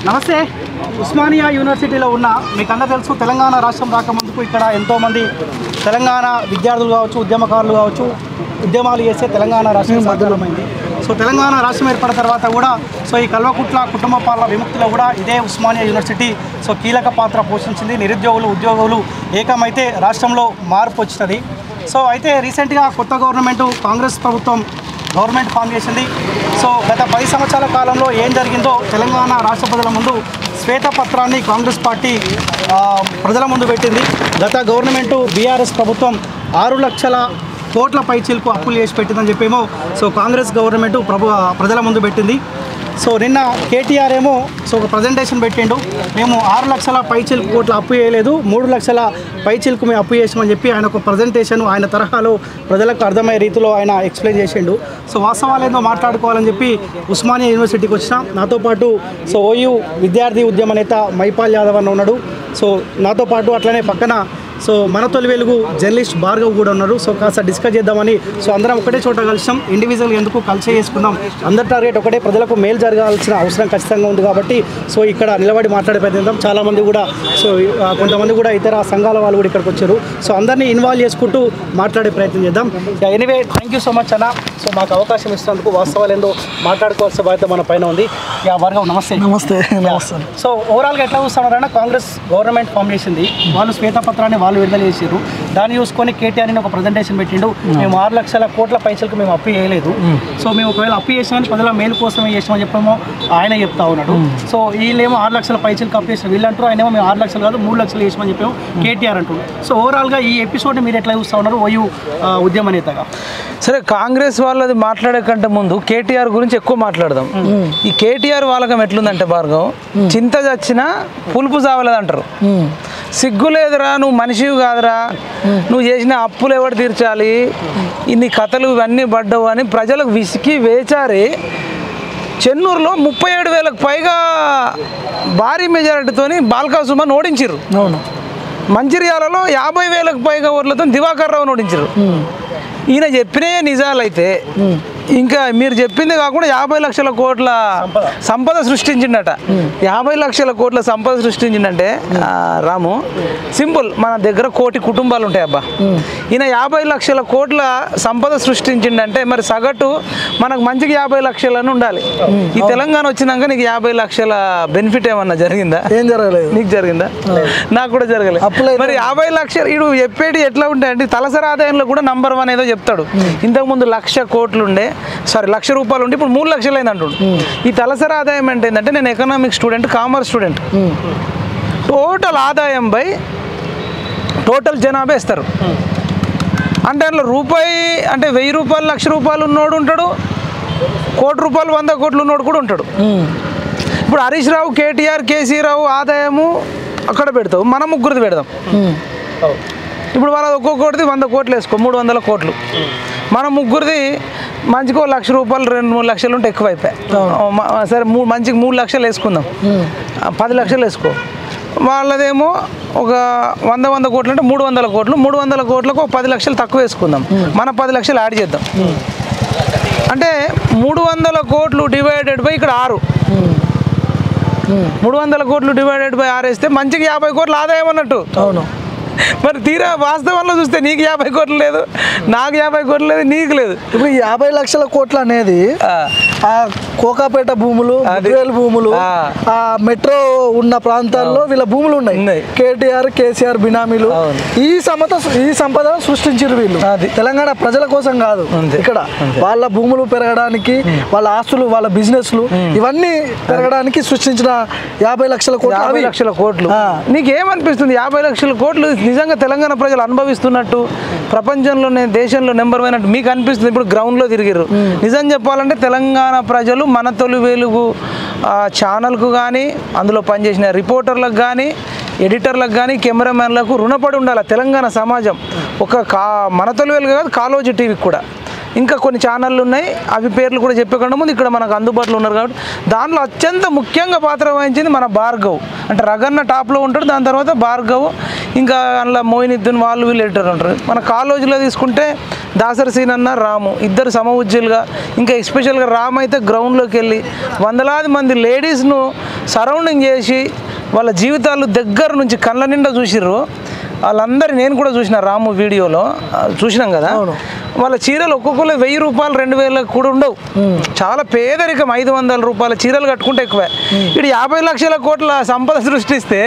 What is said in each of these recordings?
నమస్తే. ఉస్మానియా యూనివర్సిటీలో ఉన్న మీకు అందరూ తెలుసు, తెలంగాణ రాష్ట్రం రాకముందుకు ఇక్కడ ఎంతోమంది తెలంగాణ విద్యార్థులు కావచ్చు, ఉద్యమకారులు కావచ్చు, ఉద్యమాలు చేస్తే తెలంగాణ రాష్ట్రం సాధ్యమైంది. సో తెలంగాణ రాష్ట్రం ఏర్పడిన తర్వాత కూడా ఈ కల్వకుట్ల కుటుంబ పాలన విముక్తిలో కూడా ఇదే ఉస్మానియా యూనివర్సిటీ కీలక పాత్ర పోషించింది. నిరుద్యోగులు ఉద్యోగులు ఏకమైతే రాష్ట్రంలో మార్పు వచ్చినది. అయితే రీసెంట్గా కొత్త కాంగ్రెస్ ప్రభుత్వం గవర్నమెంట్ ఫామ్ చేసింది. గత 10 సంవత్సరాల కాలంలో ఏం జరిగిందో తెలంగాణ రాష్ట్ర ప్రజల ముందు శ్వేతపత్రాన్ని కాంగ్రెస్ పార్టీ ప్రజల ముందు పెట్టింది. గత గవర్నమెంటు బీఆర్ఎస్ ప్రభుత్వం 6 లక్షల కోట్ల పైచీలకు అప్పులు చేసి పెట్టిందని చెప్పేమో కాంగ్రెస్ గవర్నమెంటు ప్రజల ముందు పెట్టింది. నిన్న కేటీఆర్ ఏమో ఒక ప్రజెంటేషన్ పెట్టిండు. మేము 6 లక్షల పైచీలకు కోట్ల అప్పు చేయలేదు, 3 లక్షల పైచీలకు మేము అప్పు చేసామని చెప్పి ఆయన ఒక ప్రజెంటేషన్ ఆయన తరహాలో ప్రజలకు అర్థమయ్యే రీతిలో ఆయన ఎక్స్ప్లెయిన్ చేసిండు. వాస్తవాలు ఏందో మాట్లాడుకోవాలని చెప్పి ఉస్మానియా యూనివర్సిటీకి వచ్చిన నాతో పాటు ఓయూ విద్యార్థి ఉద్యమ నేత మైపాల్ యాదవ్ అన్న ఉన్నాడు. నాతో పాటు అట్లనే పక్కన మన తొలి వెలుగు జర్నలిస్ట్ భార్గవ్ కూడా ఉన్నారు. కాస్త డిస్కస్ చేద్దామని అందరం ఒకటే చోట కలిసాం. ఇండివిజువల్గా ఎందుకు కలిసి చేసుకుందాం, అందరి టార్గెట్ ఒకటే, ప్రజలకు మేలు జరగాల్సిన అవసరం ఖచ్చితంగా ఉంది కాబట్టి ఇక్కడ నిలబడి మాట్లాడే ప్రయత్నిద్దాం. చాలామంది కూడా కొంతమంది కూడా ఇతర సంఘాల వాళ్ళు కూడా ఇక్కడికి వచ్చారు. అందరినీ ఇన్వాల్వ్ చేసుకుంటూ మాట్లాడే ప్రయత్నం చేద్దాం. Anyway, thank you so much అన్న. మాకు అవకాశం ఇస్తున్నందుకు వాస్తవాలు ఏందో మాట్లాడుకోవాల్సిన బాధ్యత మన పైన ఉంది. భార్గవ్ నమస్తే. నమస్తే. నమస్తే. ఓవరాల్గా ఎట్లా చూస్తున్నారన్న, కాంగ్రెస్ గవర్నమెంట్ ఫామ్ చేసింది, వాళ్ళు శ్వేతపత్రాన్ని వాళ్ళు విడుదల చేసారు. దాన్ని చూసుకొని కేటీఆర్ అని ఒక ప్రజెంటేషన్ పెట్టిండు. మేము 6 లక్షల కోట్ల పైసలకు మేము అప్పు చేయలేదు, మేము ఒకవేళ అప్పు చేసామని ప్రజల మేలు కోసమే చేసామని చెప్పేమో ఆయన చెప్తా ఉన్నాడు. వీళ్ళేమో 6 లక్షల పైసలకు అప్పు చేసిన వీళ్ళు అంటారు, ఆయనేమో మేము 6 లక్షలు కాదు 3 లక్షలు చేసామని చెప్పేమో కేటీఆర్ అంటారు. ఓవరాల్గా ఈ ఎపిసోడ్ని మీరు ఎట్లా చూస్తూ ఉన్నారు ఓయూ ఉద్యమ నేతగా? సరే, కాంగ్రెస్ వాళ్ళది మాట్లాడే కంటే ముందు కేటీఆర్ గురించి ఎక్కువ మాట్లాడదాం. ఈ కేటీఆర్ వాళ్ళకం ఎట్లుందంటే భార్గవ్, చింత చచ్చినా పులుపు చావలేదు అంటారు. సిగ్గు లేదురా, నువ్వు మనిషివి కాదురా, నువ్వు చేసిన అప్పులు ఎవరు తీర్చాలి, ఇన్ని కథలు ఇవన్నీ పడ్డవు అని ప్రజలకు విసికి వేచారి చెన్నూరులో 37,000కు పైగా భారీ మెజారిటీతోని బాల్కా సుమన్ ఓడించారు. అవును. మంచిర్యాలలో 50,000కు పైగా ఓట్లతో దివాకర్ రావుని ఓడించారు. ఈయన చెప్పినే నిజాలైతే ఇంకా మీరు చెప్పింది కాకుండా 50 లక్షల కోట్ల సంపద సృష్టించిండట. 50 లక్షల కోట్ల సంపద సృష్టించిందంటే రాము, సింపుల్, మన దగ్గర 1 కోటి కుటుంబాలు ఉంటాయి అబ్బా. ఈయన 50 లక్షల కోట్ల సంపద సృష్టించిండంటే మరి సగటు మనకు మంచిగా 50 లక్షలని ఉండాలి. ఈ తెలంగాణ వచ్చినాక నీకు 50 లక్షల బెనిఫిట్ ఏమన్నా జరిగిందా? ఏం జరగలేదు. నీకు జరిగిందా? నాకు కూడా జరగలేదు. మరి 50 లక్షలు ఇడు చెప్పేటి ఎట్లా ఉంటాయంటే తలసరి ఆదాయంలో కూడా నంబర్ 1 ఏదో చెప్తాడు. ఇంతకుముందు 1,00,000 కోట్లు ఉండే, సారీ 1,00,000 రూపాయలు ఉండి ఇప్పుడు 3 లక్షలు అయింది అంటుండు. ఈ తలసరి ఆదాయం అంటే ఏంటంటే, నేను economics student, commerce student, total ఆదాయం బై టోటల్ జనాభా ఇస్తారు. అంటే అందులో రూపాయి అంటే 1000 రూపాయలు 1,00,000 రూపాయలు ఉన్నోడు ఉంటాడు, 1 కోటి రూపాయలు 100 కోట్లు ఉన్నోడు కూడా ఉంటాడు. ఇప్పుడు హరీష్ రావు, కేటీఆర్, కేసీ రావు ఆదాయము అక్కడ పెడతావు, మనం ముగ్గురిది పెడదాం. ఇప్పుడు వాళ్ళది ఒక్కొక్కటిది 100 కోట్లు వేసుకో, 300 కోట్లు. మన ముగ్గురిది మంచిగా 1,00,000 రూపాయలు 2-3 లక్షలు ఉంటే ఎక్కువ అయిపోయాయి. సరే, మంచిగా 3 లక్షలు వేసుకుందాం, 10 లక్షలు వేసుకో. వాళ్ళదేమో ఒక 100 కోట్లు అంటే 300 కోట్లు, 300 కోట్లకు 10 లక్షలు తక్కువ వేసుకుందాం, మన 10 లక్షలు యాడ్ చేద్దాం. అంటే 300 కోట్లు డివైడెడ్ బై ఇక్కడ 6, 300 కోట్లు డివైడెడ్ బై 6 వేస్తే మంచిగా 50 కోట్లు ఆదాయం అన్నట్టు. అవును. మరి తీరా వాస్తవంలో చూస్తే నీకు 50 కోట్లు లేదు, నాకు 50 కోట్లు లేదు, నీకు లేదు. ఇప్పుడు 50 లక్షల కోట్లు అనేది ఆ కోకాపేట భూములు, బుద్వేల్ భూములు, ఆ మెట్రో ఉన్న ప్రాంతాల్లో వీళ్ళ భూములు ఉన్నాయి. కేటీఆర్, కేసీఆర్ బినామీలు ఈ సంపద సృష్టించారు వీళ్ళు. తెలంగాణ ప్రజల కోసం కాదు, ఇక్కడ వాళ్ళ భూములు పెరగడానికి, వాళ్ళ ఆస్తులు, వాళ్ళ బిజినెస్లు ఇవన్నీ పెరగడానికి సృష్టించిన 50 లక్షల కోట్లు. 50 లక్షల కోట్లు నీకేమనిపిస్తుంది? 50 లక్షల కోట్లు నిజంగా తెలంగాణ ప్రజలు అనుభవిస్తున్నట్టు, ప్రపంచంలోనే దేశంలో నెంబర్ 1 అన్నట్టు మీకు అనిపిస్తుంది? ఇప్పుడు గ్రౌండ్లో తిరిగిర్రు. నిజం చెప్పాలంటే తెలంగాణ ప్రజలు మన తొలి వెలుగు ఛానల్కు కానీ, అందులో పనిచేసిన రిపోర్టర్లకు కానీ, ఎడిటర్లకు కానీ, కెమెరామ్యాన్లకు రుణపడి ఉండాలి తెలంగాణ సమాజం. మన తొలి వెలుగు కాదు, కాలోజీ టీవీకి కూడా ఇంకా కొన్ని ఛానళ్ళు ఉన్నాయి, అవి పేర్లు కూడా చెప్పకుండా ముందు ఇక్కడ మనకు అందుబాటులో ఉన్నారు కాబట్టి దాంట్లో అత్యంత ముఖ్యంగా పాత్ర వహించింది మన భార్గవ్. అంటే రగన్న టాప్లో ఉంటాడు, దాని తర్వాత భార్గవ్, ఇంకా అందులో మోయినుద్దీన్ వాళ్ళు వీళ్ళు ఎడిటర్ ఉంటారు. మన కాలేజీలో తీసుకుంటే దాసరి సీనన్న రాము ఇద్దరు సమవుజ్జులుగా, ఇంకా ఎస్పెషల్గా రామ్ అయితే గ్రౌండ్లోకి వెళ్ళి వందలాది మంది లేడీస్ను సరౌండింగ్ చేసి వాళ్ళ జీవితాలు దగ్గర నుంచి కళ్ళ నిండా చూసిర్రు. వాళ్ళందరూ నేను కూడా చూసిన రాము వీడియోలో చూసినాం కదా. వాళ్ళ చీరలు ఒక్కొక్కరు 1000 రూపాయలు 2000 కూడా ఉండవు. చాలా పేదరికం. 500 రూపాయల చీరలు కట్టుకుంటే ఎక్కువే. ఇటు 50 లక్షల కోట్ల సంపద సృష్టిస్తే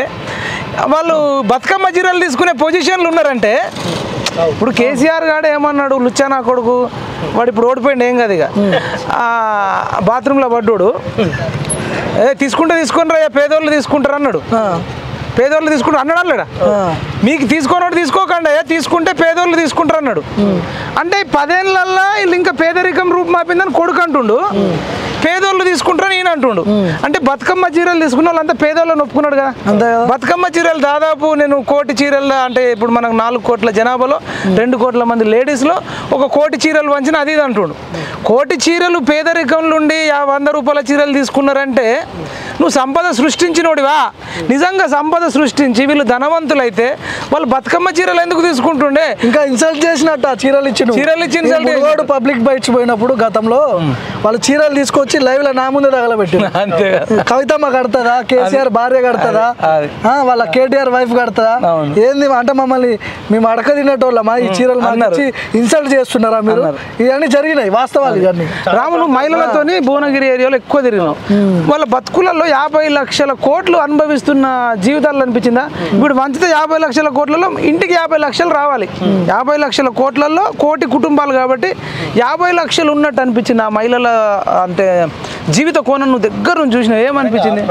వాళ్ళు బతుకమ్మ చీరలు తీసుకునే పొజిషన్లు ఉన్నారంటే, ఇప్పుడు కేసీఆర్ గాడు ఏమన్నాడు, లుచ్చానా కొడుకు వాడు ఇప్పుడు ఓడిపోయింది ఏం కాదు, ఇక బాత్రూంలో పడ్డాడు, తీసుకుంటే రా పేదోళ్ళు తీసుకుంటారు అన్నాడు. పేదోళ్ళు తీసుకుంటారు అన్నాడు అన్నాడా? మీకు తీసుకోనోడు తీసుకోకండి, తీసుకుంటే పేదోళ్ళు తీసుకుంటారు అన్నాడు. అంటే 10 ఏళ్ళల్లో వీళ్ళు ఇంకా పేదరికం రూపు మాపిందని కొడుకు అంటుండు, పేదోళ్ళు తీసుకుంటారని ఈయన అంటుండు. అంటే బతుకమ్మ చీరలు తీసుకున్న వాళ్ళంతా పేదోళ్ళని ఒప్పుకున్నాడు కదా. బతుకమ్మ చీరలు దాదాపు నేను 1 కోటి చీరలు, అంటే ఇప్పుడు మనకు 4 కోట్ల జనాభాలో 2 కోట్ల మంది లేడీస్లో 1 కోటి చీరలు వంచిన అది ఇది అంటుండు. 1 కోటి చీరలు పేదరికంలో ఉండి 100 రూపాయల చీరలు తీసుకున్నారంటే నువ్వు సంపద సృష్టించినోడివా? నిజంగా సంపద సృష్టించి వీళ్ళు ధనవంతులైతే వాళ్ళు బతుకమ్మ చీరలు ఎందుకు తీసుకుంటుండే? ఇంకా ఇన్సల్ట్ చేసినట్టు చీరలు ఇచ్చి పబ్లిక్ బైట్స్ పోయినప్పుడు గతంలో వాళ్ళు చీరలు తీసుకొచ్చి లైవ్ లో నా ముందే తగలబెట్టారు. అంతే. కవితమ్మ కడతదా, కేసీఆర్ భార్య కడతదా, వాళ్ళ కేటీఆర్ వైఫ్ కడతదా? ఏంది అంటే మమ్మల్ని మేము అడక తినేటోళ్ళమా, ఈ చీరలు మాకు ఇన్సల్ట్ చేస్తున్నారా మీరు? ఇవన్నీ జరిగినాయి వాస్తవాలు. ఇవన్నీ రాములు మహిళలతోని భువనగిరి ఏరియాలో ఎక్కువ తిరిగినాం. వాళ్ళ బతుకులలో 50 లక్షల కోట్లు అనుభవిస్తున్న జీవితాలు అనిపించిందా? ఇప్పుడు వంచితే 50 లక్షల కోట్లలో ఇంటికి 50 లక్షలు రావాలి. 50 లక్షల కోట్లలో 1 కోటి కుటుంబాలు కాబట్టి 50 లక్షలు ఉన్నట్టు అనిపించింది ఆ మహిళల అంటే జీవిత కోణం. నువ్వు దగ్గర నుంచి చూసిన ఏమనిపించింది?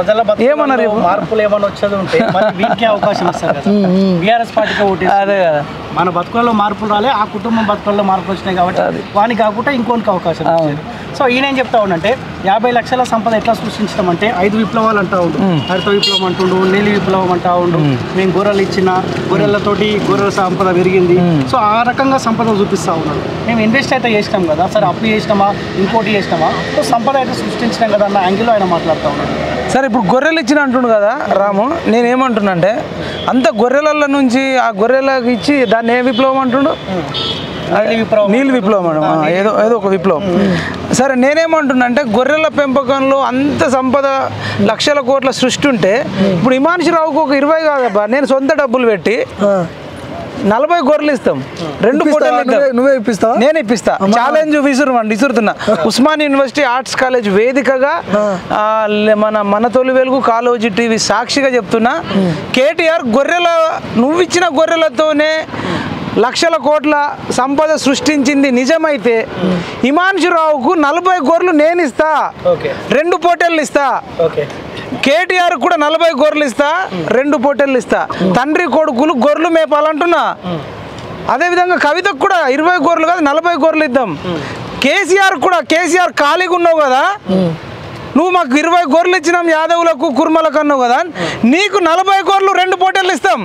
ఏమన్నారు? మార్పులు ఏమైనా వచ్చేది ఉంటే వీటికే అవకాశం ఇస్తారు కదా, బీఆర్ఎస్ పార్టీకి ఓటు. అదే కదా, మన బతుకులలో మార్పులు రాలే, ఆ కుటుంబం బతుకులలో మార్పులు వచ్చినాయి కాబట్టి వానికి కాకుండా ఇంకోనికి అవకాశం ఇచ్చారు. సో ఈయన ఏం చెప్తా ఉండంటే 50 లక్షల సంపద ఎట్లా సృష్టించడం అంటే 5 విప్లవాలు అంటా ఉండు, హరిత విప్లవం అంటుండు, నీలి విప్లవం అంటా ఉండు, మేము గొర్రెలు ఇచ్చిన గొర్రెలతోటి గొర్రెల సంపద పెరిగింది. సో ఆ రకంగా సంపద చూపిస్తూ ఉన్నాడు. మేము ఇన్వెస్ట్ అయితే చేసినాం కదా, సరే అప్పు చేసినామా ఇంకోటి చేసినామా, సో సంపద అయితే సృష్టించినాం కదా అన్న యాంగిల్లో ఆయన మాట్లాడుతూ ఉన్నాడు. సరే ఇప్పుడు గొర్రెలు ఇచ్చిన అంటుండు కదా రాము, నేనేమంటున్నా అంటే అంత గొర్రెల నుంచి ఆ గొర్రెలకు ఇచ్చి దాన్ని ఏ విప్లవం అంటుండు? నీళ్ళు విప్లవం మేడం, ఏదో ఒక విప్లవం. సరే నేనేమంటున్నా అంటే గొర్రెల పెంపకంలో అంత సంపద లక్షల కోట్ల సృష్టి ఉంటే ఇప్పుడు హిమాంశు రావుకు ఒక 20 కాదబ్బా, నేను సొంత డబ్బులు పెట్టి 40 గొర్రెలు ఇస్తాం, 2 ఫోటోలు నువ్వే ఇప్పిస్తావా? నేను ఇప్పిస్తా. ఛాలెంజ్ విసురుతున్నా. ఉస్మానియా యూనివర్సిటీ ఆర్ట్స్ కాలేజ్ వేదికగా మన తొలి వెలుగు కాలోజీ టీవీ సాక్షిగా చెప్తున్నా, కేటీఆర్ నువ్వు ఇచ్చిన గొర్రెలతోనే లక్షల కోట్ల సంపద సృష్టించింది నిజమైతే హిమాంశు రావుకు 40 గొర్రెలు నేను ఇస్తా, 2 పోటీలు ఇస్తా. కేటీఆర్ కూడా 40 గొర్రెలు ఇస్తా, 2 పోటీలు ఇస్తా. తండ్రి కొడుకులు గొర్రెలు మేపాలంటున్నా. అదేవిధంగా కవితకు కూడా 20 గొర్రెలు కాదు 40 గొర్రెలు ఇద్దాం. కేసీఆర్ ఖాళీగా ఉన్నావు కదా, నువ్వు మాకు 20 గొర్రెలు ఇచ్చినాం యాదవులకు కుర్మలకు అన్నావు కదా, నీకు 40 గొర్రెలు 2 పోటీలు ఇస్తాం,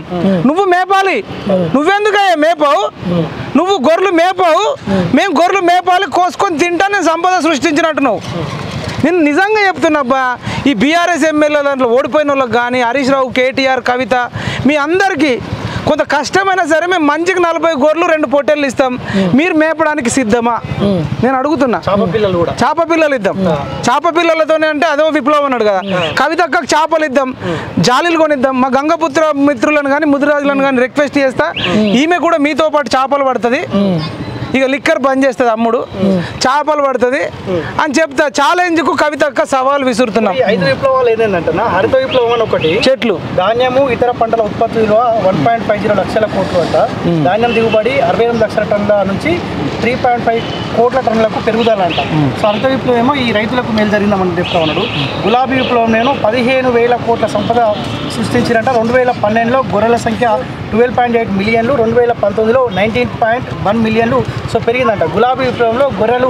నువ్వు మేపాలి. నువ్వెందుకయ్యా మేపావు? నువ్వు గొర్రెలు మేపావు, మేము గొర్రెలు మేపాలి, కోసుకొని తింటా, నేను సంపద సృష్టించినట్టున్నావు. నేను నిజంగా చెప్తున్నబ్బా, ఈ బీఆర్ఎస్ ఎమ్మెల్యే దాంట్లో ఓడిపోయిన వాళ్ళకి కానీ హరీష్ రావు, కేటీఆర్, కవిత మీ అందరికీ కొంత కష్టమైనా సరే మేము మంచికి 40 గొర్రెలు 2 పొట్టేళ్ళు ఇస్తాం, మీరు మేపడానికి సిద్ధమా? నేను అడుగుతున్నా. చేప పిల్లలు ఇద్దాం. చేప పిల్లలతోనే అంటే అదో విప్లవం అన్నాడు కదా. కవితక్కకు చేపలు ఇద్దాం, జాలీలు కొనిద్దాం. మా గంగపుత్ర మిత్రులను కానీ ముదిరాజులను కానీ రిక్వెస్ట్ చేస్తా, ఈమె కూడా మీతో పాటు చేపలు పడుతుంది, ఇక లిక్కర్ బంద్ చేస్తుంది, అమ్ముడు చేపలు పడుతుంది అని చెప్తా. ఛాలెంజ్కు కవితక్క సవాల్ విసురుతున్నాం. 5 విప్లవాలు ఏంటంటే హరిత విప్లవం అని ఒకటి, చెట్లు, ధాన్యము ఇతర పంటల ఉత్పత్తి విలువ 1.50 లక్షల కోట్లు అంట, ధాన్యం దిగుబడి 68 లక్షల టన్నుల నుంచి 3.5 కోట్ల టన్నులకు పెరుగుదల అంట. సో హరిత విప్లవం ఏమో ఈ రైతులకు మేలు జరిగిందని చెప్తా ఉన్నాడు. గులాబీ విప్లవం నేను 15,000 కోట్ల సంపద సృష్టించినట్ట. 2012లో గొర్రెల సంఖ్య 12.8 మిలియన్లు, 2019లో 19.1 మిలియన్లు. సో పెరిగిందంట. గులాబీ విప్లవంలో గొర్రెలు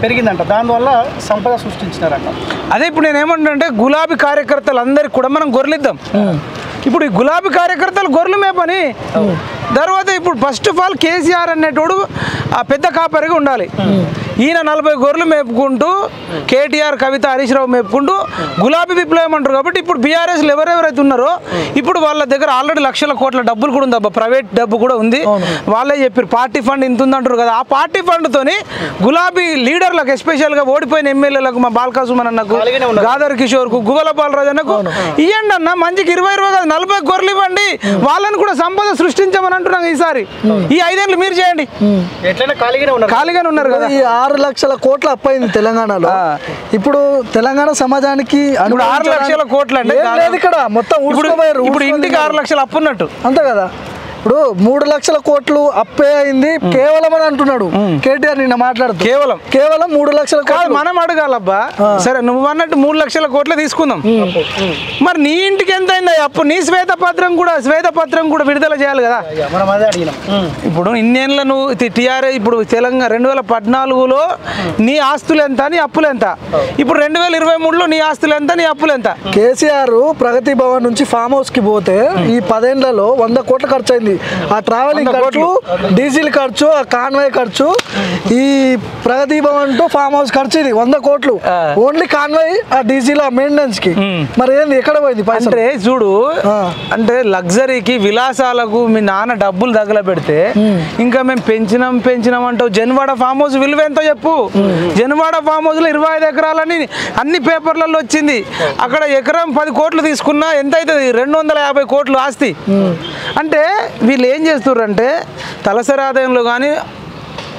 పెరిగిందంట, దానివల్ల సంపద సృష్టించినారంట. అదే ఇప్పుడు నేను ఏమంటున్నా, గులాబీ కార్యకర్తలు అందరికి కూడా మనం గొర్రెలు ఇద్దాం. ఇప్పుడు ఈ గులాబీ కార్యకర్తలు గొర్రెలు మేపని తర్వాత ఇప్పుడు ఫస్ట్ ఆఫ్ ఆల్ కేసీఆర్ అనేటోడు పెద్ద కాపరిగా ఉండాలి. ఈయన 40 గొర్రెలు మేపుకుంటూ కేటీఆర్ కవిత హరీష్ రావు మేపుకుంటూ గులాబీ విప్లవం అంటారు. కాబట్టి ఇప్పుడు బీఆర్ఎస్లు ఎవరెవరైతే ఉన్నారో ఇప్పుడు వాళ్ళ దగ్గర ఆల్రెడీ లక్షల కోట్ల డబ్బులు కూడా ఉంది, ప్రైవేట్ డబ్బు కూడా ఉంది. వాళ్ళే చెప్పారు పార్టీ ఫండ్ ఇంత ఉందంటారు కదా. ఆ పార్టీ ఫండ్తోని గులాబీ లీడర్లకు ఎస్పెషల్గా ఓడిపోయిన ఎమ్మెల్యేలకు మా బాల్కాసుమన్ అన్నకు, గాదర్ కిషోర్కు, గువ్వల బాలరాజు అన్నకు ఇవ్వండి అన్న, మంచికి 20 కాదు 40 గొర్రెలు ఇవ్వండి, వాళ్ళని కూడా సంపద సృష్టించమని అంటున్నాం. ఈసారి ఈ 5 ఏళ్ళు మీరు చేయండి. ఖాళీగానే ఉన్నారు కదా. ఈ 6 లక్షల కోట్ల అప్పయింది తెలంగాణలో. ఇప్పుడు తెలంగాణ సమాజానికి 6 లక్షల కోట్లు అంటే ఇక్కడ మొత్తం ఇప్పుడు ఇంటికి 6 లక్షలు అప్పు ఉన్నట్టు అంతే కదా. ఇప్పుడు 3 లక్షల కోట్లు అప్పే అయింది కేవలం అని అంటున్నాడు కేటీఆర్ నిన్న మాట్లాడుతూ. కేవలం 3 లక్షల కాదు, మనం అడగాలబ్బా. సరే నువ్వు అన్నట్టు 3 లక్షల కోట్లే తీసుకుందాం, మరి నీ ఇంటికి ఎంత అయింది అప్పు? నీ శ్వేతపత్రం కూడా విడుదల చేయాలి కదా. ఇప్పుడు ఇన్నేళ్ళ నువ్వు టీఆర్ఎస్ ఇప్పుడు తెలంగాణ 2014లో నీ ఆస్తులు ఎంత, నీ అప్పులు ఎంత? ఇప్పుడు 2023లో నీ ఆస్తులు ఎంత, నీ అప్పులు ఎంత? కేసీఆర్ ప్రగతి భవన్ నుంచి ఫామ్ హౌస్ కి పోతే ఈ 10 ఏళ్లలో 100 కోట్ల ఖర్చు అయింది. ఆ ట్రావెలింగ్ ఖర్చు, డీజిల్ ఖర్చు, ఆ కాన్వాయ్ ఖర్చు, ఈ ప్రగతి భవన్ టు ఫామ్ హౌస్ ఖర్చు ఇది 100 కోట్లు. ఓన్లీ కాన్వాయ్, ఆ డీజిల్, ఆ మెయింటెనెన్స్ కి. మరి ఏంది ఎక్కడ పోయింది? అంటే చూడు, అంటే లగ్జరీకి విలాసాలకు మీ నాన్న డబ్బులు తగలబెడితే ఇంకా మేము పెంచినాం అంటావు. జన్వాడ ఫామ్ హౌస్ విలువ ఎంతో చెప్పు. జన్వాడ ఫామ్ హౌస్ లో 25 ఎకరాలని అన్ని పేపర్లలో వచ్చింది. అక్కడ ఎకరం 10 కోట్లు తీసుకున్నా ఎంత అవుతుంది? 250 కోట్లు ఆస్తి. అంటే వీళ్ళు ఏం చేస్తున్నారంటే తలసరి ఆదాయంలో కానీ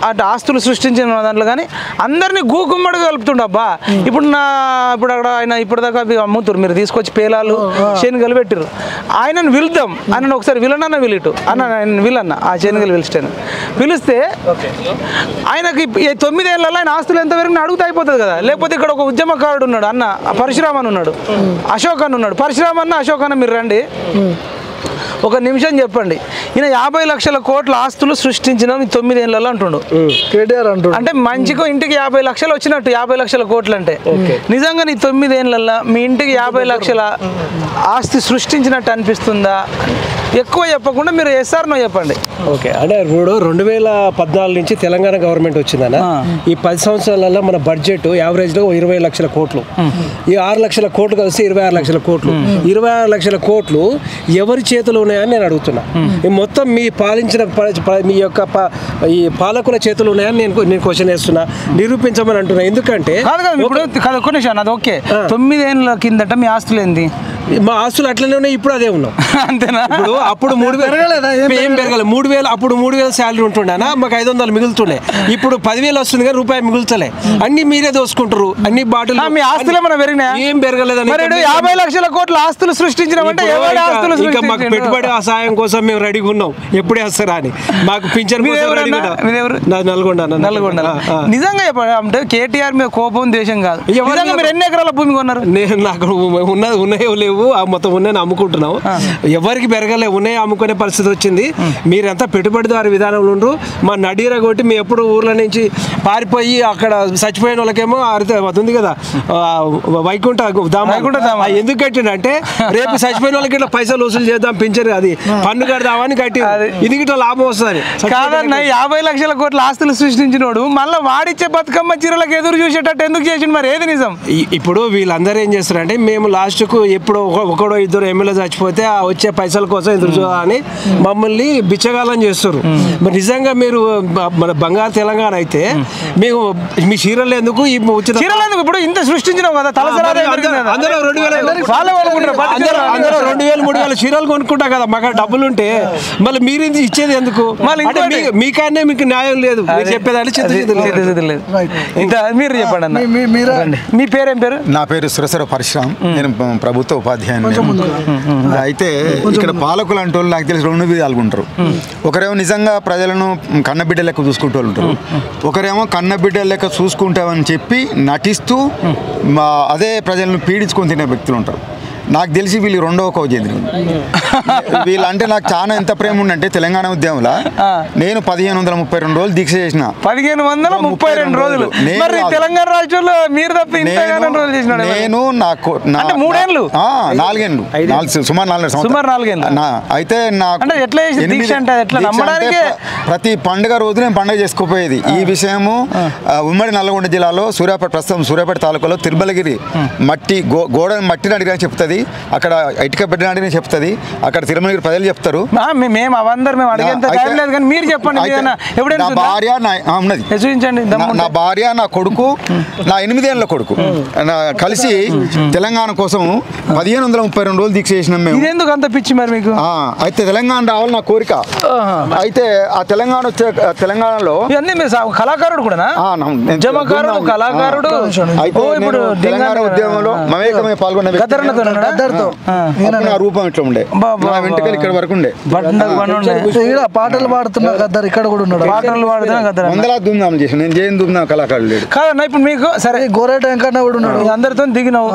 అటు ఆస్తులు సృష్టించిన దాంట్లో కానీ అందరినీ గూగుమ్మడిగా కలుపుతుండబ్బా. ఇప్పుడు అక్కడ ఆయన ఇప్పటిదాకా అమ్ముతారు, మీరు తీసుకొచ్చి పేలాలు శనగలు పెట్టిరు. ఆయనను పిలుద్దాం, ఆయనను ఒకసారి విలనన్న విలిటు అన్న, ఆయన విలన్న ఆ శనగలు పిలిచాను. పిలిస్తే ఆయనకి 9 ఏళ్ళలో ఆయన ఆస్తులు ఎంత వరకు అడుగుతూ అయిపోతుంది కదా. లేకపోతే ఇక్కడ ఒక ఉద్యమకారుడు ఉన్నాడు అన్న, పరశురామ్ అని ఉన్నాడు, అశోక్ అని ఉన్నాడు. పరశురామ్ అన్న, అశోక్ అన్న మీరు రండి, ఒక నిమిషం చెప్పండి. ఈయన 50 లక్షల కోట్ల ఆస్తులు సృష్టించిన 9 ఏళ్లలో అంటుండు కేటీఆర్ అంటుండు. అంటే మంచిగా ఇంటికి 50 లక్షలు వచ్చినట్టు. 50 లక్షల కోట్లు అంటే నిజంగా నీ 9 ఏళ్లలో మీ ఇంటికి 50 లక్షల ఆస్తి సృష్టించినట్టు అనిపిస్తుందా? ఎక్కువ చెప్పకుండా మీరు ఎస్ఆర్ నో చెప్పండి. ఓకే, అంటే ఇప్పుడు 2014 నుంచి తెలంగాణ గవర్నమెంట్ వచ్చిందన్న. ఈ 10 సంవత్సరాలలో మన బడ్జెట్ యావరేజ్లో 20 లక్షల కోట్లు. ఈ 6 లక్షల కోట్లు కలిసి 26 లక్షల కోట్లు. 26 లక్షల కోట్లు ఎవరి చేతిలో ఉన్నాయని నేను అడుగుతున్నా. మొత్తం మీ పాలించిన మీ యొక్క ఈ పాలకుల చేతులు ఉన్నాయని నేను క్వశ్చన్ వేస్తున్నా, నిరూపించమని అంటున్నా. ఎందుకంటే ఒక్క నిమిషం, అది ఓకే. 9 ఏళ్ళ కిందట మీ ఆస్తులు ఏంది? మా ఆస్తులు అట్లనే ఉన్నాయి, ఇప్పుడు అదే ఉన్నాం. అంతేనా? ఇప్పుడు అప్పుడు 3,000 ఏం పెరగలేదు. 3,000 అప్పుడు 3,000 శాలరీ ఉంటుండేనా, మాకు 500 మిగులుతుండే. ఇప్పుడు 10,000 వస్తుంది కానీ రూపాయి మిగులుతలే. అన్ని మీరే దోసుకుంటారు, అన్ని బాటిల్. మీ ఆస్తులు ఏమైనా పెరిగినా? ఏం పెరగలేదని 50 లక్షల కోట్ల ఆస్తులు సృష్టించినామంటే ఇంకా మాకు పెట్టుబడి సహాయం కోసం మేము రెడీగా ఉన్నాం, ఎప్పుడే వస్తారా అని. మాకు పింఛన్ నల్గొండ. నిజంగా చెప్పండి, కేటీఆర్ మీద కోపం ద్వేషం కాదు. మీరు ఎన్ని ఎకరాల భూమి కొన్నారు? నేను నాకు ఉన్నాయో లేవు, మొత్తం ఉన్నాయని అమ్ముకుంటున్నాం. ఎవరికి పెరగలే, ఉన్నాయి అమ్ముకునే పరిస్థితి వచ్చింది. మీరంతా పెట్టుబడిదారు విధానంలో ఉండరు. మా నడీర కొట్టి మేము ఎప్పుడు ఊర్ల నుంచి పారిపోయి అక్కడ చచ్చిపోయిన వాళ్ళకేమో అది ఉంది కదా వైకుంఠ ధామ, ఎందుకు కట్టిండంటే రేపు చచ్చిపోయిన వాళ్ళకి ఇట్లా పైసలు వసూలు చేద్దాం, పింఛన్ అది పన్ను కడదామని కట్టి ఇది గిట్లా లాభం వస్తుంది. కాదన్న, 50 లక్షల కోట్ల ఆస్తులు సృష్టించినోడు మళ్ళీ వాడిచ్చే బతుకమ్మ చీరలకు ఎదురు చూసేటట్టు ఎందుకు చేసిండు? మరి ఏది నిజం? ఇప్పుడు వీళ్ళందరూ ఏం చేస్తారంటే మేము లాస్ట్కు ఎప్పుడు ఒకడో 2 ఎమ్మెల్యే చచ్చిపోతే ఆ వచ్చే పైసల కోసం ఎదురు చూడాలని మమ్మల్ని బిచ్చగాలని చేస్తారు. మరి నిజంగా మీరు మన బంగారు తెలంగాణ అయితే మేము మీ చీరలు ఎందుకు ఇప్పుడు ఇంత సృష్టించినాం కదా, అందరూ 2,000-3,000 చీరలు కొనుక్కుంటా కదా, మాకు డబ్బులు ఉంటే మళ్ళీ మీరు ఇచ్చేది ఎందుకు? మీకన్నా మీకు న్యాయం లేదు, మీరు చెప్పేదాన్ని లేదు. మీరు చెప్పండి అన్న, మీ పేరేం పేరు? నా పేరు సురసర పరశురామ్, నేను ప్రభుత్వ ఉపాధ్యాయుని. అయితే ఇక్కడ పాలకులు అంటే నాకు తెలిసి 2 విధాలుగా ఉంటారు. ఒకరేమో నిజంగా ప్రజలను కన్నబిడ్డ లెక్క చూసుకుంటూ ఉంటారు, ఒకరేమో కన్నబిడ్డ లెక్క చూసుకుంటామని చెప్పి నటిస్తూ అదే ప్రజలను పీడించుకొని తినే వ్యక్తులు ఉంటారు. నాకు తెలిసి వీళ్ళు రెండవ కౌజేంద్రి వీళ్ళంటే నాకు చాలా ఎంత ప్రేమ ఉందంటే తెలంగాణ ఉద్యమంలో నేను 1532 రోజులు దీక్ష చేసిన 1532 రోజులు తెలంగాణ రాష్ట్రంలో మీరు తప్ప నేను నాకు 3 ఏళ్ళు 4 ఏళ్ళు సుమారు 4 అయితే ప్రతి పండుగ రోజు నేను పండుగ చేసుకోపోయేది. ఈ విషయము ఉమ్మడి నల్లగొండ జిల్లాలో ప్రస్తుతం సూర్యాపేట తాలూకాలో తిరుమలగిరి మట్టి గోడ మట్టిని అడిగినా చెప్తుంది, అక్కడ ఇటుక పెట్టిన అడిగినా చెప్తుంది, అక్కడ తిరుమలగిరి ప్రజలు చెప్తారు. నా భార్య ఉన్నది, నా భార్య నా కొడుకు నా 8 ఏళ్ళ కొడుకు కలిసి తెలంగాణ కోసం 1532 రోజులు దీక్ష చేసినాం మేము. ఎందుకు అంత పిచ్చి మరి మీకు? అయితే తెలంగాణ రావాలి నా కోరిక. అయితే ఆ తెలంగాణ వచ్చే తెలంగాణలో కళాకారుడు కూడా కళాకారుడు తెలంగాణ ఉద్యమంలో మమేకమే పాల్గొన్న రూపం ఇట్లా ఉండే, వెంటకలు ఇక్కడ వరకు ఉండే. పాటలు పాడుతున్నా గద్దర్ ఇక్కడ కూడా ఉన్నాడు, పాటలు పాడుతున్నా గద్దర్ వందలా ధూమ్ధాం చేసిన. నేను చేయని ధూమ్ధాం కళాకారుడు లేడు కాదన్నా. ఇప్పుడు మీకు సరే గోరేట వెంకన్న కూడా ఉన్నాడు, అందరితో దిగినావు.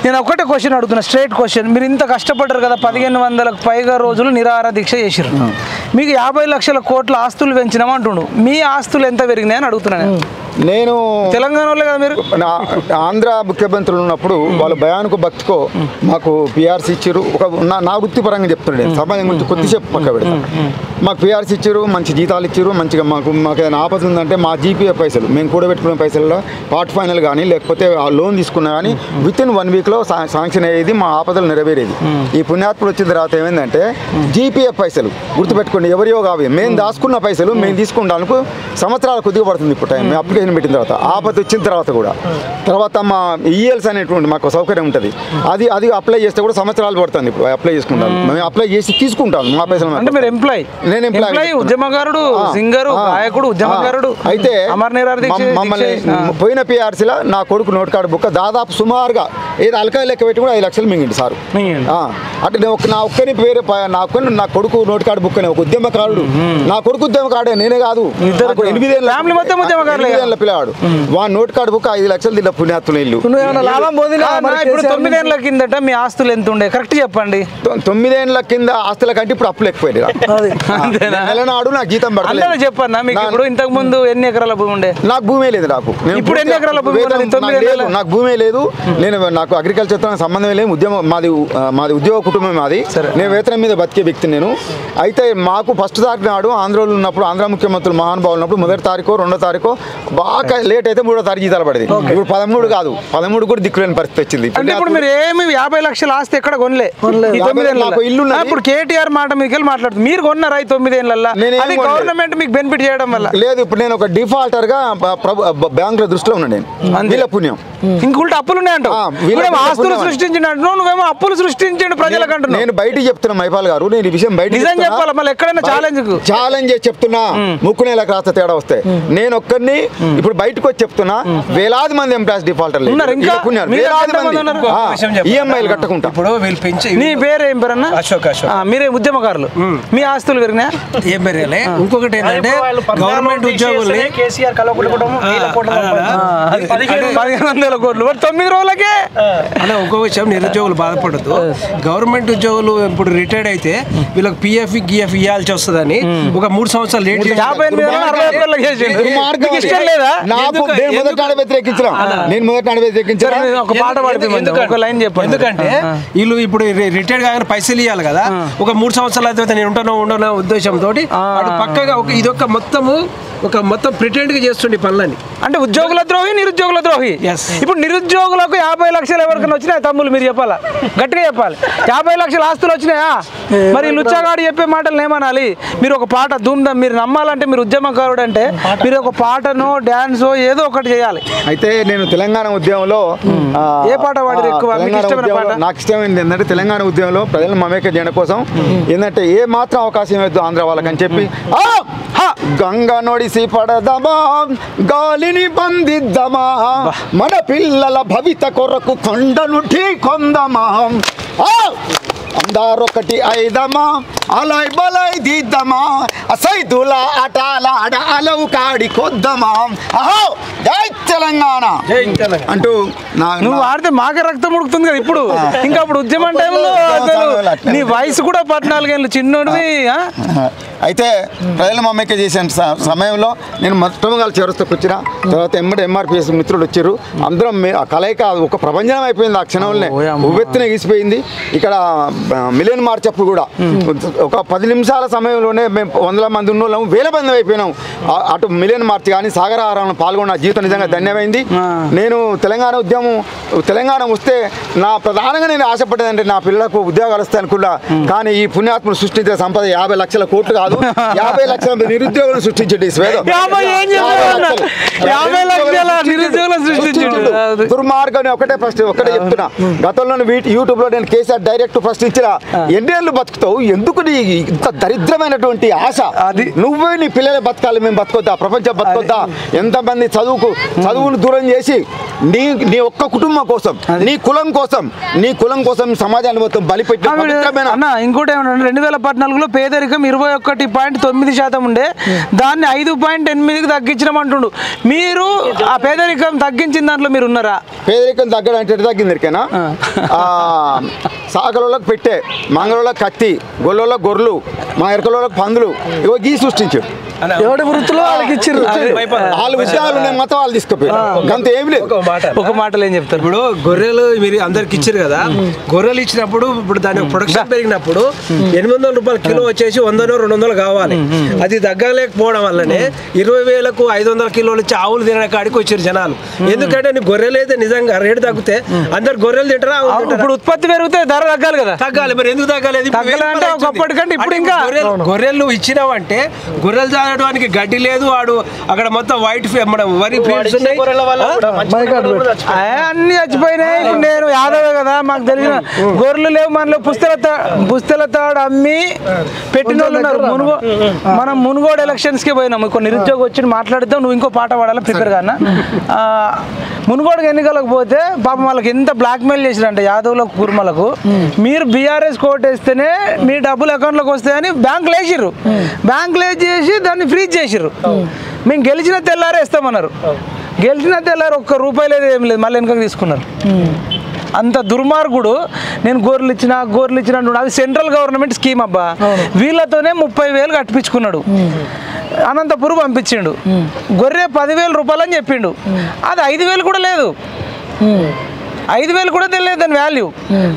నేను ఒకటే క్వశ్చన్ అడుగుతున్నా, స్ట్రైట్ క్వశ్చన్. మీరు ఇంత కష్టపడ్డారు కదా, 1500కు పైగా రోజులు నిరాహార దీక్ష చేసిరు. మీకు 50 లక్షల కోట్ల ఆస్తులు పెంచినామంటుండు. మీ ఆస్తులు ఎంత పెరిగినాయని అడుగుతున్నాను. నేను తెలంగాణలో కదా మీరు ఆంధ్ర ముఖ్యమంత్రులు ఉన్నప్పుడు వాళ్ళు భయానికి భక్తికో మాకు పిఆర్సీ ఇచ్చారు. నా వృత్తిపరంగా చెప్తున్నాడు, సమాజం గురించి కొద్దిసేపు పక్క పెడతాను. మాకు పిఆర్సీ ఇచ్చారు, మంచి జీతాలు ఇచ్చారు, మంచిగా మాకు ఏదైనా ఆపద ఉందంటే మా జీపీఏ పైసలు మేము కూడబెట్టుకునే పైసల్లో పార్ట్ ఫైనల్ కానీ లేకపోతే ఆ లోన్ తీసుకున్నా కానీ విత్ ఇన్ 1 వీక్లో శాంక్షన్ అయ్యేది, మా ఆపదలు నెరవేరేది. ఈ పుణ్యాత్ములు వచ్చిన తర్వాత ఏమైందంటే జీపీఏ పైసలు గుర్తుపెట్టుకోండి, ఎవరియో కావి మేము దాచుకున్న పైసలు మేము తీసుకుంటానికి సంవత్సరాలు కొద్దిగా పడుతుంది. ఇప్పుడు టైం మేము అప్లికేషన్ పెట్టిన తర్వాత ఆపద వచ్చిన తర్వాత మా ఈఎల్స్ అనేటువంటి మాకు సౌకర్యం ఉంటుంది, అది అప్లై చేస్తే కూడా సంవత్సరాలు పడుతుంది. ఇప్పుడు అప్లై చేసుకుంటాను, మేము అప్లై చేసి తీసుకుంటాను మా పైసలు. నేను ఎంప్లాయ్, ఉద్యమకారుడు, సింగరు, గాయకుడు, ఉద్యమకారుడు. అయితే మమ్మల్ని పోయిన పిఆర్సీలో నా కొడుకు నోట్ కార్డు బుక్ దాదాపు సుమారుగా ఏదో అలకాయ లెక్క పెట్టి కూడా 5 లక్షలు మింగింది సారు. అంటే నా ఒక్కని పేరు నా కొడుకు నోట్ కార్డు బుక్ అనే ఒక ఉద్యమకారుడు, నా కొడుకు ఉద్యమకారుడే, నేనే కాదు. 8 ఏళ్ళ పిల్లవాడు వాడు నోట్ కార్డు బుక్ 5 లక్షలు దీంట్లో పుణ్యాత్తులు ఇల్లు. ఇప్పుడు 9 ఏళ్ల కిందట మీ ఆస్తులు ఎంత ఉండే కరెక్ట్ చెప్పండి. 9 ఏళ్ల కింద ఆస్తుల కంటే ఇప్పుడు అప్పులు ఎక్కువైంది. నెలనాడు నాకు జీతం పడలేదు చెప్పన్నా. మీకు ఇప్పుడు ఇంతకు ముందు ఎన్ని ఎకరాల భూమి ఉండే? నాకు భూమే లేదు. నాకు ఇప్పుడు ఎన్ని ఎకరాల భూమి? నాకు భూమే లేదు. నాకు అగ్రికల్చర్తో సంబంధం లేదు. మాది ఉద్యోగ కుటుంబం మాది. నేను వేతనం మీద బతికే వ్యక్తి నేను. అయితే మాకు ఫస్ట్ తారీఖు నాడు ఆంధ్రలో ఉన్నప్పుడు ఆంధ్ర ముఖ్యమంత్రులు మహానుభావులు ఉన్నప్పుడు 1వ తారీఖు 2వ తారీఖు బాగా లేట్ అయితే 3వ తారీఖు జీతాలు పడేది. ఇప్పుడు 13 కాదు, 13 కూడా దిక్కులేని పరిస్థితి వచ్చింది. ఇప్పుడు మీరు ఏమి 50 లక్షల ఆస్తి ఎక్కడ కొనలే. ఇల్లు ఇప్పుడు కేటీఆర్ మాట మీకు మాట్లాడుతుంది, మీరు కొన్నారా 9 ఏళ్ళ? గవర్నమెంట్ మీకు బెనిఫిట్ చేయడం వల్ల లేదు. ఇప్పుడు నేను ఒక డిఫాల్టర్ గా బ్యాంకుల దృష్టిలో ఉన్నాను. నేను వీళ్ళ పుణ్యం ఇంకొకటి అప్పులు ఉన్నాయంట, ఆస్తులు సృష్టించినట్టు నువ్వేమో అప్పులు సృష్టించండి ప్రజలకు అంటున్నావు. నేను బయటికి చెప్తున్నా మైపాల్ గారు, నేను ఈ విషయం బయట చెప్పాలి. మళ్ళీ ఎక్కడైనా ఛాలెంజ్ చెప్తున్నా, ముక్కునేలకు రాస్త తేడా వస్తే నేను ఒక్కరిని ఇప్పుడు బయటకు వచ్చి చెప్తున్నా. వేలాది మంది ఎంప్లాయీస్ డిఫాల్టర్లు, వేలాది మంది ఈఎంఐలు కట్టుకుంటా. ఇప్పుడు వీళ్ళు పెంచి నీ పేరు ఏం పేరు అన్న? అశోక్. మీరే ఉద్యమకారులు, మీ ఆస్తులు పెరిగినా ఏం పెరగాలి? ఇంకొకటి ఏంటంటే గవర్నమెంట్ ఉద్యోగుల్ని 1500 కోట్లు 9 రోజులకే. అంటే ఇంకో విషయం, నిరుద్యోగులు బాధపడద్దు. గవర్నమెంట్ ఉద్యోగులు ఇప్పుడు రిటైర్డ్ అయితే వీళ్ళకి పిఎఫ్ గిఎఫ్ ఇవ్వాల్సి వస్తుందని ఒక 3 సంవత్సరాలు లేట్ చేసి ఎందుకంటే వీళ్ళు ఇప్పుడు రిటైర్డ్ కాగానే పైసలు ఇవ్వాలి కదా. ఒక 3 సంవత్సరాల తర్వాత నేను ఉండను ఉద్దేశంతో పక్కగా ఇదొక మొత్తం ప్రిటెండ్ గా చేస్తుండే పనులని. అంటే ఉద్యోగుల ద్రోహి, నిరుద్యోగుల ద్రోహి. ఇప్పుడు నిరుద్యోగులకు 50 లక్షలు ఎవరికైనా వచ్చినాయి తమ్ముళ్ళు? మీరు చెప్పాలా, గట్టిగా చెప్పాలి. 50 లక్షల ఆస్తులు వచ్చినాయా? మరి లుచ్చగాడు చెప్పే మాటలు ఏమనాలి? మీరు ఒక పాట ధూమ్ధాం, మీరు నమ్మాలంటే మీరు ఉద్యమకారుడు అంటే మీరు ఒక పాటనో డాన్సో ఏదో ఒకటి చేయాలి. అయితే నేను తెలంగాణ ఉద్యమంలో ఏ పాట పాడారు ఎక్కువ? నాకు ఇష్టమైంది ఏంటంటే తెలంగాణ ఉద్యమంలో ప్రజలను మమేక చేయడం కోసం ఏంటంటే ఏ మాత్రం అవకాశం ఇవ్వద్దు ఆంధ్ర వాళ్ళకని చెప్పి గంగ నొడిసి పడదమా, గాలిని బంధిద్దామా, మన పిల్లల భవిత కొరకు కొండను ఢీ కొందమా, అందరొకటి ఐదమా అలై బలై దిద్దమా అసైదుల ఆటల అలవు కాడి కొద్దమా అహో జై తెలంగాణ అంటూ నువ్వు ఆడితే మాకే రక్తం ఉడుకుతుంది కదా ఇప్పుడు ఇంకా అప్పుడు ఉద్యమం టైంలో నీ వయసు కూడా 14 ఏళ్ళు చిన్నోడివి. అయితే ప్రజల మమ్మక చేసిన సమయంలో నేను మొత్తం చివరిస్తూకి వచ్చిన తర్వాత ఎంఆర్పిఎస్ మిత్రులు వచ్చారు. అందరం కలయిక ఒక ప్రపంచం అయిపోయింది. ఆ క్షణంలోనే ఉవ్వెత్తున గీసిపోయింది. ఇక్కడ మిలియన్ మార్చ్ అప్పుడు కూడా ఒక 10 నిమిషాల సమయంలోనే మేము 100 మంది ఉన్నోళ్ళం 1000 మంది అయిపోయినాం. అటు మిలియన్ మార్చ్ కానీ సాగరహారంలో పాల్గొన్న జీవితం నిజంగా ధన్యమైంది. నేను తెలంగాణ వస్తే నా ప్రధానంగా నేను ఆశపడ్డదంటే నా పిల్లలకు ఉద్యోగాలు వస్తాయి అనుకున్నా. కానీ ఈ పుణ్యాత్మను సృష్టించిన సంపద 50 లక్షల కోట్లు కాదు, 50 లక్షల నిరుద్యోగులను సృష్టించండి. దుర్మార్గం ఒకటే చెప్తున్నా. గతంలో యూట్యూబ్ లో నేను కేసీఆర్ డైరెక్ట్ ప్రశ్నించిన ఎన్నేళ్ళు బతుకుతావు, ఎందుకు నీ ఇంత దరిద్రమైనటువంటి ఆశ, నువ్వే నీ పిల్లలే బతకాలి, మేము బతకొద్దా, ప్రపంచం బతకొద్దా, ఎంతమంది చదువును దూరం చేసి నీ ఒక్క కుటుంబం కోసం నీ కులం కోసం సమాజాన్ని మొత్తం బలిపెట్టి. ఇంకోటి ఏమంటే 2014లో పేదరికం 21.9% ఉండే, దాన్ని 5.8కి తగ్గించమంటుండు. మీరు ఆ పేదరికం తగ్గించిన దాంట్లో మీరు ఉన్నారా? పేదరికం తగ్గడం అంటే తగ్గింది ఎరికైనా సాగలోళ్ళకి పెట్టే, మంగళోళ్ళకి కత్తి, గొల్లోళ్ళకి గొర్రెలు, మా ఎరకలోళ్ళకి పందులు, ఇవో గీ సృష్టించారు. ఎవడి వృత్తిలో వాళ్ళకి ఇచ్చారు. వాళ్ళు విషయాలు మొత్తం వాళ్ళు తీసుకుపోయారు. అంత ఏమి లేదు. ఒక మాటలు ఏం చెప్తారు. ఇప్పుడు గొర్రెలు మీరు అందరికి ఇచ్చారు కదా, గొర్రెలు ఇచ్చినప్పుడు ఇప్పుడు దాని ప్రొడక్షన్ పెరిగినప్పుడు 800 రూపాయల కిలో వచ్చేసి 100-200 కావాలి. అది తగ్గలేకపోవడం వల్లనే 20,000కు 500 కిలోలు ఇచ్చి ఆవులు తినే కాడికి వచ్చారు జనాలు. ఎందుకంటే నీ గొర్రెలు అయితే నిజంగా రేటు తగ్గితే అందరు గొర్రెలు తింటారా? ఇప్పుడు ఉత్పత్తి పెరిగితే ధర తగ్గాలి కదా. తగ్గాలి. మరి ఎందుకు తగ్గలేదు? తగ్గాలంటే ఒకప్పటికంటే ఇప్పుడు ఇంకా గొర్రెలు ఇచ్చినావంటే గొర్రెలు తాగడానికి గడ్డి లేదు, వాడు అక్కడ మొత్తం వైట్ వరి ఫీల్డ్స్ ఉన్నాయి, అన్ని చచ్చిపోయినాయి. ఇప్పుడు నేను యాదవే కదా, మాకు తెలిసిన గొర్రెలు లేవు. మనలో పుస్తల తాడు అమ్మి పెట్టిన వాళ్ళు ఉన్నారు. మనం మునుగోడు ఎలక్షన్స్కి పోయినాం. కొన్ని నిరుద్యోగం వచ్చి మాట్లాడిద్దాం, నువ్వు ఇంకో పాట పాడాలి ప్రిపేర్ కానా. మునుగోడు ఎన్నికలకు పోతే పాపం వాళ్ళకి ఎంత బ్లాక్మెయిల్ చేసిరంటే యాదవులకు కుర్మలకు, మీరు బీఆర్ఎస్ కోటేస్తేనే మీ డబ్బులు అకౌంట్లోకి వస్తాయని బ్యాంకులు వేసిర్రు. బ్యాంకులు వేసి దాన్ని ఫ్రీజ్ చేసిర్రు. మేము గెలిచిన తెల్లారే ఇస్తామన్నారు. గెలిచిన తెల్లారు ₹1 లేదు, ఏం లేదు, మళ్ళీ వెనుకకు తీసుకున్నారు. అంత దుర్మార్గుడు. నేను గొర్రెలు ఇచ్చిన అది సెంట్రల్ గవర్నమెంట్ స్కీమ్ అబ్బా. వీళ్ళతోనే 30,000 కట్టించుకున్నాడు. అనంతపురం పంపించిండు. గొర్రె 10,000 రూపాయలు అని చెప్పిండు. అది 5,000 కూడా లేదు, 5,000 కూడా తెలియదు దాని వాల్యూ.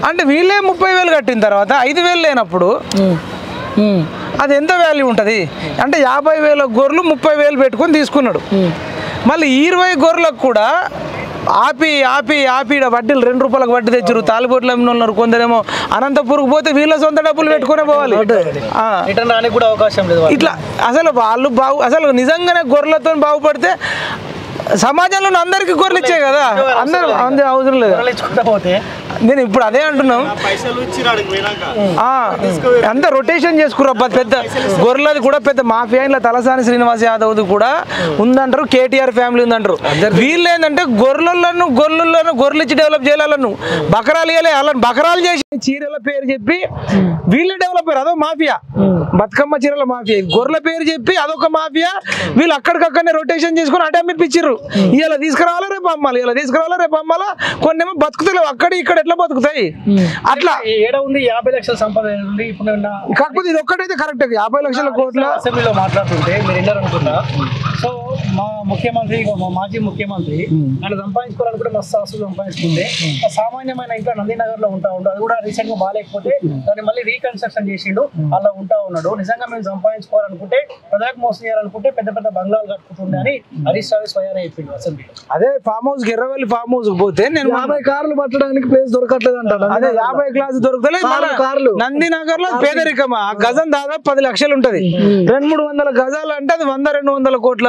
అంటే వీళ్ళే 30,000 కట్టిన తర్వాత 5,000 లేనప్పుడు అది ఎంత వాల్యూ ఉంటుంది? అంటే 50,000 గొర్రెలు 30,000 పెట్టుకొని తీసుకున్నాడు. మళ్ళీ 20 గొర్రెలకు కూడా ఆపి వడ్డీలు ₹2 వడ్డీ తెచ్చారు. తాలిబోట్లు అమ్మిన ఉన్నారు. కొందరేమో అనంతపురం పోతే వీళ్ళ సొంత డబ్బులు పెట్టుకునే పోవాలి. ఇట్లా అసలు నిజంగానే గొర్రెలతో బాగుపడితే సమాజంలో అందరికి గొర్రెలు ఇచ్చాయి కదా, అందరూ అవసరం లేదు. నేను ఇప్పుడు అదే అంటున్నాం, అంతా రొటేషన్ చేసుకురబ్బా. పెద్ద గొర్రెలది కూడా పెద్ద మాఫియా. ఇలా తలసాని శ్రీనివాస్ యాదవ్ది కూడా ఉందంటారు, కేటీఆర్ ఫ్యామిలీ ఉందంటారు. వీళ్ళు ఏంటంటే గొర్రెలు ఇచ్చి డెవలప్ చేయాలను, బకరాలు ఇవ్వాలి, వాళ్ళని బకరాలు చేసి చీరల పేరు చెప్పి వీళ్ళు డెవలప్ అయ్యారు. అదో మాఫియా, బతుకమ్మ చీరల మాఫియా. గొర్రెల పేరు చెప్పి అదొక మాఫియా. వీళ్ళు అక్కడికక్కడనే రొటేషన్ చేసుకుని అటే అమ్మిపించారు. ఇలా తీసుకురావాలా రేపు అమ్మాలా, కొన్ని ఏమో బతుకుతలేవు, అక్కడ ఇక్కడ ఎట్లా బతుకుతాయి? అట్లా ఉంది 50 లక్షల సంపద. కాకపోతే ఇది ఒక్కటైతే కరెక్ట్, 50 లక్షల కోట్ల అసెంబ్లీలో మాట్లాడుతుంటే మీరు విన్నారు అనుకుంటా. సో మా మాజీ ముఖ్యమంత్రి ఆయన సంపాదించుకోవాలని కూడా మస్తు ఆస్తులు సంపాదించుకుంటే సామాన్యమైన ఇంట్లో నందినగర్ లో ఉంటా అది కూడా రీసెంట్ గా బాగాలేకపోతే దాన్ని మళ్ళీ రీకన్స్ట్రక్షన్ చేసిండు, అలా ఉంటా ఉన్నాడు. నిజంగా మేము సంపాదించుకోవాలనుకుంటే ప్రజలకు మోసం చేయాలనుకుంటే పెద్ద పెద్ద బంగ్లాలు కట్టుకుంటుండే అని హరీష్ రావు స్వయానే చెప్పిండు అసెంబ్లీలో. అదే farm house Erravalli farm house పోతే నేను 50 కార్లు పట్టడానికి ప్లేస్ దొరకట్లేదు అంటాడు. అదే 50 క్లాస్ దొరకలేదు. నందినగర్ లో పేదరికమా, గజం దాదాపు 10 లక్షలు ఉంటది. 200-300 గజాలు అంటే అది 100-200 కోట్ల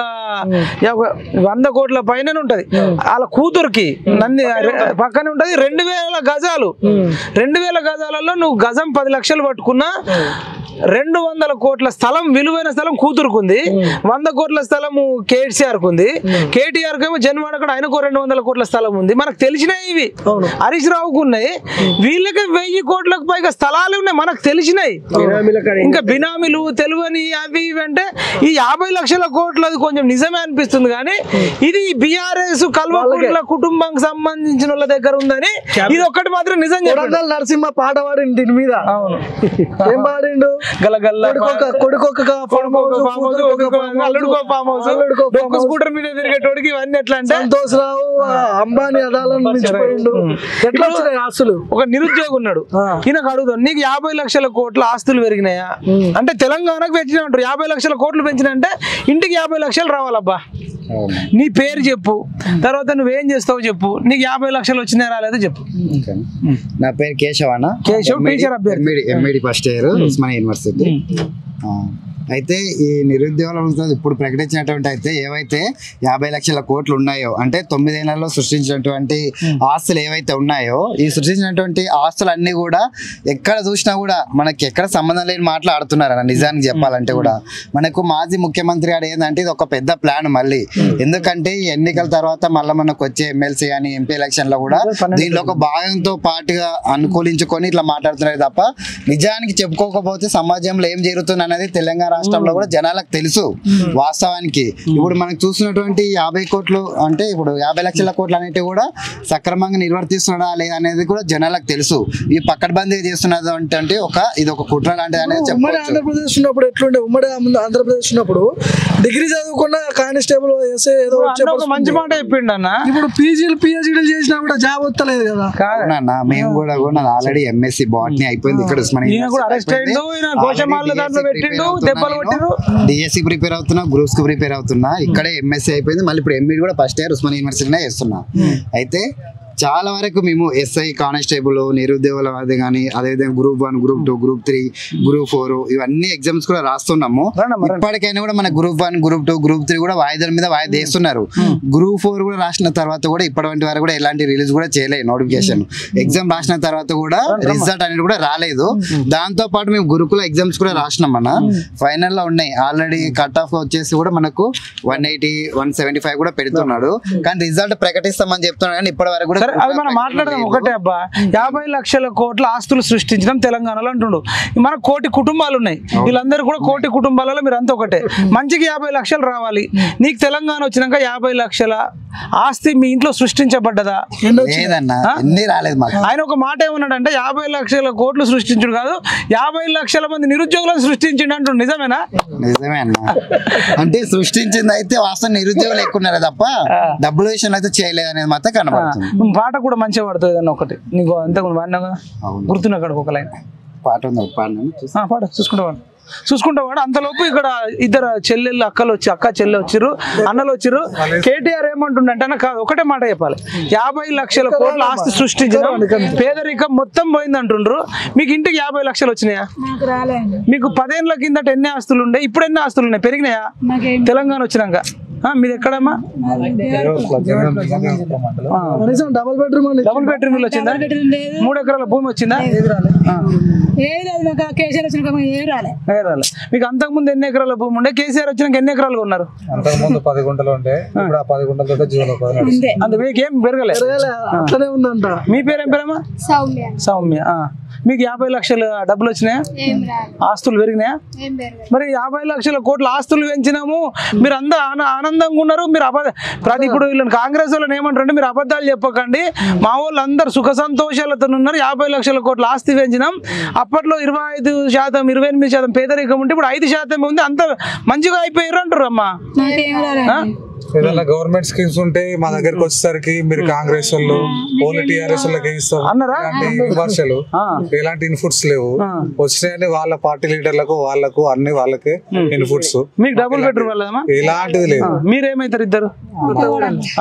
100 కోట్ల పైన ఉంటది. వాళ్ళ కూతురికి నంది పక్కనే ఉంటది. 2,000 గజాలు. 2,000 గజాలలో నువ్వు గజం 10 లక్షలు పట్టుకున్నా 200 కోట్ల స్థలం, విలువైన స్థలం కూతురుకుంది, 100 కోట్ల స్థలము కేసీఆర్కు ఉంది, కేటీఆర్కి ఏమో జన్వాడ కూడా ఆయనకు 200 కోట్ల స్థలం ఉంది. మనకు తెలిసినాయి ఇవి, హరీష్ రావుకు ఉన్నాయి, వీళ్ళకి 1000 కోట్లకు పైగా స్థలాలు ఉన్నాయి మనకు తెలిసినాయి. ఇంకా బినామీలు తెలివని అవి ఇవి అంటే ఈ 50 లక్షల కోట్లది కొంచెం నిజమే అనిపిస్తుంది, కానీ ఇది బీఆర్ఎస్ కల్వకుంట్ల కుటుంబానికి సంబంధించిన వాళ్ళ దగ్గర ఉందని ఇది ఒక్కటి మాత్రం నిజం చెప్పాడు. నరసింహ పాట పాడిండు దీని మీద. అవును, ఏం పాడిండు? స్కూటర్ మీద తిరిగేటోడికి ఇవన్నీ ఎట్లా అంటే సంతోష్ రావు అంబానీ అదాలను మించిపోయిండు. ఎట్లా వచ్చినాయి ఆస్తులు? ఒక నిరుద్యోగి ఉన్నాడు, ఈయనకు అడుగుతాడు నీకు 50 లక్షల కోట్ల ఆస్తులు పెరిగినాయా అంటే తెలంగాణకు పెంచినా అంటారు. 50 లక్షల కోట్లు పెంచినంటే ఇంటికి 50 లక్షలు రావాలబ్బా, నీ పేరు చెప్పు, తర్వాత నువ్వేం చేస్తావు చెప్పు, నీకు 50 లక్షలు వచ్చినాయి రాలేదో చెప్పు. నా పేరు కేశవ్ అన్న, కేశవ్ టీచర్ అభ్యర్థి, MEd first year Osmania university. అయితే ఈ నిరుద్యోగులు ఇప్పుడు ప్రకటించినటువంటి అయితే ఏవైతే 50 లక్షల కోట్లు ఉన్నాయో అంటే 9 ఏళ్లలో సృష్టించినటువంటి ఆస్తులు ఏవైతే ఉన్నాయో, ఈ సృష్టించినటువంటి ఆస్తులు అన్ని కూడా ఎక్కడ చూసినా కూడా మనకి ఎక్కడ సంబంధం లేని మాటలు ఆడుతున్నారన్న. నిజానికి చెప్పాలంటే కూడా మనకు మాజీ ముఖ్యమంత్రి గారు ఏంటంటే ఇది ఒక పెద్ద ప్లాన్ మళ్ళీ, ఎందుకంటే ఈ ఎన్నికల తర్వాత మళ్ళీ మనకు వచ్చే ఎమ్మెల్సీ కానీ ఎంపీ ఎలక్షన్ లో కూడా దీనిలో ఒక భాగంతో పాటుగా అనుకూలించుకొని ఇట్లా మాట్లాడుతున్నారు తప్ప నిజానికి చెప్పుకోకపోతే సమాజంలో ఏం జరుగుతుంది అనేది తెలంగాణ రాష్ట్రంలో కూడా జనాలకు తెలుసు. వాస్తవానికి ఇప్పుడు మనకు చూసినటువంటి 50 కోట్లు అంటే ఇప్పుడు 50 లక్షల కోట్లు అనేవి కూడా సక్రమంగా నిర్వర్తిస్తున్నాడా లేదా అనేది కూడా జనాలకు తెలుసు. ఈ పక్కడబందీ చేస్తున్నది అంటే ఇది ఒక కుట్ర లాంటిది అనేది చెప్పాలి. ఆంధ్రప్రదేశ్ ఉన్నప్పుడు ఎట్లుండే, ఉమ్మడి ఆంధ్రప్రదేశ్ ఉన్నప్పుడు డిగ్రీ చదువుకున్న కానిస్టేబుల్ ఏదో మంచి మాట చెప్పిండు అన్న. ఇప్పుడు పీజీలు పిహెచ్డీలు చేసినా కూడా జాబ్ వస్తలేదు కదా. అవునన్నా, మేము కూడా ఆల్రెడీ ఎంఎస్సి బాటనీ అయిపోయింది ఇక్కడ డిఎస్సి ప్రిపేర్ అవుతున్నా, గ్రూప్స్ కి ప్రిపేర్ అవుతున్నా, ఇక్కడే ఎంఎస్సి అయిపోయింది, మళ్ళీ ఇప్పుడు ఎంఈడి కూడా ఫస్ట్ ఇయర్ ఉస్మానియా యూనివర్సిటీనే చేస్తున్నా. అయితే చాలా వరకు మేము ఎస్ఐ కానిస్టేబుల్ నిరుద్యోగుల అది కానీ అదేవిధంగా గ్రూప్ 1 గ్రూప్ 2 గ్రూప్ 3 గ్రూప్ 4 ఇవన్నీ ఎగ్జామ్స్ కూడా రాస్తున్నాము. ఇప్పటికైనా కూడా మన గ్రూప్ 1 గ్రూప్ 2 గ్రూప్ 3 కూడా వాయిదాల మీద వాయిదా వేస్తున్నారు. గ్రూప్ 4 కూడా రాసిన తర్వాత కూడా ఇప్పటి వరకు కూడా ఎలాంటి రిలీజ్ కూడా చేయలేదు నోటిఫికేషన్. ఎగ్జామ్ రాసిన తర్వాత కూడా రిజల్ట్ అనేది కూడా రాలేదు. దాంతో పాటు మేము గురుకుల ఎగ్జామ్స్ కూడా రాసినాం అన్న, ఫైనల్ లో ఉన్నాయి ఆల్రెడీ. కట్ ఆఫ్ వచ్చేసి కూడా మనకు 180 175 కూడా పెడుతున్నాడు, కానీ రిజల్ట్ ప్రకటిస్తామని చెప్తున్నాడు కానీ ఇప్పటి వరకు కూడా అది మనం మాట్లాడదాం. ఒకటే అబ్బా, 50 లక్షల కోట్ల ఆస్తులు సృష్టించడం తెలంగాణలో అంటుండు. మనకు 1 కోటి కుటుంబాలు ఉన్నాయి, వీళ్ళందరూ కూడా 1 కోటి కుటుంబాలలో మీరు అంతా ఒకటే. మంచికి 50 లక్షలు రావాలి. నీకు తెలంగాణ వచ్చినాక 50 లక్షల ఆస్తి మీ ఇంట్లో సృష్టించబడ్డదా? రాలేదు. ఆయన ఒక మాట ఏమన్నాడంటే 50 లక్షల కోట్లు సృష్టించుడు కాదు, 50 లక్షల మంది నిరుద్యోగులను సృష్టించిండు అంటుండు. నిజమేనా? నిజమే అన్న. అంటే సృష్టించింది అయితే వాస్తవం నిరుద్యోగులు ఎక్కువ ఉన్నారే తప్ప డబ్బుల విషయంలో అయితే చేయలేదు అనేది మాత్రం కనబడుతుంది. పాట కూడా మంచిగా పడుతుంది అన్న ఒకటి, నీకు అంతకు వాడినాగా గుర్తున్నా అక్కడికి ఒక లైన్ పాట ఉంది, పాట చూసుకుంటావాడు. అంతలోపు ఇక్కడ 2 చెల్లెళ్ళు అక్క చెల్లె వచ్చిర్రు, అన్నలు వచ్చిర్రు. కేటీఆర్ ఏమంటుండంటే అన్న కాదు, ఒకటే మాట చెప్పాలి, 50 లక్షల కోట్ల ఆస్తి సృష్టించిన పేదరికం మొత్తం పోయింది అంటుండ్రు. మీకు ఇంటికి 50 లక్షలు వచ్చినాయా? మీకు 10 ఏళ్ల కిందట ఎన్ని ఆస్తులు ఉండే, ఇప్పుడు ఎన్ని ఆస్తులు ఉన్నాయి? పెరిగినాయా తెలంగాణ వచ్చినాక? మీది ఎక్కడమ్మా? డబుల్ బెడ్రూమ్ వచ్చిందా? 3 ఎకరాల భూమి వచ్చిందా? మీకు అంతకు ముందు ఎన్ని ఎకరాల భూమి ఉండే? కేసీఆర్ వచ్చినాక ఎన్ని ఎకరాలు ఉన్నారు? అంతకు ముందు 10 గుంటలు ఉండే, ఇప్పుడు ఆ 10 గుంటలతో జీవనోపాధి. అంత మీకు ఏం పెరగలేదు, అట్లనే ఉందంట. మీ పేరు ఏం పేరమ్మా? సౌమ్య. మీకు 50 లక్షల డబ్బులు వచ్చినాయా? ఆస్తులు పెరిగినాయా? మరి 50 లక్షల కోట్ల ఆస్తులు పెంచినాము, మీరు అందరూ ఆనందంగా ఉన్నారు. మీరు ఇప్పుడు వీళ్ళని కాంగ్రెస్ వాళ్ళని ఏమంటారు అంటే, మీరు అబద్ధాలు చెప్పకండి, మా వాళ్ళు అందరు సుఖ సంతోషాలతో ఉన్నారు, 50 లక్షల కోట్ల ఆస్తి పెంచినాం. అప్పట్లో 25% 28% పేదరికం ఉంటే ఇప్పుడు 5% ఉంది, అంత మంచిగా అయిపోయారు అంటారు. అమ్మా ఏదైనా గవర్నమెంట్ స్కీమ్స్ ఉంటే మా దగ్గరకు వచ్చేసరికి మీరు కాంగ్రెస్ వాళ్ళు ఓన్లీ టీఆర్ఎస్ వాళ్ళకి ఇస్తారు అన్నారా? విమర్శలు, ఎలాంటి ఇన్పుట్స్ లేవు. వచ్చినాయని వాళ్ళ పార్టీ లీడర్లకు వాళ్ళకు అన్ని వాళ్ళకే ఇన్పుట్స్. మీకు డబుల్ బెడ్రూమ్ వెళ్ళదమ్మా? ఎలాంటిది లేదు. మీరేమైతారు? ఇద్దరు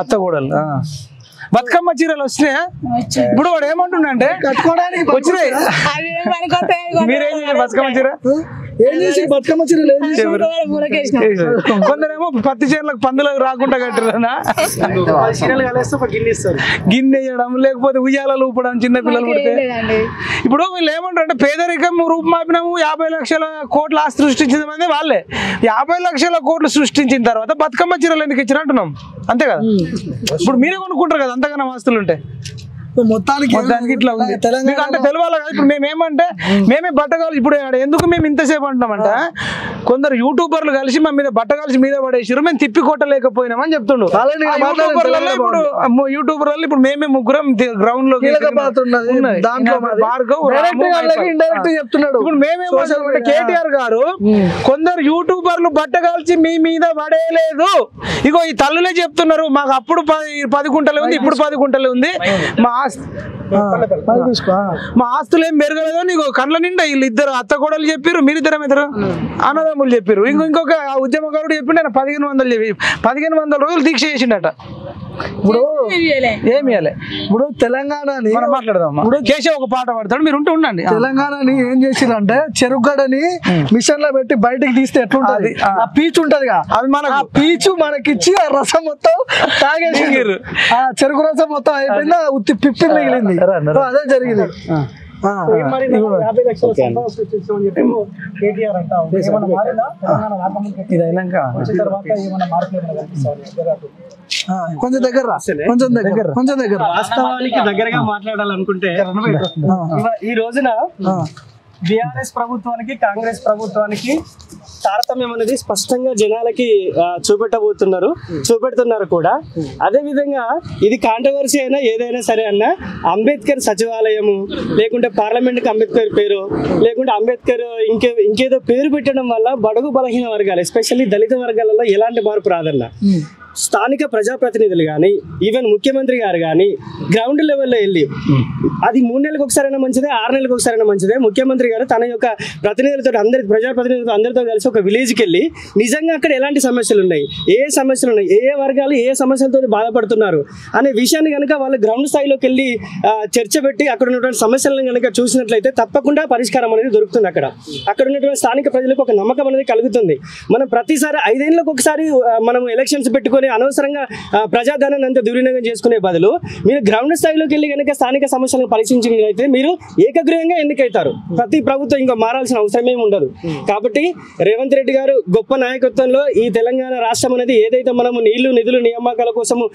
అత్తగూడలు. బతుకమ్మ చీరలు వచ్చినాయా? ఇప్పుడు వాడు ఏమంటుండే కట్టుకోవడానికి వచ్చినాయి. మీరేం బతుకమ్మ చీర ఏం చేసి బతుకమ్మ చీరలు ఏం చేసి కొందరేమో పత్తి చేనులకు పందులకు రాకుండా కట్టిరనా చీరలు కలిస్తే ఒక గిన్నె ఇస్తారు, గిన్నె వేయడం లేకపోతే ఉయ్యాలలు ఊపడం చిన్న పిల్లలు పుడితే. ఇప్పుడు వీళ్ళు ఏమంటారు అంటే పేదరికం రూపుమాపినాము 50 లక్షల కోట్ల ఆస్తి సృష్టించిన మంది వాళ్ళే. 50 లక్షల కోట్లు సృష్టించిన తర్వాత బతుకమ్మ చీరలు ఎందుకు ఇచ్చిన అంటున్నాం, అంతే కదా. ఇప్పుడు మీరే కొనుక్కుంటారు కదా అంతగానో ఆస్తులు ఉంటే. మొత్తానికి ఇట్లా ఉంది తెలంగాణ అంటే తెలవాలి కదా. ఇప్పుడు మేమేమంటే మేమే బట్టగాలి. ఇప్పుడు ఎందుకు మేము ఇంతసేపు అంటున్నామంటే కొందరు యూట్యూబర్లు కలిసి మా మీద బట్టగాల్సి మీద పడేసారు, మేము తిప్పి కొట్టలేకపోయినామని చెప్తుండ్రు. ఇప్పుడు యూట్యూబర్ వాళ్ళు ఇప్పుడు మేమే ముగ్గురం గ్రౌండ్ లో చెప్తున్నాడు. ఇప్పుడు మేమేమంటే కేటీఆర్ గారు కొందరు యూట్యూబర్లు బట్టగాల్చి మీ మీద పడేయలేదు, ఇగో ఈ తల్లులే చెప్తున్నారు మాకు అప్పుడు 10 గుంటలే ఉంది ఇప్పుడు 10 గుంటలే ఉంది, మా ఆస్తులు ఏం పెరగలేదు. నీకు కళ్ళ నిండా వీళ్ళు ఇద్దరు అత్త కోడలు చెప్పారు, మీరిద్దరం ఇద్దరు అన్నదమ్ములు చెప్పారు. ఇంకొక ఉద్యమకారుడు చెప్పిండు ఆయన 1500 రోజులు దీక్ష చేసిండట. ఇప్పుడు ఏమి ఇప్పుడు తెలంగాణని మనం మాట్లాడదాం. ఇప్పుడు కేశవ్ ఒక పాట పాడతాడు, మీరు ఉండండి. తెలంగాణని ఏం చేసిరంటే చెరుగడని మిషన్ లో పెట్టి బయటకి తీస్తే ఎట్లుంటది, ఆ పీచు ఉంటది, అది మన పీచు మనకిచ్చి ఆ రసం మొత్తం తాగేసి ఆ చెరుకు రసం మొత్తం అయిపోయింది, ఉత్తి పిప్పి మిగిలింది. అదే జరిగింది. 50 లక్షల సంపద సృష్టించామని చెప్పి కేటీఆర్ అంటా ఇది అయినాక వచ్చిన తర్వాత ఏమైనా మార్పులు కొంచెం దగ్గర వాస్తవానికి దగ్గరగా మాట్లాడాలనుకుంటే ఈ రోజున బీఆర్ఎస్ ప్రభుత్వానికి కాంగ్రెస్ ప్రభుత్వానికి తారతమ్యం అనేది స్పష్టంగా జనాలకి చూపెడుతున్నారు కూడా. అదే విధంగా ఇది కాంట్రవర్సీ అయినా ఏదైనా సరే అన్న అంబేద్కర్ సచివాలయము లేకుంటే పార్లమెంట్ కి అంబేద్కర్ పేరు లేకుంటే అంబేద్కర్ ఇంకేదో పేరు పెట్టడం వల్ల బడుగు బలహీన వర్గాలు ఎస్పెషల్లీ దళిత వర్గాలలో ఎలాంటి మార్పు రాదన్న. స్థానిక ప్రజాప్రతినిధులు కానీ ఈవెన్ ముఖ్యమంత్రి గారు కానీ గ్రౌండ్ లెవెల్లో వెళ్ళి అది 3 నెలలకు ఒకసారైనా మంచిదే 6 నెలలకు ఒకసారైనా మంచిదే ముఖ్యమంత్రి గారు తన యొక్క ప్రతినిధులతో ప్రజాప్రతినిధులతో అందరితో కలిసి ఒక విలేజ్కి వెళ్ళి నిజంగా అక్కడ ఎలాంటి సమస్యలు ఉన్నాయి, ఏ సమస్యలు ఉన్నాయి, ఏ వర్గాలు ఏ సమస్యలతో బాధపడుతున్నారు అనే విషయాన్ని కనుక వాళ్ళు గ్రౌండ్ స్థాయిలోకి వెళ్ళి చర్చ పెట్టి అక్కడ ఉన్నటువంటి సమస్యలను కనుక చూసినట్లయితే తప్పకుండా పరిష్కారం అనేది దొరుకుతుంది. అక్కడ ఉన్నటువంటి స్థానిక ప్రజలకు ఒక నమ్మకం అనేది కలుగుతుంది. మనం ప్రతిసారి 5 ఏళ్ళకు ఒకసారి మనం ఎలక్షన్స్ పెట్టుకొని అనవసరంగా ప్రజాధనాన్ని అంతా దుర్వినియోగం చేసుకునే బదులు మీరు గ్రౌండ్ స్థాయిలోకి వెళ్ళి కనుక స్థానిక సమస్యలను పరిశీలించినట్లయితే మీరు ఏకగ్రీవంగా ఎన్నికైతారు. ప్రతి ప్రభుత్వం ఇంకా మారాల్సిన అవసరం ఏమి ఉండదు. కాబట్టి రేవంత్ రెడ్డి గారు గొప్ప నాయకత్వంలో ఈ తెలంగాణ రాష్ట్రం అనేది ఏదైతే మనము నీళ్లు నిధులు నియామకాల కోసము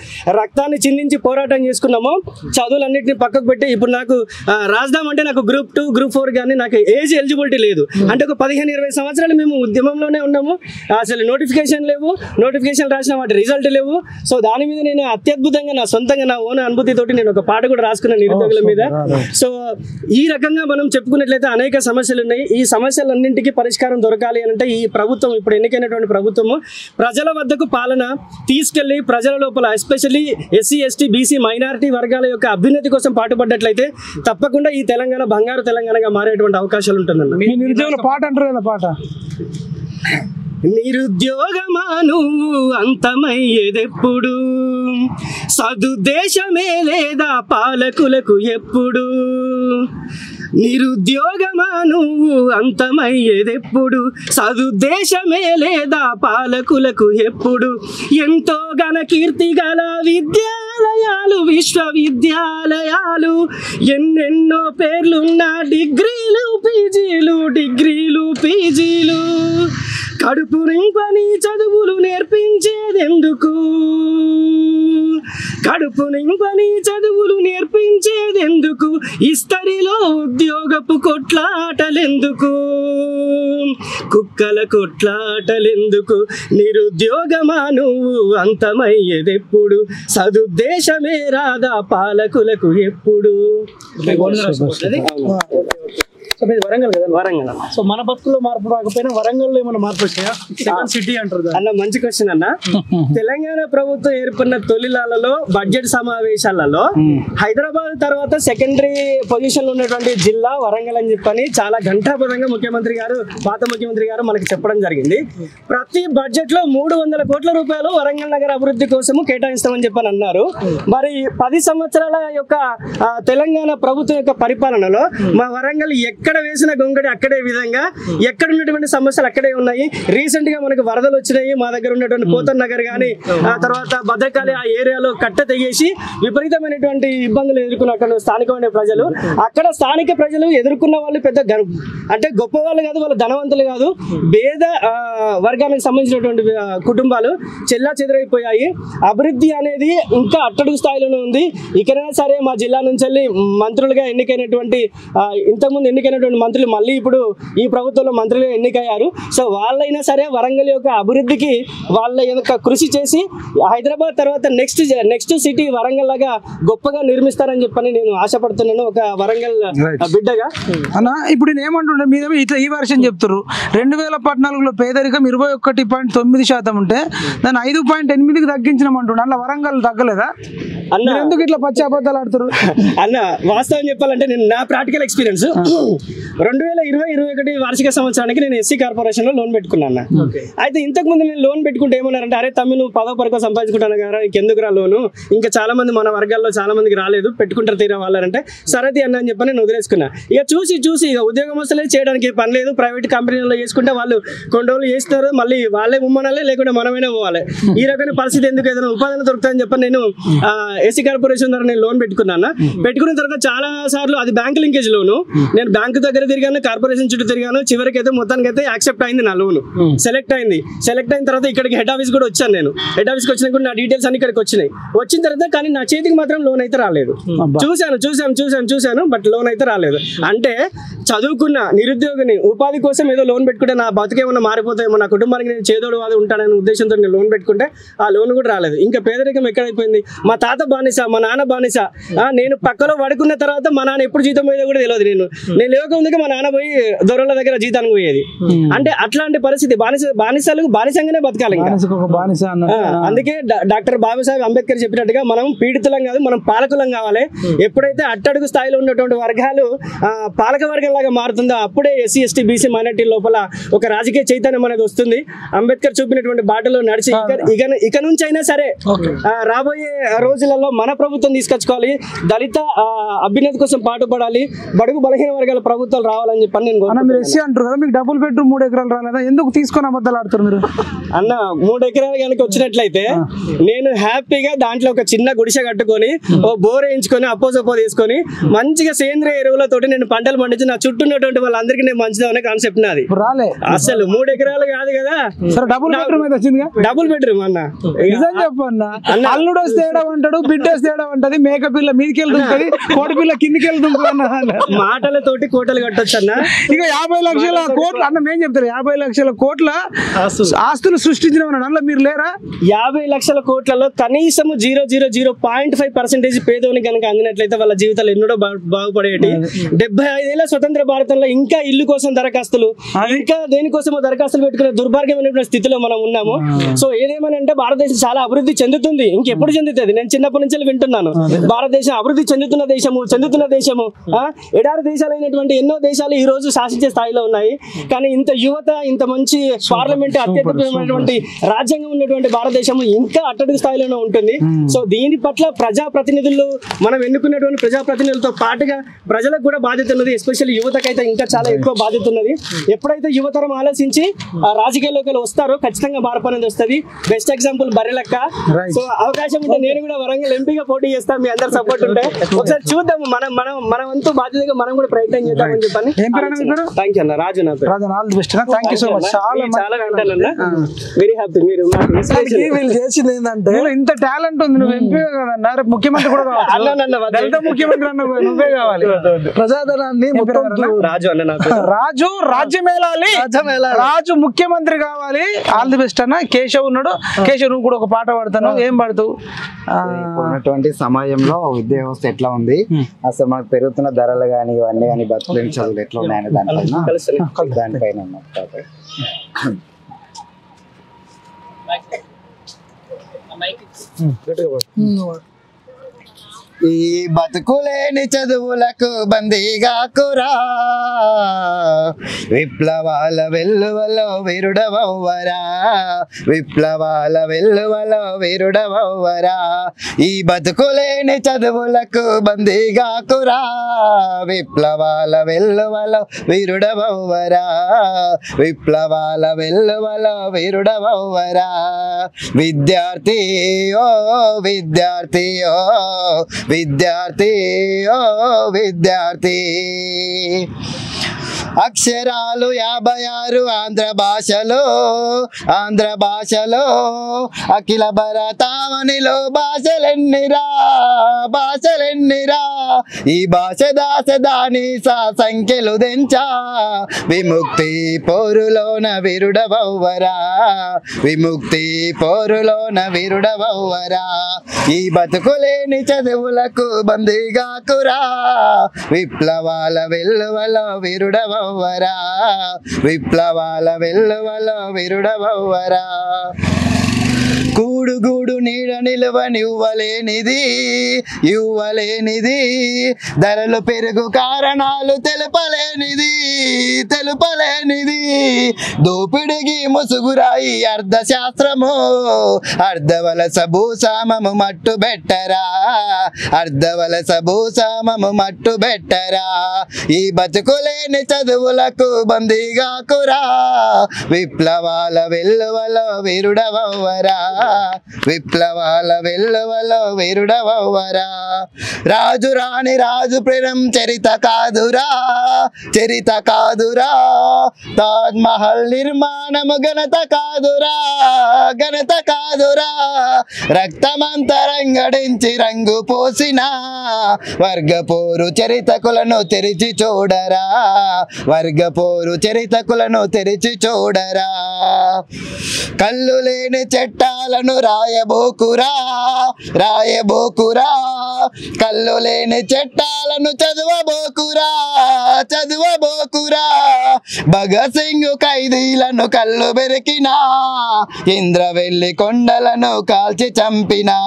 రక్తాన్ని చిందించి పోరాటం చేసుకున్నామో చదువులన్నింటినీ పక్కకు పెట్టి ఇప్పుడు నాకు రాజధాని నాకు గ్రూప్ 2 గ్రూప్ 4 కానీ నాకు ఏజ్ ఎలిజిబిలిటీ లేదు అంటే ఒక 15-20 సంవత్సరాలు మేము ఉద్యమంలోనే ఉన్నాము. అసలు నోటిఫికేషన్ లేవు, నోటిఫికేషన్ రాసిన వాటి రిజల్ట్ లేవు. సో దాని మీద నేను అత్యద్భుతంగా నా సొంతంగా నా ఓన్ అనుభూతితోటి నేను ఒక పాట కూడా రాసుకున్నాను నిరుద్యోగుల మీద. సో ఈ రకంగా మనం చెప్పుకున్నట్లయితే అనేక సమస్యలు ఉన్నాయి. ఈ సమస్యలన్నింటికీ పరిష్కారం దొరకాలి అంటే ఈ ప్రభుత్వం ఇప్పుడు ఎన్నికైనటువంటి ప్రభుత్వము ప్రజల వద్దకు పాలన తీసుకెళ్లి ప్రజల లోపల especially SC ST BC minority వర్గాల యొక్క అభ్యున్నతి కోసం పాటుపడ్డట్లయితే తప్పకుండా ఈ తెలంగాణ బంగారు తెలంగాణగా మారేటువంటి అవకాశాలు ఉంటుందన్న. నిరుద్యోగుల పాట అంటారు కదా, పాట నిరుద్యోగమా నువ్వు అంతమయ్యేదెప్పుడు, సదుద్దేశమే లేదా పాలకులకు ఎప్పుడు, నిరుద్యోగమా నువ్వు అంతమయ్యేదెప్పుడు, సదుద్దేశమే లేదా పాలకులకు ఎప్పుడు, ఎంతో ఘన కీర్తి గల విద్యాలయాలు విశ్వవిద్యాలయాలు ఎన్నెన్నో పేర్లున్న డిగ్రీలు పీజీలు కడుపు నింపని చదువులు నేర్పించేదెందుకు, కడుపు నింపని చదువులు నేర్పించేదెందుకు, ఇస్తరిలో ఉద్యోగపు కొట్లాటలెందుకు, కుక్కల కొట్లాటలెందుకు, నిరుద్యోగమా నువ్వు అంతమయ్యేదెప్పుడు, సదుద్దేశమే రాదా పాలకులకు ఎప్పుడు. వరంగల్ కదా, వరంగల్. సో మన బతుకుల్లో మార్పు రాకపోయినా వరంగల్లో ఏమైనా మార్పు వచ్చాయా? సెకండ్ సిటీ అంటారు అన్న. మంచి క్వశ్చన్ అన్న. తెలంగాణ ప్రభుత్వం ఏర్పడిన తొలిలాలలో బడ్జెట్ సమావేశాలలో హైదరాబాద్ తర్వాత సెకండరీ పొజిషన్ లో ఉన్నటువంటి జిల్లా వరంగల్ అని చెప్పని చాలా ఘంటాపథంగా పాత ముఖ్యమంత్రి గారు మనకి చెప్పడం జరిగింది. ప్రతి బడ్జెట్ లో 300 కోట్ల రూపాయలు వరంగల్ నగర అభివృద్ధి కోసము కేటాయిస్తామని చెప్పని అన్నారు. మరి 10 సంవత్సరాల యొక్క తెలంగాణ ప్రభుత్వం యొక్క పరిపాలనలో మా వరంగల్ ఎక్కడ వేసిన గొంగడి అక్కడే విధంగా ఎక్కడ ఉన్నటువంటి సమస్యలు అక్కడే ఉన్నాయి. రీసెంట్ గా మనకు వరదలు వచ్చినాయి. మా దగ్గర ఉన్నటువంటి పోతన్ నగర్ కానీ ఆ తర్వాత భద్రకాళి ఆ ఏరియాలో కట్ట తెగేసి విపరీతమైనటువంటి ఇబ్బందులు ఎదుర్కొన్న అక్కడ స్థానికమైన ప్రజలు. అక్కడ స్థానిక ప్రజలు ఎదుర్కొన్న వాళ్ళు పెద్ద అంటే గొప్ప వాళ్ళు కాదు, వాళ్ళు ధనవంతులు కాదు, పేద వర్గానికి సంబంధించినటువంటి కుటుంబాలు చెల్లా చెదరైపోయాయి. అభివృద్ధి అనేది ఇంకా అట్టడుగు స్థాయిలోనే ఉంది. ఇకనైనా సరే మా జిల్లా నుంచి వెళ్ళి మంత్రులుగా ఎన్నికైనటువంటి ఇంతకుముందు ఎన్నికైనటువంటి మంత్రులు మళ్ళీ ఇప్పుడు ఈ ప్రభుత్వంలో మంత్రులుగా ఎన్నికయ్యారు. సో వాళ్ళైనా సరే వరంగల్ యొక్క అభివృద్ధికి వాళ్ళ యొక్క కృషి చేసి హైదరాబాద్ తర్వాత నెక్స్ట్ సిటీ వరంగల్ లాగా గొప్పగా నిర్మిస్తారని చెప్పని నేను ఆశపడుతున్నాను ఒక వరంగల్ బిడ్డగా. అన్న ఇప్పుడు నేను ఏమంటుండే మీద ఇట్లా ఈ వర్షం చెప్తారు 2014లో పేదరికం 21.9% ఉంటే దాన్ని 5.8కి తగ్గించినామంటుండే. అట్లా వరంగల్ తగ్గలేదా అన్న? ఎందుకు ఇట్లా పచ్చి అబద్ధాలు ఆడుతారు అన్న? వాస్తవం చెప్పాలంటే నేను నా ప్రాక్టికల్ ఎక్స్పీరియన్స్ 2020-21 వార్షిక సంవత్సరానికి నేను ఎస్సీ కార్పొరేషన్ లో లోన్ పెట్టుకున్నాను. అయితే ఇంతకు ముందు నేను లోన్ పెట్టుకుంటే ఏమన్నారంటే, అరే తమ్మి నువ్వు 10వ పరకో సంపాదించుకుంటాను కదా, ఇంకెందుకురా లోను, ఇంకా చాలా మంది మన వర్గాల్లో చాలా మందికి రాలేదు, పెట్టుకుంటారు తీరా వాళ్ళంటే సరది అన్న అని చెప్పి నేను వదిలేసుకున్నా. ఇక చూసి ఇక ఉద్యోగం వస్తలే, చేయడానికి పని లేదు, ప్రైవేట్ కంపెనీలో చేసుకుంటే వాళ్ళు కొన్ని రోజులు చేస్తున్నారు, మళ్ళీ వాళ్ళే ఉమ్మనాలే లేకుంటే మనమైనా పోవాలి. ఈ రకమైన పరిస్థితి ఎందుకు, ఏదైనా ఉపాధిని దొరుకుతాయని చెప్పి నేను ఎస్సీ కార్పొరేషన్ ద్వారా నేను లోన్ పెట్టుకున్నాను. పెట్టుకున్న తర్వాత చాలా సార్లు అది బ్యాంక్ లింకేజ్ లోను, నేను బ్యాంకు దగ్గర తిరిగాను, కార్పొరేషన్ చుట్టూ తిరిగాను, చివరికి అయితే మొత్తానికి అయితే యాక్సెప్ట్ అయింది నా లోన్, సెలెక్ట్ అయింది. సెలెక్ట్ అయిన తర్వాత ఇక్కడికి హెడ్ ఆఫీస్ కూడా వచ్చాను. నేను హెడ్ ఆఫీస్కి వచ్చినా కూడా నా డీటెయిల్స్ అన్ని ఇక్కడికి వచ్చిన తర్వాత కానీ నా చేతికి మాత్రం లోన్ అయితే రాలేదు. చూశాను బట్ లోన్ అయితే రాలేదు. అంటే చదువుకున్న నిరుద్యోగిని ఉపాధి కోసం ఏదో లోన్ పెట్టుకుంటే నా బతుకేమన్నా మారిపోతాయేమో, నా కుటుంబానికి నేను చేదోడు వాది ఉంటాననే ఉద్దేశంతో నేను లోన్ పెట్టుకుంటే ఆ లోన్ కూడా రాలేదు. ఇంకా పేదరికం ఎక్కడైపోయింది. మా తాత బానిస, మా నాన్న బానిస. నేను పక్కలో పడుకున్న తర్వాత మా నాన్న ఎప్పుడు జీతం పోయేదో కూడా తెలియదు. నేను లేవక ముందుగా మా నాన్న పోయి దొరల దగ్గర జీతానికి పోయేది. అంటే అట్లాంటి పరిస్థితి. బానిసలు బానిసంగానే బతకాలి. అందుకే డాక్టర్ బాబాసాహెబ్ అంబేద్కర్ చెప్పినట్టుగా మనం పీడితులం కాదు, మనం పాలకులం కావాలి. ఎప్పుడైతే అట్టడుగు స్థాయిలో ఉన్నటువంటి వర్గాలు పాలక వర్గం లాగా మారుతుందో అప్పుడే ఎస్సీ ఎస్టీ బీసీ మైనారిటీ లోపల ఒక రాజకీయ చైతన్యం అనేది వస్తుంది. అంబేద్కర్ చూపినటువంటి బాటలో నడిచి ఇక నుంచి అయినా సరే రాబోయే రోజులలో మన ప్రభుత్వం తీసుకొచ్చుకోవాలి, దళిత అభ్యున్నతి కోసం పాటుపడాలి, బడుగు బలహీన వర్గాల ప్రభుత్వాలు రావాలని చెప్పని నేను మీరు ఎస్సీ అంటారు కదా, మీకు డబుల్ బెడ్రూమ్ 3 ఎకరాలు రాలేదా? ఎందుకు తీసుకొని అబద్ధాలు ఆడుతారు మీరు? అన్న 3 ఎకరాలు కనుక వచ్చినట్లయితే నేను హ్యాపీగా దాంట్లో ఒక చిన్న గుడిసె కట్టుకొని ఓ బోర్ వేయించుకొని అప్పో తీసుకొని మంచిగా సేంద్రియ ఎరువులతోటి నేను పంటలు పండించి నా చుట్టూ ఉన్నటువంటి వాళ్ళందరికీ నేను మంచిదనే కాన్సెప్ట్ నాది. అసలు 3 ఎకరాలు కాదు కదా, డబుల్ బెడ్రూమ్ అన్న. నిజం చెప్పన్నా, అల్లుడు వస్తే ఏడవంటాడు, బిడ్డ వస్తే ఏడవంటది, మేక పిల్ల మీదికి వెళ్తుంటది, కోడి పిల్ల కిందికి వెళ్తుంది అన్న. మాటలతోటి కోటలు కట్టొచ్చు అన్న. ఇక 50 లక్షల కోట్లు అన్న మేం చెప్తారు, 50 లక్షల కోట్ల ఆస్తులు సృష్టించిన అందులో మీరు లేరా? 50 లక్షల కోట్లలో కనీసం 0.005% పేదోని కనుక అందినట్లయితే వాళ్ళ జీవితాలు ఎన్నడో బాగుపడేటి. 75 ఏళ్ల స్వతంత్ర భారతంలో ఇంకా ఇల్లు కోసం దరఖాస్తులు, ఇంకా దేనికోసమో దరఖాస్తులు పెట్టుకునే దుర్భాగ్యమైనటువంటి స్థితిలో మనం ఉన్నాము. సో ఏదేమనంటే భారతదేశం చాలా అభివృద్ధి చెందుతుంది, ఇంకెప్పుడు చెందుతుంది? నేను చిన్నప్పటి నుంచి వింటున్నాను, భారతదేశం అభివృద్ధి చెందుతున్న దేశము. ఎడారి దేశాలైనటువంటి ఎన్నో దేశాలు ఈ రోజు శాసించే స్థాయిలో ఉన్నాయి. కానీ ఇంత యువత, ఇంత మంచి పార్లమెంట్, అత్యద్భుతమైనటువంటి రాజ్యాంగం ఉన్నటువంటి భారతదేశం ఇంకా అట్టడుగు స్థాయిలోనే ఉంటుంది. సో దీని పట్ల ప్రజాప్రతినిధులు, మనం ఎన్నుకున్నటువంటి ప్రజాప్రతినిధులతో పాటుగా ప్రజలకు కూడా బాధ్యత ఉన్నది. ఎస్పెషల్లీ యువతకైతే ఇంకా చాలా ఎక్కువ బాధ్యత ఉన్నది. ఎప్పుడైతే యువతరం ఆలోచించి రాజకీయాల్లోకి వస్తారో ఖచ్చితంగా మార్పు అనేది వస్తుంది. Best example Barrelakka. సో అవకాశం ఉంటే నేను కూడా వరంగల్ ఎంపీగా పోటీ చేస్తాను, మీ అందరు సపోర్ట్ ఉంటే ఒకసారి చూద్దాము. మన వంతు బాధ్యతగా మనం కూడా ప్రయత్నం చేద్దామని చెప్పని. థ్యాంక్ యూ అన్న. రాజు నా పేరు. చాలా అంటానన్నా, వెరీ హ్యాపీ. మీరు చేసింది ఏంటంటే ఇంత టాలెంట్ ఉంది, నువ్వు ఎంపీ కదన్నా, ముఖ్యమంత్రి కూడా కావాలి, ముఖ్యమంత్రి అన్న నువ్వే కావాలి. ప్రజాధనాన్ని రాజు అన్న నా పేరు. రాజు రాజ్యమేలాలి, రాజు ముఖ్యమంత్రి కావాలి. ఆల్ ది బెస్ట్ అన్న. కేశవ్ ఉన్నాడు, కేశవ్ నువ్వు కూడా ఒక పాట పాడుతాను, ఏం పాడుతావు? ఉన్నటువంటి సమాజంలో విద్యా వ్యవస్థ ఎట్లా ఉంది, అసలు మనకు పెరుగుతున్న ధరలు కానీ ఇవన్నీ కానీ బతుకులేని చదువులు ఎట్లా ఉన్నాయని దానిపైన ఈ బతుకులేని చదువులకు బందీగాకురా విప్లవాల వెల్లువలో వీరుడవవ్వరా విప్లవాల వెల్లువలో వీరుడవవ్వరా ఈ బతుకులేని చదువులకు బందీగాకురా విప్లవాల వెల్లువలో వీరుడవవ్వరా విప్లవాల వెల్లువలో వీరుడవవ్వరా విద్యార్థి ఓ విద్యార్థి ఓ విద్యార్థి ఓ విద్యార్థి అక్షరాలు 56 ఆంధ్ర భాషలో అఖిల భారతావనిలో భాషలెన్నిరా ఈ భాష దాసదాని సంఖ్యలు దెంచా విముక్తి పోరులోన వీరుడవవ్వరా విముక్తి పోరులోన వీరుడవవ్వరా ఈ బతుకులేని చదువులకు బందీగాకురా విప్లవాల వెల్లువలో వీరుడవవ్వరా విప్లవాల వెల్లువలో వీరుడవవ్వరా గూడు నీడ నిలువనివ్వలేనిది ధరలు పెరుగు కారణాలు తెలుపలేనిది దోపిడికి ముసుగురాయి అర్థశాస్త్రము అర్ధవలస భూసామము మట్టు బెట్టరా ఈ బతుకులేని చదువులకు బందీగాకురా విప్లవాల వెల్లువలో వీరుడవవ్వరా విప్లవాల వెల్లువలో వీరుడవవ్వరా రాజు రాణి రాజు ప్రేరం చరిత కాదురా తాజ్ మహల్ నిర్మాణము ఘనత కాదురా రక్తమంతరంగడించి రంగు పోసిన వర్గపోరు చరితకులను తెరిచి చూడరా కళ్ళు లేని చట్టాలను రాయబోకురా కళ్ళు లేని చట్టాలను చదువబోకురా భగత్ సింగ్ ఖైదీలను కళ్ళు బెరికినా ఇంద్రవెల్లి కొండలను కాల్చి చంపినా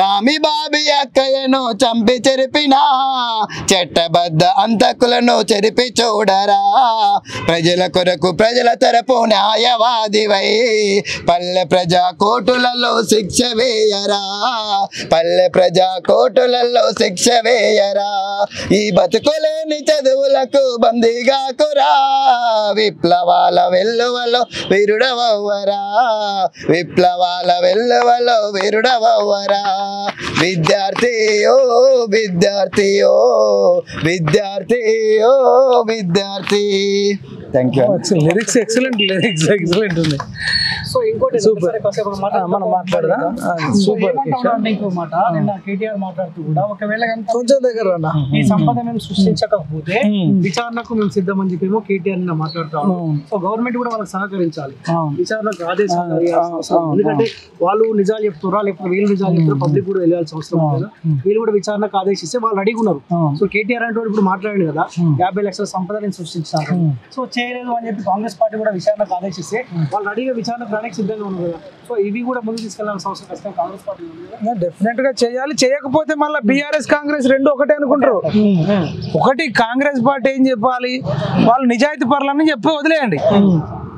రామి బాబి అక్కయ్యను చంపి చెరిపినా చట్టబద్ధ అంతకులను చెరిపి చూడరా ప్రజల కొరకు ప్రజల తరపు న్యాయవాదివై పల్లె ప్రజా కోర్టులలో శిక్ష వేయరా ఈ బతుకులేని చదువులకు బందీగాకురా విప్లవాల వెల్లువలో వీరుడవవ్వరా విద్యార్థి ఓ విద్యార్థి థ్యాంక్ యూ లిరిక్స్ ఎక్సలెంట్ ఉంది సో ఇంకోటి మనం మాట్లాడదాం సూపర్ ఇంకో మాట నిన్న కేటీఆర్ మాట్లాడుతూ కూడా ఒకవేళ కొంచెం దగ్గర ఈ సంపద మేము సృష్టించకపోతే విచారణకు మేము సిద్ధమని చెప్పేమో కేటీఆర్ నిన్న మాట్లాడుతాం. సో గవర్నమెంట్ కూడా వాళ్ళకి సహకరించాలి, విచారణకు ఆదేశాలు. ఎందుకంటే వాళ్ళు నిజాలు చెప్తారా లేకపోతే వీళ్ళు నిజాలు చెప్తారు, పబ్లిక్ కూడా వెళ్ళాల్సిన అవసరం కదా. వీళ్ళు కూడా విచారణకు ఆదేశిస్తే వాళ్ళు అడిగి ఉన్నారు. సో కేటీఆర్ అంటే ఇప్పుడు మాట్లాడాడు కదా 50 లక్షల సంపద నేను సృష్టించాను, సో చేయలేదు అని చెప్పి కాంగ్రెస్ పార్టీ కూడా విచారణకు ఆదేశిస్తే వాళ్ళు అడిగే విచారణకు రానికి సిద్ధంగా ఉన్నారు కదా. సో ఇవి కూడా ముందుకు తీసుకెళ్లాల్సిన అవసరం ఖచ్చితంగా కాంగ్రెస్ పార్టీ డెఫినెట్ గా చేయాలి. చేయకపోతే మళ్ళీ బీఆర్ఎస్ కాంగ్రెస్ రెండు ఒకటే అనుకుంటారు. ఒకటి కాంగ్రెస్ పార్టీ ఏం చెప్పాలి, వాళ్ళు నిజాయితీ పరులని చెప్పి వదిలేయండి,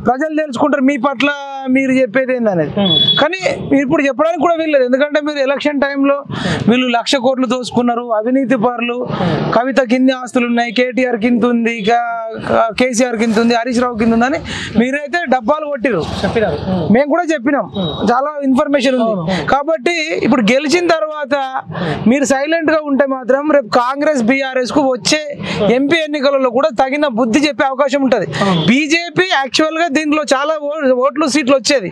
ప్రజలు తెలుసుకుంటారు మీ పట్ల మీరు చెప్పేది ఏందనేది. కానీ ఇప్పుడు చెప్పడానికి కూడా వీల్లేదు, ఎందుకంటే మీరు ఎలక్షన్ టైంలో వీళ్ళు 1,00,000 కోట్లు దోసుకున్నారు, అవినీతి పరులు, కవిత కింది ఆస్తులు ఉన్నాయి, కేటీఆర్ కింద ఉంది, కేసీఆర్ కింద ఉంది, హరీష్ రావు కింద ఉందని మీరైతే డబ్బాలు కొట్టిరు చెప్పినారు. మేము కూడా చెప్పినాం, చాలా ఇన్ఫర్మేషన్ ఉంది. కాబట్టి ఇప్పుడు గెలిచిన తర్వాత మీరు సైలెంట్ గా ఉంటే మాత్రం రేపు కాంగ్రెస్ బీఆర్ఎస్ కు వచ్చే ఎంపీ ఎన్నికలలో కూడా తగిన బుద్ధి చెప్పే అవకాశం ఉంటుంది. బీజేపీ యాక్చువల్ గా దీంట్లో చాలా ఓట్లు సీట్లు వచ్చేది,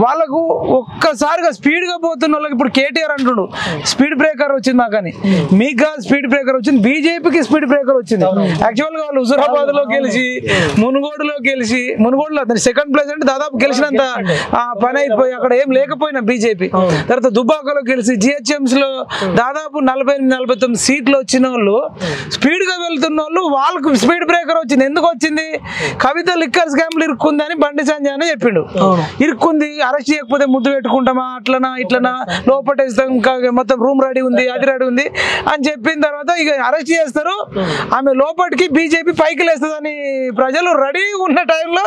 వాళ్ళకు ఒక్కసారిగా స్పీడ్ గా పోతున్న వాళ్ళకి ఇప్పుడు కేటీఆర్ అంటుడు స్పీడ్ బ్రేకర్ వచ్చింది, మాకని మీకు స్పీడ్ బ్రేకర్ వచ్చింది, బీజేపీకి స్పీడ్ బ్రేకర్ వచ్చింది. యాక్చువల్ గా వాళ్ళు హుజూరాబాద్ హైదరాబాద్ లో గెలిచి మునుగోడులో గెలిచి మునుగోడులో సెకండ్ ప్లేస్ అంటే దాదాపు గెలిచినంత పని అయిపోయి అక్కడ ఏం లేకపోయినా బీజేపీ తర్వాత దుబ్బాకలో గెలిచి జిహెచ్ఎంసీ లో దాదాపు 48-49 సీట్లు వచ్చిన వాళ్ళు స్పీడ్ గా వెళ్తున్న వాళ్ళు వాళ్ళకు స్పీడ్ బ్రేకర్ వచ్చింది. ఎందుకు వచ్చింది? కవిత లిక్కర్ స్కామ్లు ఇరుక్కుందని బండి సంజయ్ అని చెప్పిండు. ఇరుక్కుంది, అరెస్ట్ చేయకపోతే ముద్దు పెట్టుకుంటామా, అట్లనా ఇట్లనా, లోపటేస్తాం, మొత్తం రూమ్ రెడీ ఉంది, అది రెడీ ఉంది అని చెప్పిన తర్వాత ఇక అరెస్ట్ చేస్తారు, ఆమె లోపలికి బీజేపీ పైకి లేస్తుందని ప్రజలు రెడీ ఉన్న టైంలో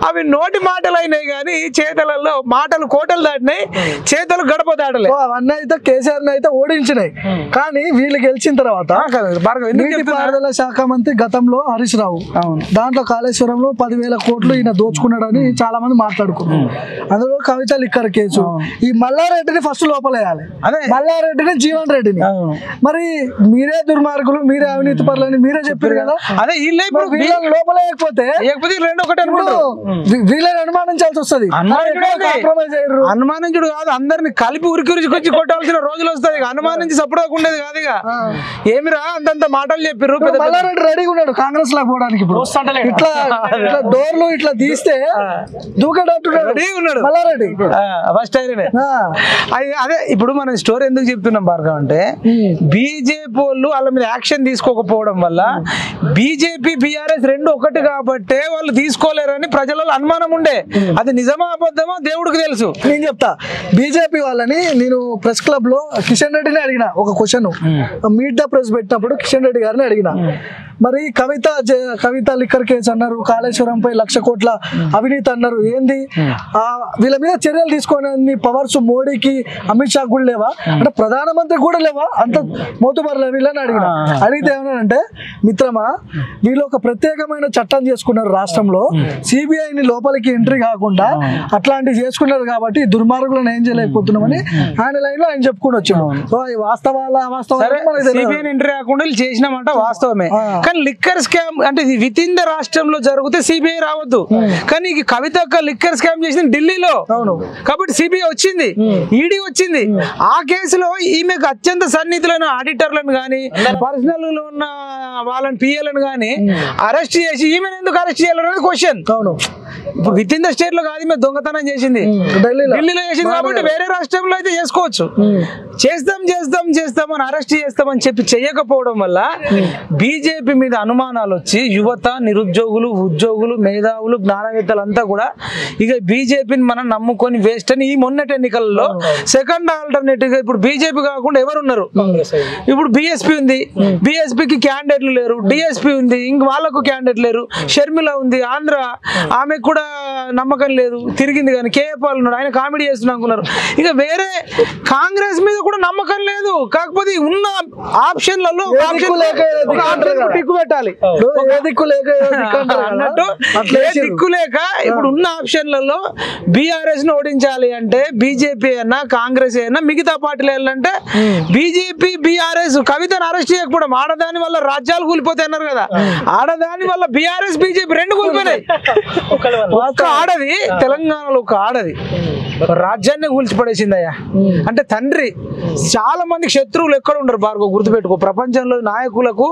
అవి నోటి మాటలు అయినాయి కానీ చేతలలో మాటలు కోటలు దాటినాయి, చేతలు గడప దాటలే. అవన్నీ అయితే కేసీఆర్ అయితే ఓడించినాయి. కానీ వీళ్ళు గెలిచిన తర్వాత నీటిపారుదల శాఖ మంత్రి గతంలో హరీష్ రావు, దాంట్లో కాళేశ్వరంలో 10,000 కోట్లు ఈయన దోచుకున్నాడని చాలా మంది మాట్లాడుకున్నారు. అందులో కవిత లిక్కర్ కేసు, ఈ మల్లారెడ్డిని ఫస్ట్ లోపలేయాలి, మల్లారెడ్డిని జీవన్ రెడ్డిని. మరి మీరే దుర్మార్గులు, మీరే అవినీతి పరులని మీరే చెప్పారు కదా. అదే వీళ్ళని లోపలేయకపోతే వీళ్ళని అనుమానించాల్సి వస్తుంది. అనుమానించుడు కాదు, అందరిని కలిపి ఉరికి ఉరికి కొట్టాల్సిన రోజులు వస్తాయి. అనుమానించి సపోర్ట్ ఉండేది కాదు. ఇక ఏమిరా అంతంత మాటలు చెప్పారు. మల్లారెడ్డి రెడీగా ఉన్నాడు కాంగ్రెస్ లో పోవడానికి. ఇప్పుడు ఇట్లా డోర్లు ఇట్లా తీస్తే దూకేటట్టు ఉన్నాడు మల్లారెడ్డి ఫస్ట్ అయినే. అదే ఇప్పుడు మనం స్టోరీ ఎందుకు చెప్తున్నాం భార్గవ్ అంటే, బీజేపీ వాళ్ళు వాళ్ళ మీద యాక్షన్ తీసుకోకపోవడం వల్ల బీజేపీ బీఆర్ఎస్ రెండు ఒకటి కాబట్టి వాళ్ళు తీసుకోలేరని ప్రజలలో అనుమానం ఉండే. అది నిజమా అబద్ధమా దేవుడికి తెలుసు. నేను చెప్తా, బీజేపీ వాళ్ళని నేను ప్రెస్ క్లబ్ లో కిషన్ రెడ్డిని అడిగిన ఒక క్వశ్చన్, మీట్ ద ప్రెస్ పెట్టినప్పుడు కిషన్ రెడ్డి గారిని అడిగిన, మరి కవిత లిక్కర్ కేసు అన్నారు, కాళేశ్వరంపై 1,00,000 కోట్ల అవినీతి అన్నారు, ఏంది వీళ్ళ మీద చర్యలు తీసుకునే పవర్స్ మోడీకి అమిత్ షా కూడా లేవా అంటే, ప్రధానమంత్రి కూడా లేవా, అంత మోతుబర్లే వీళ్ళని అడిగిన. అడిగితే ఏమన్నానంటే, మిత్రమా వీళ్ళు ఒక ప్రత్యేకమైన చట్టం చేసుకున్నారు రాష్ట్రంలో, సిబిఐని లోపలికి ఎంట్రీ కాకుండా అట్లాంటివి చేసుకున్నారు కాబట్టి దుర్మార్గులను ఏం చేయలేకపోతున్నామని ఆయన లైన్ లో ఆయన చెప్పుకుని వచ్చాడు. సో ఈ వాస్తవాల సిబిఐ ఎంట్రీ కాకుండా చేసినామంట వాస్తవమే. కానీ లిక్కర్ స్కామ్ అంటే విత్ ఇన్ ద రాష్ట్రంలో జరిగితే సిబిఐ రావద్దు. కానీ కవిత లిక్కర్ స్కామ్ చేసింది ఢిల్లీలో కాబట్టి సిబిఐ వచ్చింది, ఈడీ వచ్చింది. ఆ కేసులో ఈమెకు అత్యంత సన్నిహితులైన ఆడిటర్లను కానీ పర్సనల్ లో ఉన్న వాళ్ళని పిఎలను కానీ అరెస్ట్ చేసి ఈమెను ఎందుకు అరెస్ట్ చేయాలనేది క్వశ్చన్. ఇప్పుడు విత్ ఇన్ ద స్టేట్ లో కాదు, ఈమె దొంగతనం చేసింది ఢిల్లీలో చేసింది కాబట్టి వేరే రాష్ట్రంలో అయితే చేసుకోవచ్చు. చేస్తాం అని అరెస్ట్ చేస్తామని చెప్పి చేయకపోవడం వల్ల బీజేపీ మీద అనుమానాలు వచ్చి యువత, నిరుద్యోగులు, ఉద్యోగులు, మేధావులు, జ్ఞానవేత్తలంతా కూడా ఇక బీజేపీని మనం నమ్ముకొని వేస్ట్ అని ఈ మొన్నటి ఎన్నికల్లో సెకండ్ ఆల్టర్నేటివ్ గా ఇప్పుడు బీజేపీ కాకుండా ఎవరు ఉన్నారు? ఇప్పుడు బీఎస్పీ ఉంది, బీఎస్పీకి క్యాండిడేట్లు లేరు. డిఎస్పీ ఉంది, ఇంక వాళ్ళకు క్యాండిడేట్ లేరు. షర్మిల ఉంది ఆంధ్ర, ఆమెకు కూడా నమ్మకం లేదు, తిరిగింది. కానీ కేఏపాల్ ఉన్నాడు, ఆయన కామెడీ చేస్తున్నా అనుకున్నారు. ఇక వేరే కాంగ్రెస్ మీద కూడా నమ్మకం లేదు. కాకపోతే ఉన్న ఆప్షన్లలో టిక్కు పెట్టాలి అన్నట్టు, దిక్కు లేక ఇప్పుడు ఉన్న ఆప్షన్లలో బీఆర్ఎస్ ను ఓడించాలి అంటే బీజేపీ అయినా కాంగ్రెస్ అయినా మిగతా పార్టీలు వెళ్ళాలంటే బీజేపీ బీఆర్ఎస్ కవితను అరెస్ట్ చేయకపోవడం, ఆడదాని వల్ల రాజ్యాలు కూలిపోతాయి అన్నారు కదా, ఆడదాని వల్ల బీఆర్ఎస్ బీజేపీ రెండు కూలిపోయినాయి. ఒక్క ఆడది తెలంగాణలో ఒక ఆడది రాజ్యాన్ని కూల్చిపడేసిందయ్యా. అంటే తండ్రి చాలా మందికి శత్రువులు ఎక్కడ ఉండరు భార్గవ్, గుర్తుపెట్టుకో. ప్రపంచంలో నాయకులకు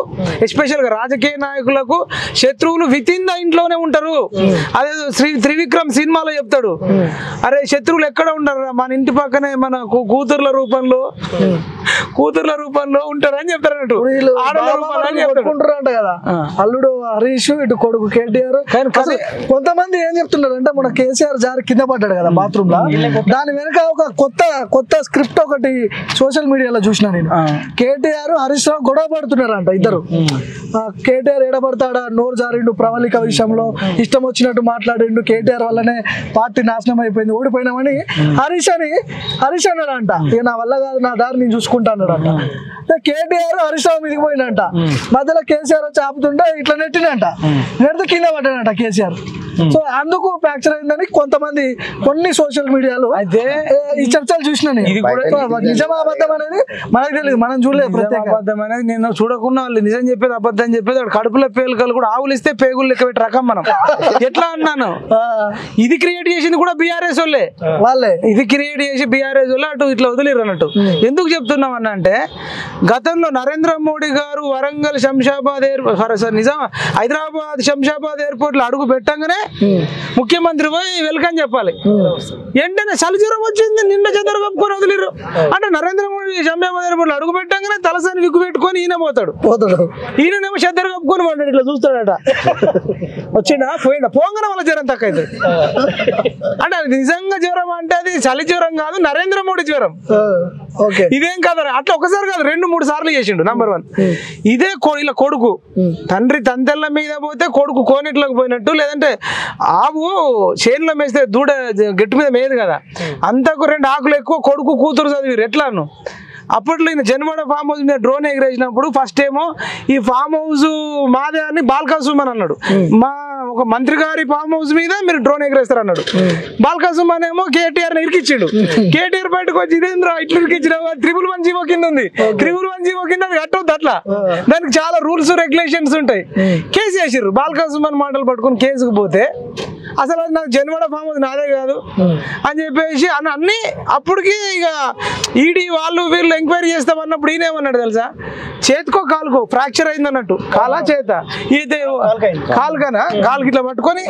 ఎస్పెషల్ గా రాజకీయ నాయకులకు శత్రువులు విత్ ఇన్ ద ఇంట్లోనే ఉంటారు. అదే త్రివిక్రమ్ సినిమాలో చెప్తాడు, అరే శత్రువులు ఎక్కడ ఉండరు, మన ఇంటి పక్కనే మన కూతుర్ల రూపంలో ఉంటారు అని చెప్తారు అన్నట్టు. కొట్టుకుంటారంట కదా, అల్లుడు హరీష్, ఇటు కొడుకు కేటీఆర్. కొంతమంది ఏం చెప్తున్నారు అంటే, మన కేసీఆర్ జారి కింద పడ్డాడు కదా బాత్రూమ్ లో, దాని వెనక ఒక కొత్త స్క్రిప్ట్ ఒకటి సోషల్ మీడియాలో చూసిన నేను. కేటీఆర్ హరీష్ రావు గొడవ పడుతున్నారంట ఇద్దరు. కేటీఆర్ ఏడబడతాడా, నోరు జారిండు ప్రవళిక విషయంలో, ఇష్టం వచ్చినట్టు మాట్లాడిండు, కేటీఆర్ వల్లనే పార్టీ నాశనం అయిపోయింది, ఓడిపోయినామని హరీష్ అన్నాడంట. ఇక నా వల్ల కాదు, నా దారి నేను చూసుకుంటా అన్నాడంట. కేటీఆర్ హరీష్ రావు మీదకి పోయిందంట, మధ్యలో కేసీఆర్ వచ్చి ఆపుతుంటే ఇట్లా నెట్టినంట, నెడితే కింద పడ్డాడంట కేసీఆర్. సో అందుకు ఫ్రాక్చర్ అయిందని కొంతమంది కొన్ని సోషల్ మీడియాలో అయితే ఈ చర్చలు చూసిన ఇది కూడా నిజమా అబద్ధం అనేది మనకు తెలియదు, మనం చూడలేదు. ప్రత్యేక అబద్ధం అనేది నేను చూడకుండా వాళ్ళు నిజం చెప్పేది అబద్ధం చెప్పేది. వాడు కడుపులో పేలుకలు కూడా ఆవులు ఇస్తే పేగులు లెక్క పెట్టి రకం మనం ఎట్లా అన్నాను. ఇది క్రియేట్ చేసింది కూడా బీఆర్ఎస్ వాళ్ళే, ఇది క్రియేట్ చేసి బీఆర్ఎస్ వాళ్ళు అటు ఇట్లా వదిలేరు అన్నట్టు. ఎందుకు చెప్తున్నాం అన్న అంటే గతంలో నరేంద్ర మోడీ గారు వరంగల్ శంషాబాద్ హైదరాబాద్ శంషాబాద్ ఎయిర్పోర్ట్ లో అడుగు పెట్టంగానే ముఖ్యమంత్రి పోయి వెల్కమ్ చెప్పాలి. వెంటనే చలిజ్వరం వచ్చింది, నిన్న చెద్దరు కప్పుకొని వదిలేరు. అంటే నరేంద్ర మోడీ శంషాబాద్ ఎయిర్పోర్ట్ లో అడుగు పెట్టంగానే తలసాని విగ్గు పెట్టుకొని ఈయన పోతాడు. ఈయనేమో చెద్దరు కప్పుకొని పడ్డాడు, ఇట్లా చూస్తాడట. వచ్చిండా పోయిండా, పోగానే వాళ్ళ జ్వరం తక్కువ అవుతుంది. అంటే అది నిజంగా జ్వరం అంటే అది చలి జ్వరం కాదు, నరేంద్ర మోడీ జ్వరం. ఇదేం కాదు అట్లా ఒకసారి కాదు 2-3 సార్లు చేసిండు. నంబర్ 1 ఇదే ఇలా కొడుకు తండ్రి తంతెల్ల మీద పోతే కొడుకు కోనెట్లోకి పోయినట్టు, లేదంటే ఆవు చేనులో మేస్తే దూడ గట్టి మీద మేదు కదా, అంతకు 2 ఆకులు ఎక్కువ కొడుకు కూతురు చదివారు. ఎట్లాను అప్పట్లో ఈయన జన్మడ ఫామ్ హౌస్ మీద డ్రోన్ ఎగిరేసినప్పుడు ఫస్ట్ ఏమో ఈ ఫామ్ హౌస్ మాదే అని బాల్కాసుమన్ అన్నాడు. మా ఒక మంత్రి గారి ఫామ్ హౌస్ మీద మీరు డ్రోన్ ఎగిరేస్తారు అన్నాడు. బాల్కాసుమన్ ఏమో కేటీఆర్ ఇరికిచ్చాడు. కేటీఆర్ బయటకు వచ్చి ఇదేంద్రా ఇట్లా ఇరికిచ్చిన 311 జీవో కింద ఉంది, 311 జీవో కింద అది కట్టవద్దు, అట్లా దానికి చాలా రూల్స్ రెగ్యులేషన్స్ ఉంటాయి. కేసు వేసిర్రు. బాల్కాసుమన్ మాటలు పట్టుకుని కేసుకు పోతే అసలు అది నాకు జన్మడ ఫామ్ హౌస్ నాదే కాదు అని చెప్పేసి అన్ని అప్పటికి ఇక ఈడీ వాళ్ళు వీళ్ళు ఎంక్వైరీ చేస్తామన్నప్పుడు ఈయనేమన్నాడు తెలుసా, చేతికో కాలుకో ఫ్రాక్చర్ అయింది అన్నట్టు. కాలా చేత ఇది కాలుకనా, కాలుకి ఇట్లా పట్టుకొని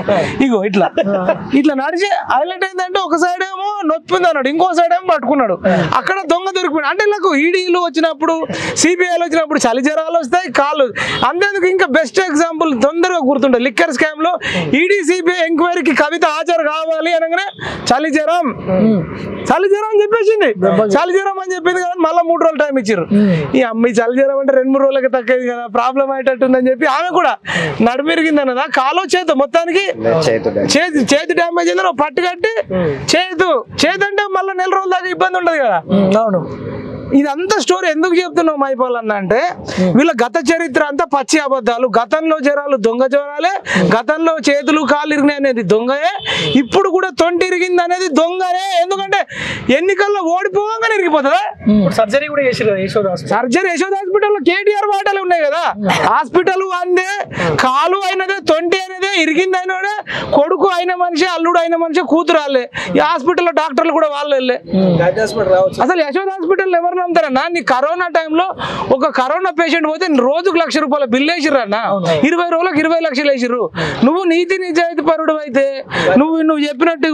ఇగో ఇట్లా ఇట్లా నడిచి హైలైట్ అయిందంటే ఒక సైడ్ ఏమో నొప్పి ఉంది అన్నాడు, ఇంకో సైడ్ ఏమో పట్టుకున్నాడు. అక్కడ దొంగ దొరికిపోయాడు. అంటే నాకు ఈడీలు వచ్చినప్పుడు సిబిఐలు వచ్చినప్పుడు చలి జ్వరాలు వస్తాయి, కాళ్ళు. అంతేందుకు ఇంకా బెస్ట్ ఎగ్జాంపుల్ తొందరగా గుర్తుంటుంది, లిక్కర్ స్కామ్ లో ఈడీ సిబిఐ ఎంక్వైరీకి కవిత హాజరు కావాలి అనగానే చలి జ్వరం అని చెప్పేసింది. చలి జ్వరం అని చెప్పింది కదా, మళ్ళీ 3 రోజులు టైం ఇచ్చారు. ఈ అమ్మాయి చలి జ్వరం అంటే 2-3 రోజులకి తగ్గదు కదా, ప్రాబ్లం అయ్యేటట్టుందని చెప్పి ఆమె కూడా నడుమిరిగింది అన్నదా, కాలో చేతు మొత్తానికి చేతి డ్యామేజ్ అయిందని పట్టు కట్టి చేతు అంటే మళ్ళీ 4 రోజుల దాకా ఇబ్బంది ఉండదు కదా. అవును, ఇదంతా స్టోరీ ఎందుకు చెప్తున్నావు మైపాలన్న అంటే వీళ్ళ గత చరిత్ర అంతా పచ్చి అబద్ధాలు. గతంలో జ్వరాలు దొంగ జ్వరాలే, గతంలో చేతులు కాళ్ళు ఇరిగినాయి అనేది దొంగయే, ఇప్పుడు కూడా తొంటి ఇరిగింది అనేది దొంగనే. ఎందుకంటే ఎన్నికల్లో ఓడిపోగానే ఇరిగిపోతుందా. సర్జరీ కూడా చేసారు సర్జరీ యశోద హాస్పిటల్లో కేటీఆర్ వాటాలు ఉన్నాయి కదా, హాస్పిటల్ అందే, కాలు అయినదే, తొంటి అయినదే, ఇరిగింది అయినదే, కొడుకు అయిన మనిషి, అల్లుడు అయిన మనిషి, కూతురు వాళ్ళే. ఈ హాస్పిటల్లో డాక్టర్లు కూడా వాళ్ళు వెళ్ళే. అసలు యశోద హాస్పిటల్ ఎవరు నమ్ముతారన్నా? నీ కరోనా టైంలో ఒక కరోనా పేషెంట్ పోతే రోజుకు ₹1,00,000 బిల్లు వేసిర్రన్నా, 20 రోజులకు 20 లక్షలు వేసిర్రు. నువ్వు నీతి నిజాయితీ పరుడు అయితే, నువ్వు చెప్పినట్టు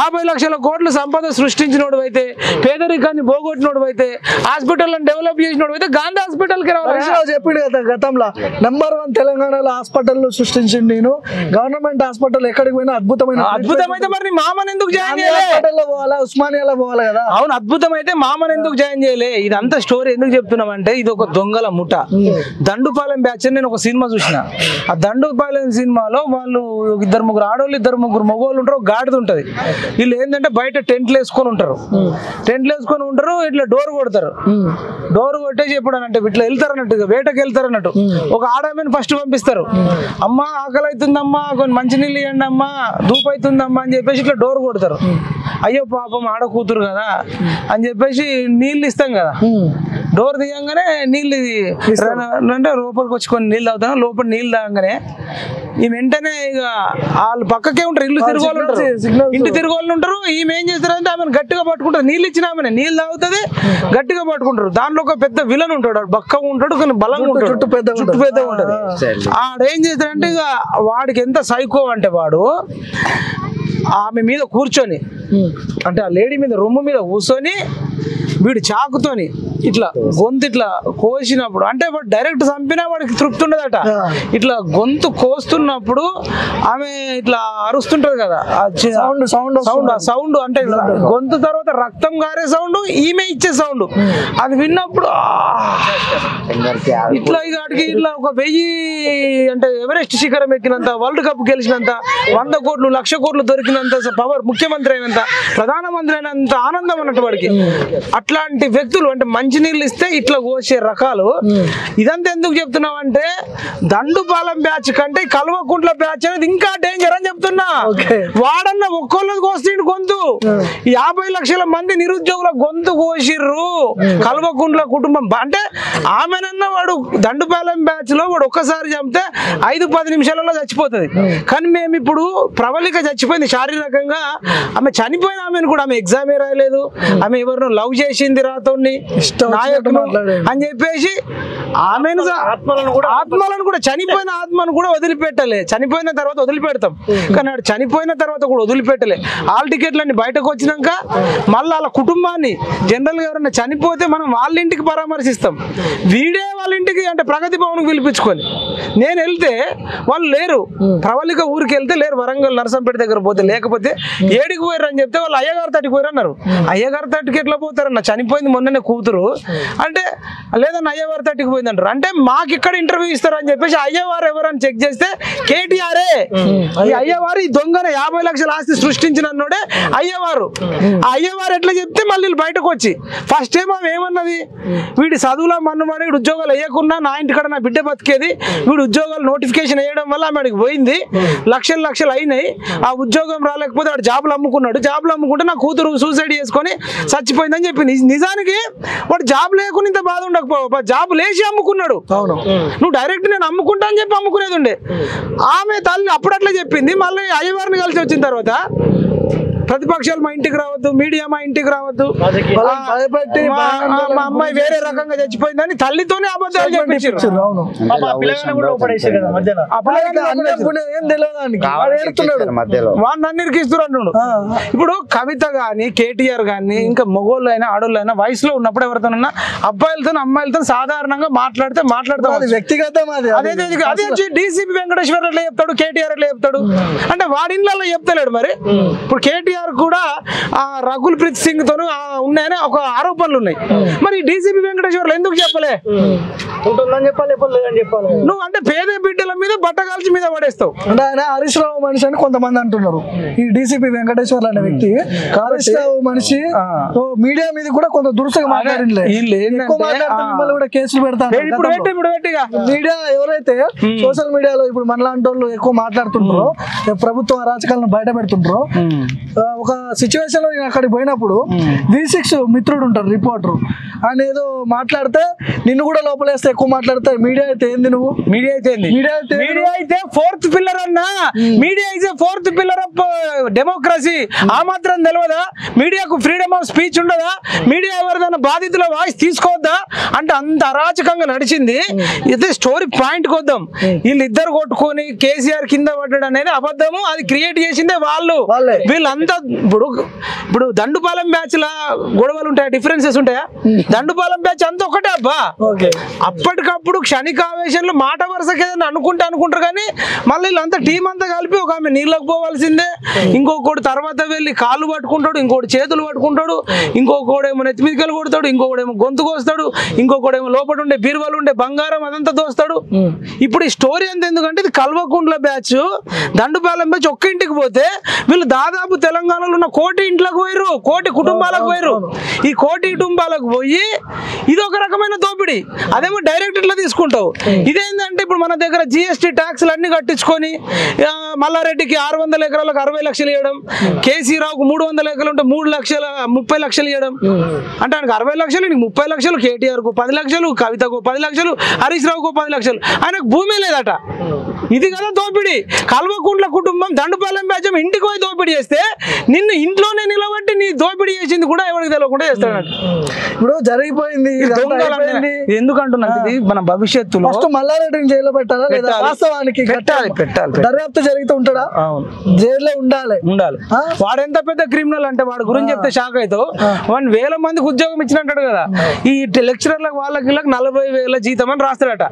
50 లక్షల కోట్ల సంపద సృష్టించినోడు అయితే, పేదరికాన్ని పోగొట్టినోడు అయితే, హాస్పిటల్ డెవలప్ చేసినోడు అయితే గాంధీ హాస్పిటల్కి రావాలి. చెప్పిండు కదా గతంలో నంబర్ 1 తెలంగాణలో హాస్పిటల్ సృష్టించింది నేను. గవర్నమెంట్ హాస్పిటల్ ఎక్కడికి పోయినా అద్భుతమైతే మరి మామని ఎందుకు జాయిన్ చేయాలి? పోవాలా, ఉస్మానియాలో పోవాలి కదా. అవును, అద్భుతమైతే మామని ఎందుకు జాయిన్ చేయలే? ఇదంతా స్టోరీ ఎందుకు చెప్తున్నామంటే ఇది ఒక దొంగల ముఠ. దండుపాలెం బ్యాచ్ అని నేను ఒక సినిమా చూసిన. ఆ దండుపాలెం సినిమాలో వాళ్ళు 2-3 ఆడోళ్ళు 2-3 మగవాళ్ళు ఉంటారు, గాడిద ఉంటది. వీళ్ళు ఏంటంటే బయట టెంట్లు వేసుకొని ఉంటారు, ఇట్లా డోర్ కొడతారు. డోర్ కొట్టేసి ఎప్పుడనంటే ఇట్లా వెళ్తారు అన్నట్టు, వేటకి వెళ్తారు అన్నట్టు. ఒక ఆడమని ఫస్ట్ పంపిస్తారు, అమ్మ ఆకలి అవుతుందమ్మా, కొన్ని మంచినీళ్ళు ఇవ్వండి అమ్మా, ధూపు అవుతుందమ్మా అని చెప్పేసి ఇట్లా డోర్ కొడతారు. అయ్యో పాపం ఆడ కూతురు కదా అని చెప్పేసి నీళ్ళు ఇస్తాం కదా, డోర్ తీయంగానే నీళ్ళు అంటే లోపలికి వచ్చి కొన్ని నీళ్ళు తాగుతాం. లోపల నీళ్ళు తాగంగానే ఈ వెంటనే ఇక వాళ్ళు పక్కకే ఉంటారు, ఇంటి తిరగోళ్ళు ఉంటారు. ఈమె ఏం చేస్తారంటే ఆమెను గట్టిగా పట్టుకుంటారు, నీళ్ళు ఇచ్చిన ఆమె నీళ్ళు తాగుతుంది, గట్టిగా పట్టుకుంటారు. దాంట్లో ఒక పెద్ద విలన్ ఉంటాడు, బక్కగా ఉంటాడు కానీ బలంగా ఉంటాడు, చుట్టు పెద్ద ఉంటది. ఆడేం చేస్తాడంటే ఇక వాడికి ఎంత సైకో అంటే వాడు ఆమె మీద కూర్చొని, అంటే ఆ లేడీ మీద రొమ్ము మీద కూర్చొని వీడు చాకుతోని ఇట్లా గొంతు ఇట్లా కోసినప్పుడు, అంటే వాడు డైరెక్ట్ చంపినా వాడికి తృప్తి ఉండదట. ఇట్లా గొంతు కోస్తున్నప్పుడు ఆమె ఇట్లా అరుస్తుంటది కదా, సౌండ్ అంటే గొంతు తర్వాత రక్తం గారే సౌండ్, ఈమె ఇచ్చే సౌండ్, అది విన్నప్పుడు ఇట్లా ఇక ఇట్లా ఒక 1000 అంటే ఎవరెస్ట్ శిఖరం ఎక్కినంత, వరల్డ్ కప్ గెలిచినంత, 100 కోట్లు 1,00,000 కోట్లు దొరికినంత పవర్, ముఖ్యమంత్రి అయినంత, ప్రధానమంత్రి అయినంత ఆనందం అన్నట్టు వాడికి. అట్లాంటి వ్యక్తులు అంటే మంచినీళ్ళు ఇస్తే ఇట్లా కోసే రకాలు. ఇదంతా ఎందుకు చెప్తున్నావు అంటే దండుపాలెం బ్యాచ్ కంటే కల్వకుంట్ల బ్యాచ్ అనేది ఇంకా డేంజర్ అని చెప్తున్నా. వాడన్న ఒక్కోళ్ళది కోస్తుండు గొంతు. 50 లక్షల మంది నిరుద్యోగుల గొంతు కోసిర్రు కల్వకుంట్ల కుటుంబం. అంటే ఆమెనన్న వాడు దండుపాలెం బ్యాచ్ లో వాడు ఒక్కసారి చంపితే 5-10 నిమిషాలలో చచ్చిపోతుంది. కానీ మేము ఇప్పుడు ప్రవళిక చచ్చిపోయింది శారీరకంగా. ఆమె చనిపోయిన ఆమెను కూడా ఆమె ఎగ్జామే రాయలేదు, ఆమె ఎవరినో లవ్ చేసింది రాతోని నాయకులు అని చెప్పేసి ఆమెను ఆత్మలను కూడా చనిపోయిన ఆత్మను కూడా వదిలిపెట్టలే. చనిపోయిన తర్వాత వదిలిపెడతాం కానీ చనిపోయిన తర్వాత కూడా వదిలిపెట్టలే. హాల్ టికెట్లన్నీ బయటకు వచ్చినాక మళ్ళీ వాళ్ళ కుటుంబాన్ని జనరల్గా ఎవరైనా చనిపోతే మనం వాళ్ళ ఇంటికి పరామర్శిస్తాం. వీడే వాళ్ళ ఇంటికి అంటే ప్రగతి భవన్కి పిలిపించుకొని నేను వెళ్తే వాళ్ళు లేరు. ప్రవళిక ఊరికి వెళ్తే లేరు, వరంగల్ నరసంపేట దగ్గర పోతే లేకపోతే ఏడికి పోయారు అని చెప్తే వాళ్ళు అయ్యగారి తట్టుకు పోయారు అన్నారు. అయ్యగారి తట్టుకి ఎట్లా పోతారన్న చనిపోయింది మొన్ననే కూతురు అంటే లేదన్న అయ్యవారి తట్టుకు పోయింది అంటారు. అంటే మాకు ఇక్కడ ఇంటర్వ్యూ ఇస్తారని చెప్పేసి అయ్యవారు ఎవరని చెక్ చేస్తే కేటీఆరే. ఈ అయ్యవారు ఈ దొంగన 50 లక్షల ఆస్తి సృష్టించినోడే అయ్యవారు. ఆ అయ్యవారు ఎట్లా చెప్తే మళ్ళీ బయటకు వచ్చి ఫస్ట్ టైం ఆమె ఏమన్నది, వీడి చదువులో మన్నుమని వీడు ఉద్యోగాలు వేయకున్నా నా ఇంటికాడ నా బిడ్డ బతికేది, వీడు ఉద్యోగాలు నోటిఫికేషన్ వేయడం వల్ల ఆమెడికి పోయింది, లక్షలు అయినాయి, ఆ ఉద్యోగం రాలేకపోతే వాడు జాబులు అమ్ముకున్నాడు, జాబులు అమ్ముకుంటే నా కూతురు సూసైడ్ చేసుకొని చచ్చిపోయిందని చెప్పింది. నిజానికి వాడు జాబ్ లేకుండా ఇంత బాధ ఉండకపో, జాబ్ లేచి అమ్ముకున్నాడు. అవును, నువ్వు డైరెక్ట్ నేను అమ్ముకుంటా అని చెప్పి అమ్ముకునేది ఉండే. ఆమె తల్లి అప్పుడట్లా చెప్పింది. మళ్ళీ అయ్యవారిని కలిసి వచ్చిన తర్వాత ప్రతిపక్షాలు మా ఇంటికి రావద్దు, మీడియా మా ఇంటికి రావద్దు, మా అమ్మాయి వేరే రకంగా చచ్చిపోయిందని తల్లితోనే అబద్ధాలు చెప్పించారు. వాడు నన్ను ఇరికిస్తున్నాడు. ఇప్పుడు కవిత గాని కేటీఆర్ గాని ఇంకా మొగోళ్ళు అయినా ఆడోళ్ళు అయినా వయసులో ఉన్నప్పుడు ఎవరితోనన్నా అబ్బాయిలతో అమ్మాయిలతో సాధారణంగా మాట్లాడతాం. వ్యక్తిగతం అదే డీసీపీ వెంకటేశ్వర ఎట్లా చెప్తాడు, కేటీఆర్ ఎట్లా చెప్తాడు అంటే వాడి ఇళ్ళల్లో చెప్తలేడు. మరి ఇప్పుడు కేటీఆర్ కూడా రఘుల్ ప్రీత్ సింగ్ తో ఉన్నాయని ఒక ఆరోపణలు ఉన్నాయి. మరి డీసీపీ వెంకటేశ్వర్లు ఎందుకు చెప్పలే? నువ్వు అంటే పేద బిడ్డల మీద బట్టగాల్చి మీద పడేస్తావు. అంటే ఆయన హరీష్ రావు మనిషి అని కొంతమంది అంటున్నారు. ఈ డీసీపీ వెంకటేశ్వర్లు అనే వ్యక్తి హరీష్ రావు మనిషి మీడియా మీద కూడా కొంత దురుసుగా మాట్లాడింది. కూడా కేసులు పెడతారు. మీడియా ఎవరైతే సోషల్ మీడియాలో ఇప్పుడు మనలాంటి వాళ్ళు ఎక్కువ మాట్లాడుతుంటారో, ప్రభుత్వ అరాచకాలను బయట పెడుతుంటారో, ఒక సిచ్యువేషన్ లో నేను అక్కడికి పోయినప్పుడు V6 మిత్రుడు ఉంటారు రిపోర్టర్, ఆయన ఏదో మాట్లాడితే నిన్ను కూడా లోపలేస్తే ఎక్కువ మాట్లాడతారు. మీడియా అయితే ఏంది నువ్వు? మీడియా అయితే ఫోర్త్ పిల్లర్ అన్నా. Media is fourth pillar of democracy. ఆ మాత్రం తెలియదా? మీడియాకు ఫ్రీడమ్ ఆఫ్ స్పీచ్ ఉండదా? మీడియా ఎవరిదైనా బాధితుల వాయిస్ తీసుకోవద్దా? అంటే అంత అరాచకంగా నడిచింది. అయితే స్టోరీ పాయింట్ కొద్దాం. వీళ్ళిద్దరు కొట్టుకొని కేసీఆర్ కింద పడ్డాడు అనేది అబద్ధము. అది క్రియేట్ చేసిందే వాళ్ళు. వీళ్ళంతా ఇప్పుడు దండుపాలెం బ్యాచ్ లా గొడవలు ఉంటాయా, డిఫరెన్సెస్ ఉంటాయా? దండుపాలెం బ్యాచ్ అంతా ఒకటే అబ్బా. అప్పటికప్పుడు క్షణికావేశంలో మాట వరుసకి ఏదైనా అనుకుంటారు కానీ మళ్ళీ వీళ్ళంతా టీం అంతా కలిపి ఒక ఆమె నీళ్ళకు పోవాల్సిందే, ఇంకొకటి తర్వాత వెళ్ళి కాళ్ళు పట్టుకుంటాడు, ఇంకోటి చేతులు పట్టుకుంటాడు, ఇంకొకడేమో నెత్తిమిదికలు కొడతాడు, ఇంకొకడేమో గొంతు కోస్తాడు, ఇంకొకడేమో లోపల ఉండే బీరువాలు ఉండే బంగారం అదంతా దోస్తాడు. ఇప్పుడు ఈ స్టోరీ అంత ఎందుకంటే ఇది కల్వకుంట్ల బ్యాచ్, దండుపాలెం బ్యాచ్ ఒక్క ఇంటికి పోతే వీళ్ళు దాదాపు తెలంగాణలో ఉన్న 1 కోటి ఇంట్లోకి పోయారు, 1 కోటి కుటుంబాలకు పోయారు. ఈ 1 కోటి కుటుంబాలకు పోయి ఇది ఒక రకమైన దోపిడీ. అదేమో డైరెక్ట్ ఇట్లా తీసుకుంటావు. ఇదేంటంటే ఇప్పుడు మన దగ్గర GST ట్యాక్స్లు అన్ని కట్టించుకొని మల్లారెడ్డికి 600 ఎకరాలకు 60 లక్షలు ఇవ్వడం, కేసీ రావుకు 300 ఎకరాలు ఉంటే 30 లక్షలు ఇవ్వడం. అంటే ఆయనకు 60 లక్షలు, నీకు 30 లక్షలు, కేటీఆర్కు 10 లక్షలు, కవితకు 10 లక్షలు, హరీష్ రావుకు 10 లక్షలు. ఆయనకు భూమి లేదట. ఇది కదా దోపిడీ. కల్వకుంట్ల కుటుంబం దండుపాలెం బ్యాచ్ ఇంటికి పోయి దోపిడీ చేస్తే నిన్ను ఇంట్లోనే నిలబట్టి నీ దోపిడీ చేసింది కూడా ఎవరికి తెలియకుండా చేస్తాడు. ఇప్పుడు జరిగిపోయింది. ఎందుకంటున్నా మన భవిష్యత్తులో మల్లారెడ్డిని జైల్లో పెట్టాలా లేదా? వాస్తవానికి పెట్టాలి. దర్యాప్తు జరుగుతూ ఉంటాడా? జైల్లో ఉండాలి. వాడు ఎంత పెద్ద క్రిమినల్ అంటే వాడి గురించి చెప్తే షాక్ అవుతావు. 1,000 మందికి ఉద్యోగం ఇచ్చినట్టాడు కదా. ఈ లెక్చరర్లకు వాళ్ళకి 40,000 జీతం అని రాస్తాడట.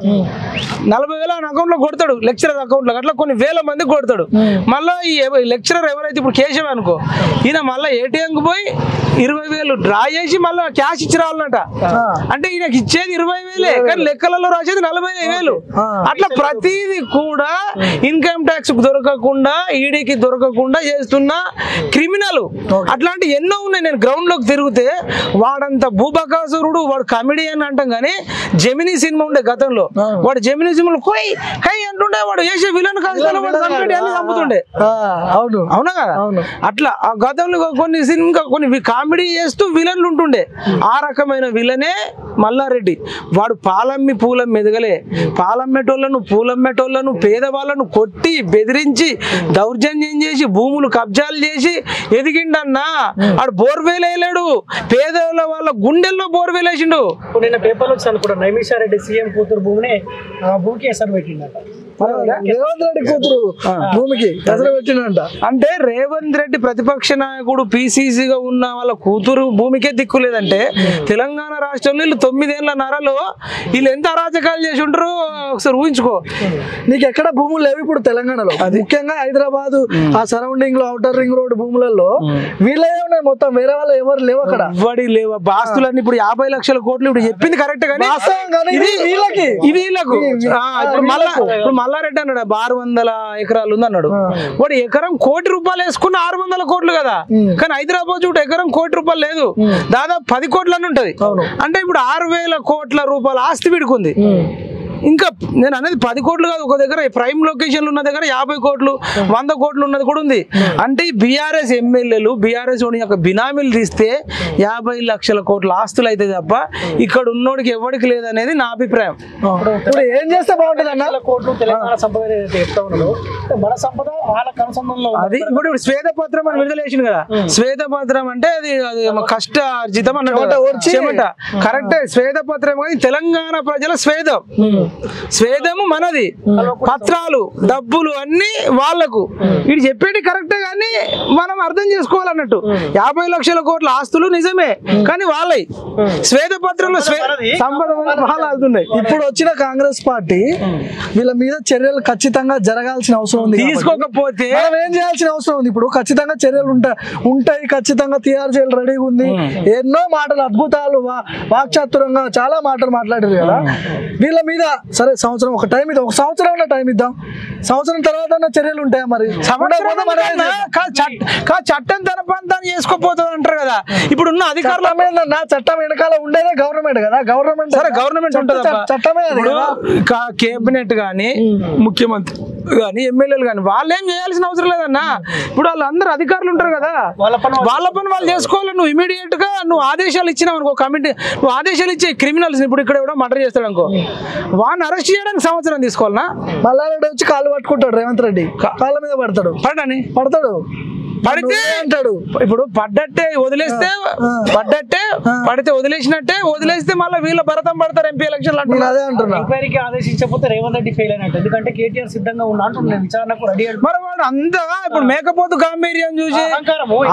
40,000 ఆయన అకౌంట్ లో కొడతాడు, లెక్చరర్ అకౌంట్ లో. అట్లా కొన్ని వేల మందికి కొడతాడు. మళ్ళీ ఈ లెక్చరర్ ఎవరైతే ఇప్పుడు కేశవ్ అనుకో, ఈయన మళ్ళీ ఏటీఎంకి పోయి 20,000 డ్రా చేసి మళ్ళీ క్యాష్ ఇచ్చి రావాలన్నట. అంటే ఈయనకి ఇచ్చేది 20,000 కానీ లెక్కలలో రాసేది 45,000. అట్లా ప్రతిదీ కూడా ఇన్కమ్ ట్యాక్స్ దొరకకుండా ఈడీకి దొరకకుండా చేస్తున్న క్రిమినల్. అట్లాంటి ఎన్నో ఉన్నాయి. నేను గ్రౌండ్ లోకి తిరిగితే వాడంత భూబకాసురుడు, వాడు కమెడియన్ అంటాం కానీ జెమినీ సినిమా ఉండే గతంలో, వాడు జెమినీ సినిమాలో కోయ్ హై అంటుండే, వాడు చేసే విలన్ కాదు వాడు చంపుతుండే. అవునా కదా? అట్లా ఆ గతంలో కొన్ని కామెడీ చేస్తూ విలన్లు ఉంటుండే. ఆ రకమైన విలనే మల్లారెడ్డి. వాడు పాలమ్మి పూలమ్మి ఎదగలే. పాలమ్మేటోళ్లను పూలమ్మేటోళ్లను పేదవాళ్ళను కొట్టి బెదిరించి దౌర్జన్యం చేసి భూములు కబ్జాలు చేసి ఎదిగిండన్నా. వాడు బోర్వేలు వేయలేడు, పేదల వాళ్ళ గుండెల్లో బోర్వేలు వేసిండు. నిన్న పేపర్లో వచ్చాను కూడా, నైమిషారెడ్డి సీఎం కూతురు భూమిని భూమికి ఎసరు పెట్టిండట. రేవంత్ రెడ్డి కూతురు భూమికి ఎసరు పెట్టిండంట. అంటే రేవంత్ రెడ్డి ప్రతిపక్ష నాయకుడు పీసీసీగా ఉన్న వాళ్ళ కూతురు భూమికే దిక్కు లేదంటే తెలంగాణ రాష్ట్రంలో వీళ్ళు 9 ఏళ్ల నరలో వీళ్ళు ఎంత అరాచకాలు చేసి ఉంటారో ఒకసారి ఊహించుకో. నీకు ఎక్కడ భూములు లేవు ఇప్పుడు తెలంగాణలో, ముఖ్యంగా హైదరాబాద్ ఆ సరౌండింగ్ లో ఔటర్ రింగ్ రోడ్ భూములలో వీళ్ళే ఉన్నాయి మొత్తం, వేరే వాళ్ళు ఎవరు లేవు అక్కడ. ఎవడి లేవు ఆస్తులన్నీ. ఇప్పుడు 50 లక్షల కోట్లు ఇప్పుడు చెప్పింది కరెక్ట్ కానీ వీళ్ళకు ఇప్పుడు మల్లారెడ్డి అన్నాడు 600 ఎకరాలు ఉంది అన్నాడు. వాడు ఎకరం ₹1 కోటి వేసుకున్న 600 కోట్లు కదా. కానీ హైదరాబాద్ చూడు ఎకరం ₹1 కోటి లేదు, దాదాపు 10 కోట్లు అని ఉంటది. అంటే ఇప్పుడు 6,000 కోట్ల రూపాయల ఆస్తి వీడుకుంది. ఇంకా నేను అనేది 10 కోట్లు కాదు, ఒక దగ్గర ప్రైమ్ లొకేషన్లు ఉన్న దగ్గర 50 కోట్లు 100 కోట్లు ఉన్నది కూడా ఉంది. అంటే ఈ బీఆర్ఎస్ ఎమ్మెల్యేలు బీఆర్ఎస్ యొక్క బినామీలు తీస్తే 50 లక్షల కోట్ల ఆస్తులు అయితే తప్ప ఇక్కడ ఉన్నోడికి ఎవరికి లేదనేది నా అభిప్రాయం. ఇప్పుడు ఏం చేస్తే బాగుంటుంది అన్న? కోట్లు తెలంగాణ సంపద చెప్తా ఉన్నాడు, మన సంపద వాళ్ళ కనుసంధానంలో అది. ఇప్పుడు శ్వేతపత్రం అని విడుదల చేసింది కదా. శ్వేతపత్రం అంటే అది కష్టార్జితం అన్నట్టు కరెక్టే. శ్వేతపత్రం కానీ తెలంగాణ ప్రజల స్వేదం. స్వేదము మనది, పత్రాలు డబ్బులు అన్ని వాళ్లకు. ఇది చెప్పేది కరెక్టే కానీ మనం అర్థం చేసుకోవాలన్నట్టు. 50 లక్షల కోట్ల ఆస్తులు నిజమే కానీ వాళ్ళవి స్వేద పత్రంలో సంపద అవుతున్నాయి. ఇప్పుడు వచ్చిన కాంగ్రెస్ పార్టీ వీళ్ళ మీద చర్యలు ఖచ్చితంగా జరగాల్సిన అవసరం ఉంది. తీసుకోకపోతే ఏం చేయాల్సిన అవసరం ఉంది? ఇప్పుడు ఖచ్చితంగా చర్యలు ఉంటాయి, ఖచ్చితంగా TR జైలు రెడీగా ఉంది. ఎన్నో మాటలు అద్భుతాలు వాక్చాతురంగా చాలా మాటలు మాట్లాడారు కదా. వీళ్ళ మీద సరే సంవత్సరం ఒక టైం ఇద్దాం, ఒక సంవత్సరం టైం ఇద్దాం, సంవత్సరం తర్వాత చర్యలు ఉంటాయా? మరి చట్టం తన పని చేసుకోపోతుంది అంటారు కదా. ఇప్పుడు ఉన్న అధికారుల మీద నా చట్టం వెనకాల ఉండేదే గవర్నమెంట్ కదా. గవర్నమెంట్ సరే గవర్నమెంట్ ఉంటుంది, చట్టమే. కేబినెట్ గానీ ముఖ్యమంత్రి గానీ ఎమ్మెల్యేలు గానీ వాళ్ళు ఏం చేయాల్సిన అవసరం లేదన్నా. ఇప్పుడు వాళ్ళందరూ అధికారులు ఉంటారు కదా, వాళ్ళ పని వాళ్ళు చేసుకోవాలి. నువ్వు ఇమీడియట్ గా నువ్వు ఆదేశాలు ఇచ్చినావు అనుకో, కమిటీ నువ్వు ఆదేశాలు ఇచ్చే క్రిమినల్స్ ఇప్పుడు ఇక్కడ కూడా మర్డర్ చేస్తాడు అనుకో, వాడిని అరెస్ట్ చేయడానికి సంవత్సరం తీసుకోవాలనా? మల్లారెడ్డి వచ్చి కాళ్ళు పట్టుకుంటాడు, రేవంత్ రెడ్డి కాళ్ళ మీద పడతాడు, పడతాడు పడితే అంటాడు. ఇప్పుడు పడ్డట్టే వదిలేస్తే పడితే వదిలేసినట్టే, వదిలేస్తే మళ్ళీ వీళ్ళ భరతం పడతారు ఎంపీ ఎలక్షన్. అదే అంటున్నా. ఎంక్వైరీకి ఆదేశించకపోతే రేవంత్ రెడ్డి ఫెయిల్ అయినట్టు, ఎందుకంటే కేటీఆర్ సిద్ధంగా ఉన్నా అంటున్నాను, విచారణకు రెడీ. మరి వాడు అంతా ఇప్పుడు మేకపోతు గాంభీర్యం చూసి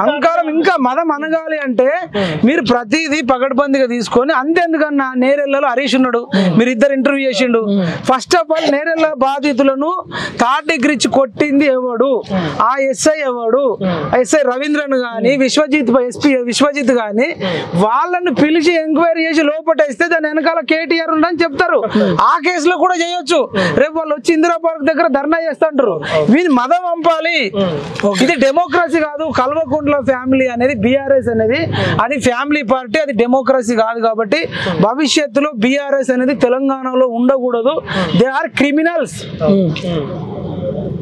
అహంకారం ఇంకా మదం అనగాలి అంటే మీరు ప్రతిదీ పగడ్బందీగా తీసుకొని అంతెందుకన్నా. నేరెళ్లలో హరీష్ ఉన్నాడు, మీరు ఇద్దరు ఇంటర్వ్యూ చేసిండు. ఫస్ట్ ఆఫ్ ఆల్ నేరెళ్ల బాధితులను థర్డ్ డిగ్రీ ఇచ్చి కొట్టింది ఎవడు? ఆ ఎస్ఐ ఎవడు? ఎస్ఐ రవీంద్రన్ గాని ఎస్పీ విశ్వజిత్ గాని వాళ్ళని పిలిచి ఎంక్వైరీ చేసి లోపటేస్తే దాని వెనకాల కేటీఆర్ ఉండని చెప్తారు. ఆ కేసులో కూడా చేయొచ్చు. రేపు వాళ్ళు వచ్చి ఇందిరా పార్క్ దగ్గర ధర్నా చేస్తుంటారు. వీని మదం పంపాలి. ఇది డెమోక్రసీ కాదు. కల్వకుంట్ల ఫ్యామిలీ అనేది బీఆర్ఎస్ అనేది అది ఫ్యామిలీ పార్టీ, అది డెమోక్రసీ కాదు. కాబట్టి భవిష్యత్తులో బీఆర్ఎస్ అనేది తెలంగాణలో ఉండకూడదు. దే ఆర్ క్రిమినల్స్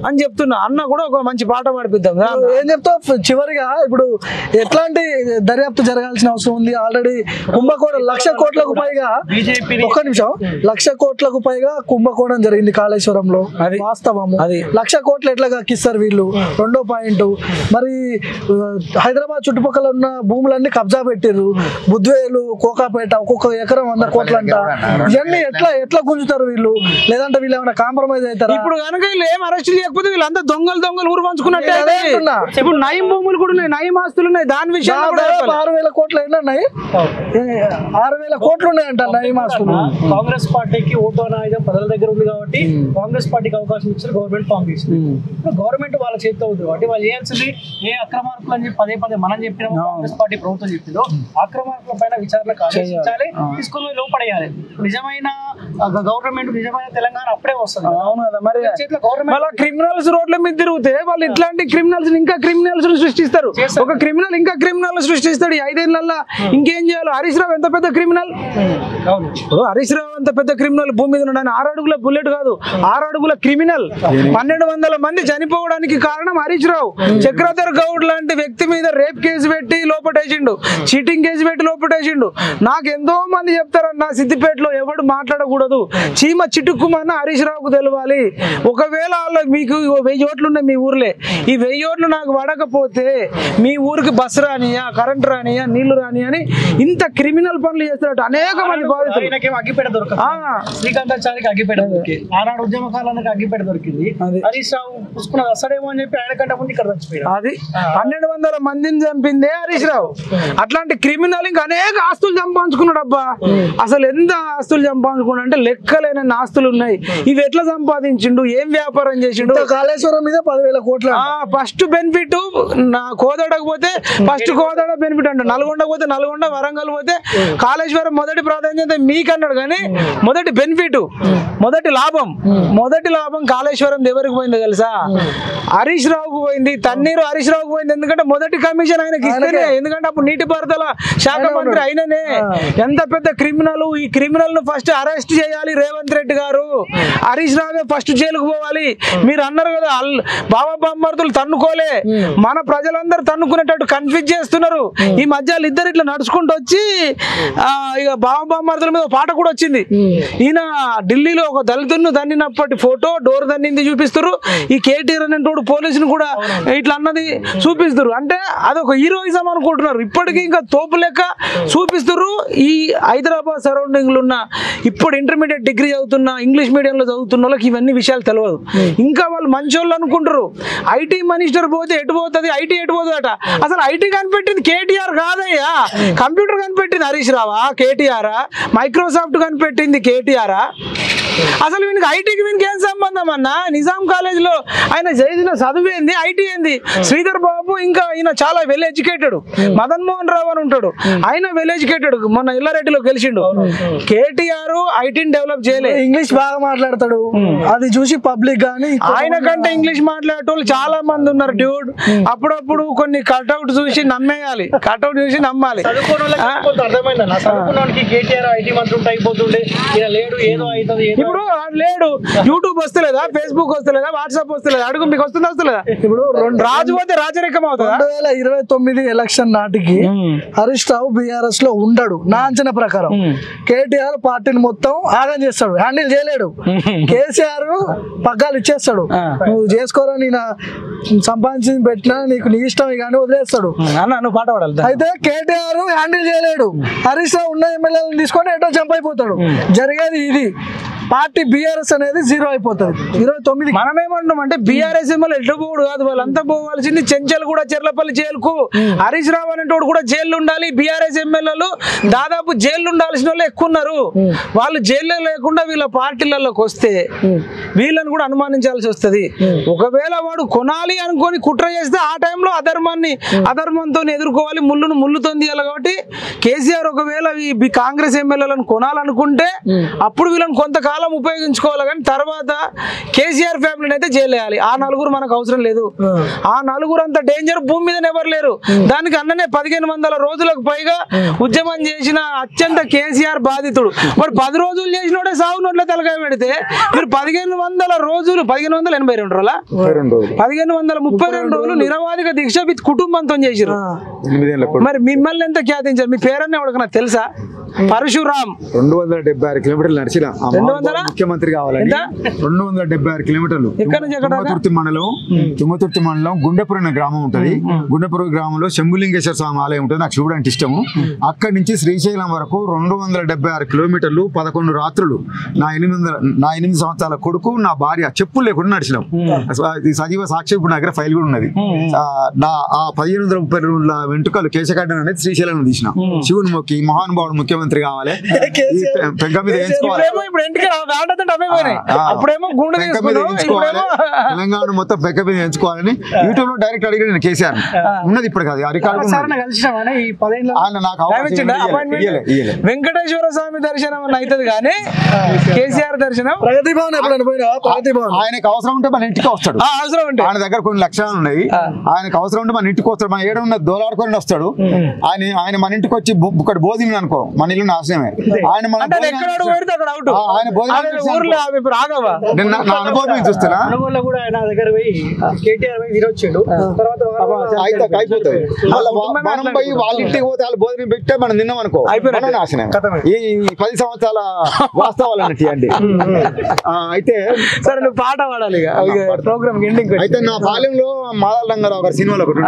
అని చెప్తున్నా. అన్న కూడా ఒక మంచి పాట పాడిపిద్దాం. ఏం చెప్తావు చివరిగా? ఇప్పుడు ఎట్లాంటి దర్యాప్తు జరగాల్సిన అవసరం ఉంది? ఆల్రెడీ కుంభకోణం 1,00,000 కోట్లకు పైగా, ఒక్క నిమిషం, 1,00,000 కోట్లకు పైగా కుంభకోణం జరిగింది కాళేశ్వరంలో. వాస్తవము. 1,00,000 కోట్లు ఎట్లా కక్కిస్తారు వీళ్ళు? రెండో పాయింట్, మరి హైదరాబాద్ చుట్టుపక్కల ఉన్న భూములన్నీ కబ్జా పెట్టిర్రు. బుద్వేలు, కోకాపేట ఒక్కొక్క ఎకరం 100 కోట్లు అంట. ఇవన్నీ ఎట్లా గుంజుతారు వీళ్ళు? లేదంటే వీళ్ళు ఏమైనా కాంప్రమైజ్ అవుతారు? ఇప్పుడు కనుక వీళ్ళు ఏం అరెస్ట్ లేకపోతే వీళ్ళంతా దొంగలు ఊరు పంచుకున్నట్టే. ఇప్పుడు నయం భూములు కూడా ఉన్నాయి, నయం ఆస్తులు ఉన్నాయి. దాని విషయంలో 6,000 కోట్లు ఉన్నాయి, 6,000 కోట్లు ఉన్నాయంట నయం ఆస్తులు. కాంగ్రెస్ పార్టీకి ఓటు ఆయుధం ప్రజల దగ్గర ఉంది కాబట్టి కాంగ్రెస్ పార్టీకి అవకాశం ఇచ్చారు, గవర్నమెంట్ ఫామ్ చేసింది. ఇప్పుడు గవర్నమెంట్ వాళ్ళ చేతితో ఉంది కాబట్టి వాళ్ళు చేయాల్సింది ఏ అక్రమార్కులు అని చెప్పి పదే మనం చెప్పిన కాంగ్రెస్ పార్టీ ప్రభుత్వం చెప్పిందో అక్రమార్కుల పైన విచారణ ఆదేశించాలి, తీసుకుని లోపడేయాలి. నిజమైన గవర్నమెంట్ నిజమైన తెలంగాణ అప్పుడే వస్తుంది. అవును కదా, మరి క్రిమినల్స్ రోడ్ల మీద తిరిగితే వాళ్ళు ఇట్లాంటి క్రిమినల్స్ ఇంకా క్రిమినల్స్ సృష్టిస్తారు. ఒక క్రిమినల్ ఇంకా క్రిమినల్ సృష్టిస్తాడు. 5 ఏళ్లలో ఇంకేం చేయాలి? హరీష్ రావు ఎంత పెద్ద క్రిమినల్. ఇప్పుడు హరీష్ రావు అంత పెద్ద క్రిమినల్ భూమి మీద ఉన్నాడు. 6 అడుగుల బుల్లెట్ కాదు, 6 అడుగుల క్రిమినల్. 1,200 మంది చనిపోవడానికి కారణం హరీష్ రావు. చక్రధర్ గౌడ్ లాంటి వ్యక్తి మీద రేప్ కేసు పెట్టి లోపటేసిండు, చీటింగ్ కేసు పెట్టి లోపటేసిండు. నాకు ఎంతో మంది చెప్తారన్న సిద్దిపేటలో ఎవడు మాట్లాడకూడదు, చీమ చిటుక్కుమన్న హరీష్ రావుకు తెలవాలి. ఒకవేళ మీకు 1000 ఓట్లు ఉన్నాయి మీ ఊర్లే, ఈ 1000 ఓట్లు నాకు పడకపోతే మీ ఊరికి బస్సు రానియా, కరెంట్ రానియా, నీళ్లు రాని అని ఇంత క్రిమినల్ పనులు చేస్తున్నట్టు అనేక మంది బాధితులు. అగ్గిపేట దొరకదు, శ్రీకాంతాచారికి అగ్గిపేట దొరికింది, ఆనాడు ఉద్యమకాలానికి అగ్గిపేట దొరికింది. హరీష్ రావు పుష్కున్న వస్తాడేమో అని చెప్పి ఆయన కంటే ముందు ఇక్కడ చచ్చిపోయాడు. అది 1,200 మందిని చంపిందే హరీష్ రావు. అట్లాంటి క్రిమినల్ ఇంకా అనేక ఆస్తులు సంపాదించుకున్నాడు. అబ్బా అసలు ఎంత ఆస్తులు సంపాదించుకున్నాడు అంటే లెక్కలేని ఆస్తులు ఉన్నాయి. ఇవి ఎట్లా సంపాదించిండు, ఏం వ్యాపారం చేసిండు? కాళేశ్వరం మీద 10,000 కోట్లు. ఫస్ట్ బెనిఫిట్ కోదాడకు పోతే ఫస్ట్ కోదాడ బెనిఫిట్ అంటాడు, నల్గొండ పోతే నల్గొండ, వరంగల్ పోతే కాళేశ్వరం మొదటి ప్రాధాన్యత మీకన్నాడు. కానీ మొదటి బెనిఫిట్, మొదటి లాభం కాళేశ్వరం ఎవరికి పోయిందో తెలుసా? హరీష్ రావుకు పోయింది. తన్నీరు హరీష్ రావుకు పోయింది. ఎందుకంటే మొదటి కమిషన్ ఆయనకి ఇస్తేనే, ఎందుకంటే అప్పుడు నీటిపారుదల శాఖ మంత్రి అయిననే. ఎంత పెద్ద క్రిమినల్. ఈ క్రిమినల్ ను ఫస్ట్ అరెస్ట్ చేయాలి రేవంత్ రెడ్డి గారు. హరీష్ రావే ఫస్ట్ జైలుకు పోవాలి. మీరు అన్నారు కదా బాబా బామ్మర్దులు తన్నుకోలే, మన ప్రజలందరూ తన్నుకునేటట్టు కన్ఫ్యూజ్ చేస్తున్నారు. ఈ మధ్య ఇద్దరు ఇట్లా నడుచుకుంటూ వచ్చి ఇక బాబా బామ్మర్దుల మీద పాట కూడా వచ్చింది. ఈయన ఢిల్లీలో ఒక దళితులను దన్నినప్పటి ఫోటో డోర్ దన్నింది చూపిస్తారు. ఈ కేటీఆర్ అనేటోడు పోలీసులు కూడా ఇట్లా అన్నది చూపిస్తారు. అంటే అదొక హీరోయిజం అనుకుంటున్నారు. ఇప్పటికీ ఇంకా తోపు లెక్క చూపిస్తారు. ఈ హైదరాబాద్ సరౌండింగ్లు ఉన్న ఇప్పుడు ఇంటర్మీడియట్ డిగ్రీ చదువుతున్న ఇంగ్లీష్ మీడియంలో చదువుతున్న వాళ్ళకి ఇవన్నీ విషయాలు తెలియదు. ఇంకా వాళ్ళు మంచోళ్ళు అనుకుంటారు. ఐటీ మినిస్టర్ పోతే ఎటు పోతుంది, ఐటీ ఎటు పోతుంది అట. అసలు ఐటీ కనిపెట్టింది కేటీఆర్ కాదయ్యా, కంప్యూటర్ కనిపెట్టింది హరీష్ రావా? కేటీఆరా? మైక్రోసాఫ్ట్ కనిపెట్టింది కేటీఆరా? అసలు వీనికి ఐటీకి వీనికి ఏం సంబంధం అన్న? నిజాం కాలేజీలో ఆయన చేసిన చదువేంది, ఐటీ ఏంది? శ్రీధర్ బాబు ఇంకా ఈయన చాలా వెల్ ఎడ్యుకేటెడ్. మదన్ మోహన్ రావు అని ఉంటాడు, ఆయన వెల్ ఎడ్యుకేటెడ్. మొన్న ఇల్లారెడ్డిలో గెలిచిండు. కేటీఆర్ ఐటీని డెవలప్ చేయలేదు. ఇంగ్లీష్ బాగా మాట్లాడతాడు, అది చూసి పబ్లిక్ గానీ ఆయన కంటే ఇంగ్లీష్ మాట్లాడేటోళ్ళు చాలా మంది ఉన్నారు డ్యూడ్. అప్పుడప్పుడు కొన్ని కట్అవుట్ చూసి నమ్మేయాలి, కట్అవుట్ చూసి నమ్మాలి. అర్థమైందన్న, చదువుకున్నానికి కేటీఆర్ ఐటీ మంత్రి ఉంటే అయిపోతుండే. ఈయన లేడు, ఏదో అవుతుంది. ఇప్పుడు లేడు. యూట్యూబ్ వస్తలేదా, ఫేస్బుక్ వస్తలేదా, వాట్సాప్ వస్తలేదా? అడుగు, మీకు వస్తలేదా? ఇప్పుడు రాజు పోతే రాజరికం అవుతుంది. 2029 ఎలక్షన్ నాటికి హరీష్ రావు బీఆర్ఎస్ లో ఉండడు నా అంచనా ప్రకారం. కేటీఆర్ పార్టీని మొత్తం ఆగం చేస్తాడు, హ్యాండిల్ చేయలేడు. కేసీఆర్ పగ్గాలు ఇచ్చేస్తాడు, నువ్వు చేసుకోరా, నేను సంపాదించి పెట్టినా నీకు నీ ఇష్టం కానీ వదిలేస్తాడు. నువ్వు పాట పాడాలి. అయితే కేటీఆర్ హ్యాండిల్ చేయలేడు. హరీష్ రావు ఉన్న ఎమ్మెల్యేలను తీసుకొని ఎటో జంప్ అయిపోతాడు. జరిగేది ఇది. పార్టీ బీఆర్ఎస్ అనేది 0 అయిపోతుంది 29. మనమేమంటున్నాం అంటే బీఆర్ఎస్ ఎమ్మెల్యే ఎటు పోడు కాదు, వాళ్ళంతా పోవాల్సింది చెంచల్ కూడా చెర్లపల్లి జైలుకు. హరీష్ రావు అనేటోడు కూడా జైలు ఉండాలి. బీఆర్ఎస్ ఎమ్మెల్యేలు దాదాపు జైలు ఉండాల్సిన వాళ్ళు ఎక్కువ ఉన్నారు. వాళ్ళు జైల్లో లేకుండా వీళ్ళ పార్టీలలోకి వస్తే వీళ్ళని కూడా అనుమానించాల్సి వస్తుంది. ఒకవేళ వాడు కొనాలి అనుకొని కుట్ర చేస్తే ఆ టైంలో అధర్మంతో ఎదుర్కోవాలి, ముళ్ళుతో తీయాలి. కాబట్టి కేసీఆర్ ఒకవేళ ఈ కాంగ్రెస్ ఎమ్మెల్యేలను కొనాలనుకుంటే అప్పుడు వీళ్ళని కొంతకాలం ఉపయోగించుకోవాలి. కానీ తర్వాత కేసీఆర్ ఫ్యామిలీని అయితే జైలేయాలి. ఆ నలుగురు మనకు అవసరం లేదు. ఆ నలుగురు అంత డేంజర్ భూమి మీద ఎవరు లేరు. దానికి అన్ననే 1500 రోజులకు పైగా ఉద్యమం చేసిన అత్యంత కేసీఆర్ బాధితుడు. మరి 10 రోజులు చేసినోడే సాగు నోట్ల తలకాయ పెడితే మీరు 1500 రోజులు 1582 రోజుల 1532 రోజులు నిరవాధిక దీక్ష విత్ కుటుంబంతో చేసిరు. మరి మిమ్మల్ని ఎంత ఖ్యాతించారు? మీ పేరన్నీ ఎవరికన్నా తెలుసా? పరశురామ్ 276 కిలోమీటర్లు నడిచిన ముఖ్యమంత్రి కావాలని 276 కిలోమీటర్లు. తుంగతుర్తి మండలం గుండెపురం గ్రామం ఉంటుంది. గుండెపురం గ్రామంలో శంభులింగేశ్వర స్వామి ఆలయం ఉంటుంది. నాకు శివుడు అంటే ఇష్టము. అక్కడి నుంచి శ్రీశైలం వరకు 276 కిలోమీటర్లు 11 రాత్రులు నా 8 సంవత్సరాల కొడుకు నా భార్య చెప్పులు లేకుండా నడిచినాం. సజీవ సాక్షి ఇప్పుడు నా దగ్గర ఫైల్ కూడా ఉన్నది. నా 1530 రోజుల వెంట్రుకలు కేశఖండన అనేది శ్రీశైలం తీసిన. శివుని మొక్కి మహానుభావుడు ముఖ్యమంత్రి కావాలి, పెంక మీద వేయించుకోవాలి, తెలంగాణ మొత్తం పెంక మీద వేయించుకోవాలని యూట్యూబ్ లో డైరెక్ట్ అడిగి నేను కేసీఆర్ ఉన్నది ఇప్పుడు కాదు ఆ రికార్డు. వెంకటేశ్వర స్వామి దర్శనం అవుతుంది కానీ కేసీఆర్ దర్శనం ప్రగతి భవన్ ఎప్పుడైనా పోయినా? ప్రగతి భవన్ ఆయనకు అవసరం ఉంటే మన ఇంటికి వస్తాడు. అవసరం ఉంటే ఆయన దగ్గర కొన్ని లక్షణాలు ఉన్నాయి. ఆయనకు అవసరం ఉంటే మన ఇంటికి వస్తాడు. మన ఏడు ఉన్న దోలాడుకొని వస్తాడు. ఆయన మన ఇంటికి వచ్చి ఇక్కడ భోజనం అనుకో మన ఇల్లు నాశనమే. ఆయన మన ఆయన నా అనుభవం చూస్తున్నా. అయిపోతుంది మనం పోయి వాళ్ళ ఇంటికి పోతే వాళ్ళు భోజనం పెట్టే మనం తిన్నాం అనుకో నాశనం. ఈ 10 సంవత్సరాల వాస్తవాలు అన్నట్టు అండి. అయితే సరే నువ్వు పాట పాడాలి ప్రోగ్రామ్ ఎండింగ్. అయితే నా బాల్యంలో మాదాల రంగారావు గారి సినిమాలో ఒకటి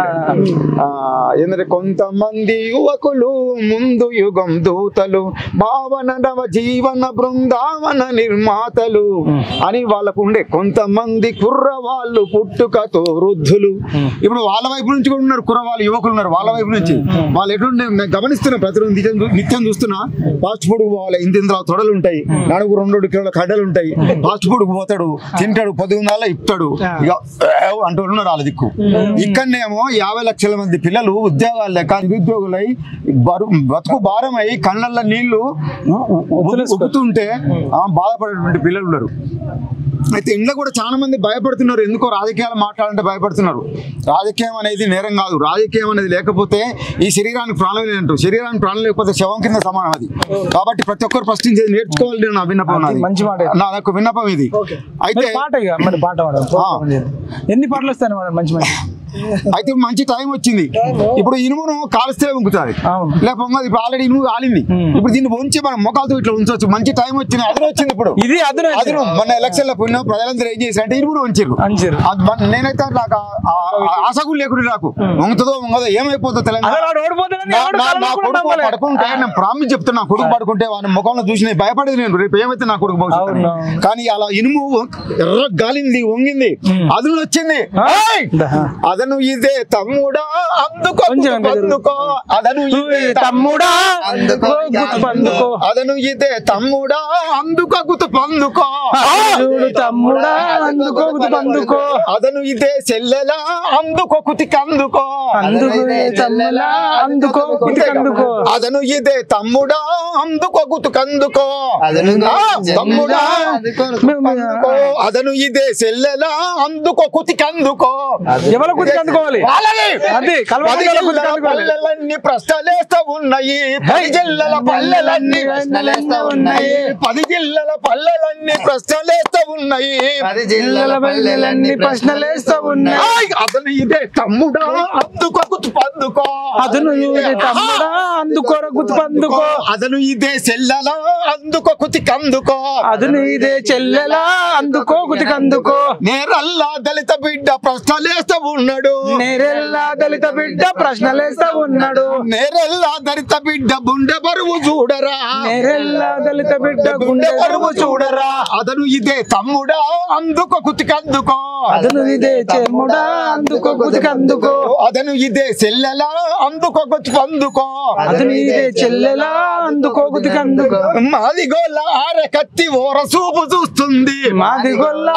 ఏంటంటే కొంతమంది యువకులు ముందు యుగం దూతలు భావన నవ జీవన బృందావన నిర్మాతలు అని వాళ్ళకు ఉండే. కొంతమంది కుర్రవాళ్ళు పుట్టుకతో వృద్ధులు. ఇప్పుడు వాళ్ళ వైపు నుంచి కూడా ఉన్నారు కుర్రవాళ్ళు, యువకులు ఉన్నారు వాళ్ళ వైపు నుంచి. వాళ్ళు ఎటువంటి గమనిస్తున్నా ప్రతిరోజు నిత్యం చూస్తున్నా. ఫాస్ట్ ఫుడ్ పోవాలి, ఇంత తొడలు ఉంటాయి, నడుగు 2 కిలోల కడ్డలు ఉంటాయి. ఫాస్ట్ ఫుడ్ పోతాడు, తింటాడు, పొద్దుగుందాల ఇస్తాడు, ఇక అంటూ ఉన్నారు వాళ్ళ దిక్కు. ఇక్కడనేమో 50 లక్షల మంది పిల్లలు ఉద్యోగాలు లేక నిరుద్యోగులై బతుకు భారమై కళ్ళల్లో నీళ్లు ఉక్కుతుంటే బాధపడేటువంటి పిల్లలు ఉన్నారు. అయితే ఇంట్లో కూడా చాలా మంది భయపడుతున్నారు. ఎందుకో రాజకీయాలు మాట్లాడాలంటే భయపడుతున్నారు. రాజకీయం అనేది నేరం కాదు. రాజకీయం అనేది లేకపోతే ఈ శరీరానికి ప్రాణం లేదంటూ. శరీరానికి ప్రాణం లేకపోతే శవం కింద సమానం అది. కాబట్టి ప్రతి ఒక్కరు ప్రశ్నించేది నేర్చుకోవాలి. నా విన్నపం, నాకు విన్నపం ఇది. అయితే ఎన్ని పాటలు వస్తాయి మంచి మంచి. అయితే మంచి టైం వచ్చింది. ఇప్పుడు ఇనుమును కాలుస్తే ఉంకుతుంది, లేకపోతే ఇప్పుడు ఆల్రెడీ ఇనుము కాలింది. ఇప్పుడు దీన్ని ఉంచి మనం మొక్కలతో ఇట్లా ఉంచవచ్చు. మంచి టైం వచ్చింది, అదును వచ్చింది. ఇప్పుడు ఇది అదును మొన్న ఎలక్షన్ లో పోయినా ప్రజలందరూ ఏం చేశారంటే ఇనుమును ఉంచారు. నేనైతే నాకు ఆశ కూడా లేకుండా నాకు వంగుతుందో వంగదో ఏమైపోతుందో తెలంగాణ. నా కొడుకు పడుకుంటే నేను ప్రామిస్ చెప్తాను, నా కొడుకు పడుకుంటే వాని ముఖంలో చూసి నేను భయపడేది. నేను రేపు ఏమైతే నా కొడుకు భవిష్యత్తు. కానీ అలా ఇనుము ఎర్ర గాలింది, వంగింది, అదును వచ్చింది. అదను ఇదే తమ్ముడా అందుకో అందుకో, అదను ఇదే తమ్ముడా అందుకో, అదను ఇదే తమ్ముడా అందుకో గుతు పందుకో, తమ్ముడా అందుకో అందుకో, అదను ఇదే చెల్లెలా అందుకో కుతికి అందుకో, చెల్లెలా అందుకో కుతికి అందుకో, అదను ఇదే తమ్ముడా అందుకో గుతుకందుకో, తమ్ముడా అదను ఇదే చెల్లెలా అందుకో కుతికి అందుకో. ఎవరు కుతికి అందుకోవాలి? పల్లెలన్నీ ప్రశ్నలేస్తా ఉన్నాయి, 10 జిల్లాల పల్లెలన్నీ ప్రశ్నలేస్తా ఉన్నాయి, 10 జిల్లాల పల్లెలన్నీ ప్రశ్నలేస్తా ఉన్నాయి, 10 జిల్లాల పల్లెలన్నీ ప్రశ్నలేస్తా ఉన్నాయి. అదను ఇదే తమ్ముడా అందుకో గుతు పందుకో, అదను ఇదే తమ్ముడా అందుకో గుతు పందుకో, అదను ఇదే చెల్లెలా అందుకో కుతికి అందుకో, అదను ఇదే చెల్లెలా అందుకో కుతికి అందుకో. నేరల్లా దళిత బిడ్డ ప్రశ్నలేస్తా ఉన్నాడు, నేరెల్లా దళిత బిడ్డ ప్రశ్నలేస్తా ఉన్నాడు, నేరెల్లా దళిత బిడ్డ గుండె బరువు చూడరా, నేరెల్లా దళిత బిడ్డ గుండె బరువు చూడరా, అదను ఇదే తమ్ముడా అందుకో కుతికందుకో, అదను ఇదే చెమ్ముడా అందుకో కుతికందుకో, అదను ఇదే చెల్లెలా అందుకో కుతికందుకో, అదను ఇదే చెల్లెలా అందుకో కుతికందుకో. మాది గోళ్ళ ఆరె కత్తి ఓర చూపు చూస్తుంది, మాది గోళ్ళ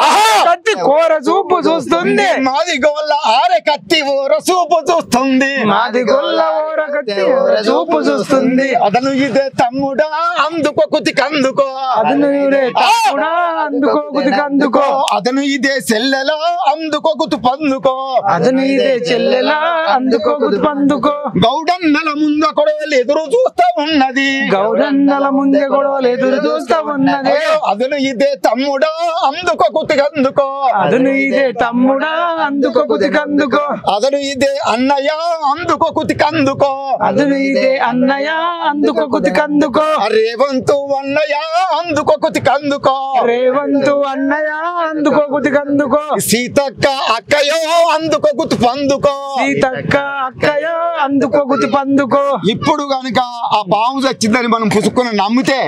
కత్తి కోర చూపు చూస్తుంది, మాది గోళ్ళ ఆరె కత్తి ఓర చూపు చూస్తుంది, మాది గొల్ల ఓర కత్తి ఓర చూపు చూస్తుంది, అదను ఇదే తమ్ముడా అందుకో కుతికందుకో, అదను ఇదే తమ్ముడా అందుకో కుతికందుకో, అదను ఇదే చెల్లెలా అందుకో గుతు పందుకో, అది నీదే చెల్లెలా అందుకో అందుకో. గౌడన్నల ముంద కొడవలు ఎదురు చూస్తా ఉన్నది, గౌడన్నల ముందే గొడవలు ఎదురు చూస్తా ఉన్నది. అదను ఇదే తమ్ముడా అందుకో కుతికందుకో, అదను ఇదే తమ్ముడా అందుకో కుతికందుకో, అదను ఇదే అన్నయ్య అందుకో కుతికందుకో, అదను ఇదే అన్నయ్య అందుకో కుతికందుకో, రేవంతు అన్నయ్య అందుకో కుతికందుకో, రేవంతు అన్నయ్య అందుకో కుతికందుకో, సీతక్క అక్కయో అందుకో కుతి పందుకో, సీతక్క అక్కయ్య అందుకో కుతి పందుకో. ఇప్పుడు గనుక ఆ పాము చచ్చిందని మనం పుసుకుని నమ్మితే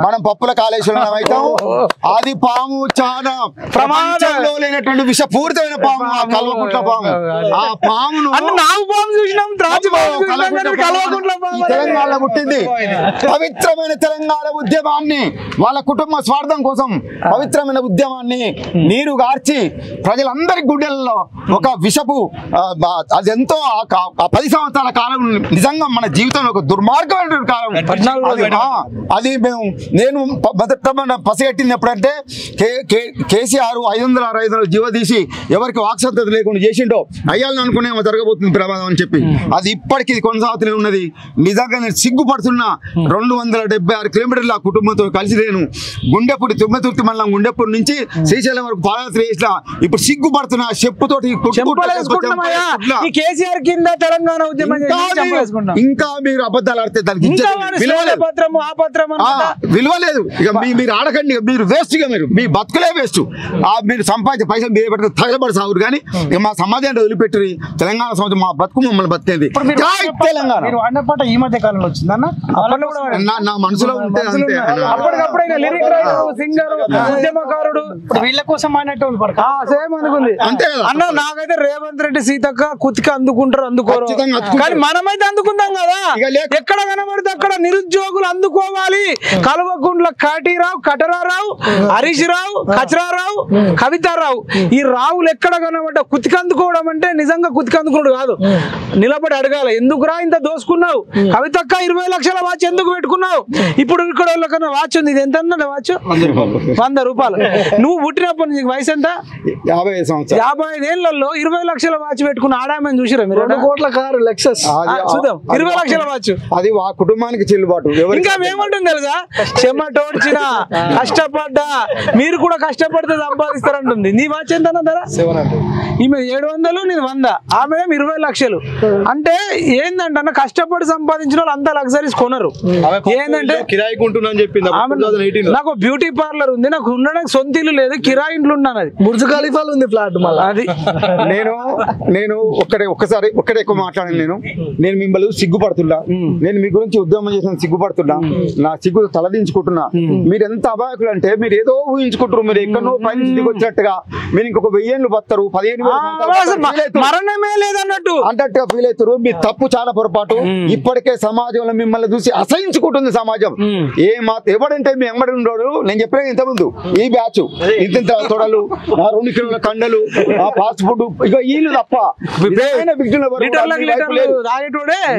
మనం పప్పుల కాళేశ్వరం అవుతాం. అది పాము చాలా ప్రమాదంలో లేనటువంటి విషపూరితమైన పాము, ఆ కల్వకుంట్ల పాము. ఆ పామును తెలంగాణ పుట్టింది. పవిత్రమైన తెలంగాణ ఉద్యమాన్ని వాళ్ళ కుటుంబ స్వార్థం కోసం పవిత్రమైన ఉద్యమాన్ని నీరు గార్చి ప్రజలందరి గుండెల్లో ఒక విషపు అదెంతో 10 సంవత్సరాల కాలం నిజంగా మన జీవితంలో ఒక దుర్మార్గమైన కాలం. అది నేను పసిగట్టింది ఎప్పుడంటే కేసీఆర్ 500 జీవ తీసి ఎవరికి వాక్సంతత లేకుండా చేసిండో అయ్యాలని అనుకునే జరగబోతుంది ప్రమాదం అని చెప్పి అది ఇప్పటికీ కొనసాగుతూనే ఉన్నది. నిజంగా నేను సిగ్గుపడుతున్నా. 276 కిలోమీటర్ల ఆ కుటుంబంతో కలిసి నేను గుండెపూడి తుమ్మతుర్తి మండలం గుండెపూడి నుంచి శ్రీశైలం వరకు పాదయాత్ర చేసిన. ఇప్పుడు సిగ్గుపడుతున్నా. చెప్పుతోటి కేసీఆర్ కింద తెలంగాణ ఉద్యమం ఇంకా మీరు అబద్ధాలు ఆడితే దానికి విలువ లేదు. ఇక మీరు ఆడకండి, మీరు వేస్ట్ గా మీరు మీ బతుకులే వేస్ట్. మీరు సంపాదించే పైసలు మీరు పెట్టుకుని తగలబడి సాగురు కానీ ఇక మా సమాజాన్ని వదిలిపెట్టి తెలంగాణ సమాజం మా బతుకు మమ్మల్ని బతికేది. తెలంగాణ ఈ మధ్య కాలంలో వచ్చిందన్న నా మనసులో ఉంటే అంతే. ఉద్యమకారుడు వీళ్ళ కోసం సేమ్ అనుకుంది అన్న. నాకైతే రేవంత్ రెడ్డి సీతక్క కుతికి అందుకుంటారు, అందుకోరు. కానీ మనమైతే అందుకుందాం కదా. ఎక్కడ కనబడితే అక్కడ నిరుద్యోగులు అందుకోవాలి. కల్వకుంట్ల కాటీరావు, కటరారావు, హరీష్ రావు, కచరారావు, కవితారావు, ఈ రావులు ఎక్కడ కనబడ్డ కుతికి అందుకోవడం అంటే నిజంగా కుతికి అందుకున్నాడు కాదు. నిలబడి అడగాలి, ఎందుకురా ఇంత దోసుకున్నావు? కవితక్క 20 లక్షల వాచ్ ఎందుకు పెట్టుకున్నావు? ఇప్పుడు ఇక్కడ వాళ్ళకన్నా వాచ్ ఉంది, ఇది ఎంత అన్నాడు వాచ్? 100 రూపాయలు. నువ్వు పుట్టినప్పుడు నీకు వయసు ఎంత? 55 ఏళ్లలో 20 లక్షల వాచ్ పెట్టుకున్న ఆడామని చూసిరా మీరు? 2 కోట్ల కారు లెక్సస్ చూద్దాం. 20 లక్షల వాచ్ అది ఆ కుటుంబానికి చెల్లుబాటు. ఇంకా ఏముంటుంది తెలుసా? చెమటోడ్చిన కష్టపడ్డా మీరు కూడా కష్టపడితే సంపాదిస్తారంటుంది. నీ వాచ్ ఎంత ధర? 700. ఈమె 700, నేను 100, ఆమె 20 లక్షలు. అంటే ఏందంటే కష్టపడి సంపాదించిన వాళ్ళు అంతా లగ్జరీస్ కొనరు. ఏంటంటే నాకు బ్యూటీ పార్లర్ ఉంది, నాకు ఉండడానికి సొంత ఇల్లు లేదు, కిరాయి ఇంట్లో ఉన్నాను. అది బుర్జ్ ఖలీఫాలు ఉంది ఫ్లాట్. మళ్ళీ అది నేను ఒక్కడే ఎక్కువ మాట్లాడాను. నేను మిమ్మల్ని సిగ్గుపడుతున్నా. నేను మీ గురించి ఉద్యమం చేసిన సిగ్గుపడుతున్నా. నా సిగ్గు తలదించుకుంటున్నా. మీరు ఎంత అమాయకులు అంటే మీరు ఏదో ఊహించుకుంటారు. మీరు ఎక్కడో పైన దిగొచ్చినట్టుగా మీరు ఇంకొక 1000 ఏళ్ళు బతారు, 15 మరణమే లేదన్నట్టు అన్నట్టుగా ఫీల్ అవుతారు. మీ తప్పు చాలా పొరపాటు. ఇప్పటికే సమాజంలో మిమ్మల్ని చూసి అసహించుకుంటుంది సమాజం. ఎవడంటే మీ ఎంబడి ఉండడు. నేను చెప్పిన ఇంతకుముందు ఈ బ్యాచ్ ఇంత తొడలు, 2 కిలోల కండలు, ఆ ఫాస్ట్ ఫుడ్, ఇక వీళ్ళు తప్ప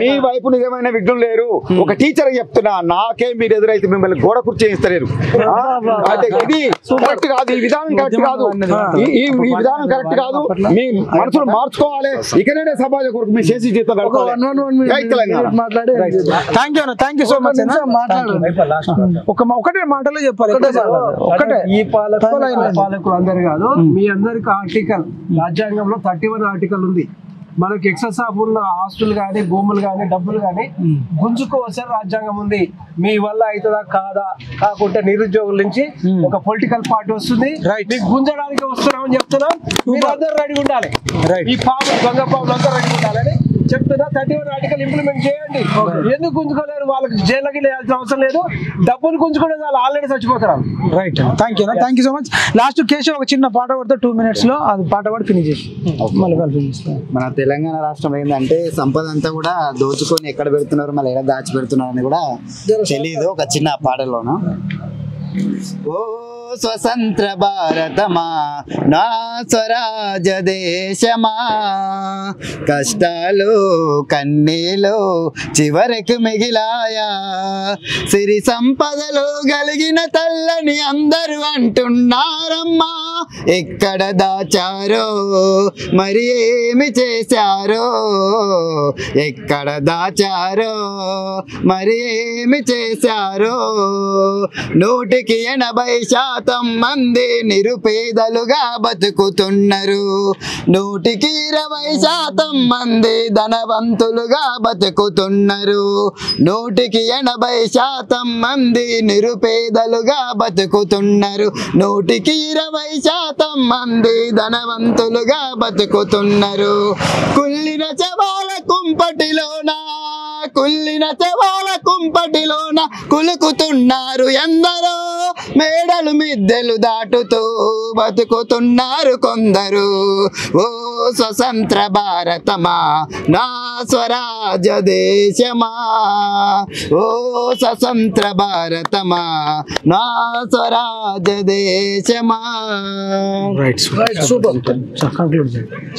మీ వైపు నిజమైన విఘ్నులు లేరు. ఒక టీచర్ చెప్తున్నా, నాకే మీరు ఎదురైతే మిమ్మల్ని గోడ కుర్చీ చేయిస్తలేరు. ఇది కరెక్ట్ కాదు, ఈ విధానం కరెక్ట్ కాదు, ఈ విధానం కరెక్ట్ కాదు. మీ మనసులు మార్చుకోవాలి. ఇకనైనా సమాజం కొరకు మీ చేసి జీతం ఒకటే మాటలో చెప్పాలి. ఒకటే ఈ పాలకులు అందరు కాదు, మీ అందరికి ఆర్టికల్ రాజ్యాంగంలో 31 ఆర్టికల్ ఉంది. మనకి ఎక్సెస్ ఆఫ్ ఉన్న ఆస్తులు కానీ, భూములు కానీ, డబ్బులు కానీ గుంజుకోవచ్చని రాజ్యాంగం ఉంది. మీ వల్ల అవుతుందా కాదా కాకుంటే నిరుద్యోగుల నుంచి ఒక పొలిటికల్ పార్టీ వస్తుంది, మీకు గుంజడానికి వస్తున్నామని చెప్తున్నాం. మీరందరూ రెడీ ఉండాలి. ఈ పాము దొంగ పాములు అందరూ రెడీ ఉండాలని చెప్తున్నా. 31 ఆర్టికల్ ఇంప్లిమెంట్ చేయండి. ఎందుకు గుంజుకోలేరు? వాళ్ళకి జైలుకి వెళ్ళాల్సిన అవసరం లేదు. డబ్బులు గుంజుకునే వాళ్ళు ఆల్రెడీ చచ్చిపోతారు. Right, thank you so much. Last Keshav ఒక చిన్న పాట పడితే 2 minutes లో అది పాట పాడి ఫినిష్ చేసి మన తెలంగాణ రాష్ట్రం ఏంటంటే సంపద అంతా కూడా దోచుకొని ఎక్కడ పెడుతున్నారు, మళ్ళీ ఎలా దాచి పెడుతున్నారు అని కూడా తెలియదు. ఒక చిన్న పాటలోన ఓ స్వతంత్ర భారతమా నా స్వరాజ దేశమా కష్టాలు కన్నీలు చివరకు మిగిలాయా సిరి సంపదలు కలిగిన తల్లని అందరూ అంటున్నారమ్మా ఎక్కడ దాచారో మరి ఏమి చేశారో ఎక్కడ దాచారో మరి ఏమి చేశారో 180% మంది నిరుపేదలుగా బతుకుతున్నారు 120% మంది ధనవంతులుగా బతుకుతున్నారు 180% మంది నిరుపేదలుగా బతుకుతున్నారు 120% మంది ధనవంతులుగా బతుకుతున్నారు కుళ్ళిన శవాల కుంపటిలోన కులుకుతున్నారు ఎందరో మేడలు మిద్దెలు దాటుతూ బతుకుతున్నారు కొందరు ఓ స్వతంత్ర భారతమా నా స్వరాజ దేశమా ఓ స్వతంత్ర భారతమా నా స్వరాజ దేశమా సూపర్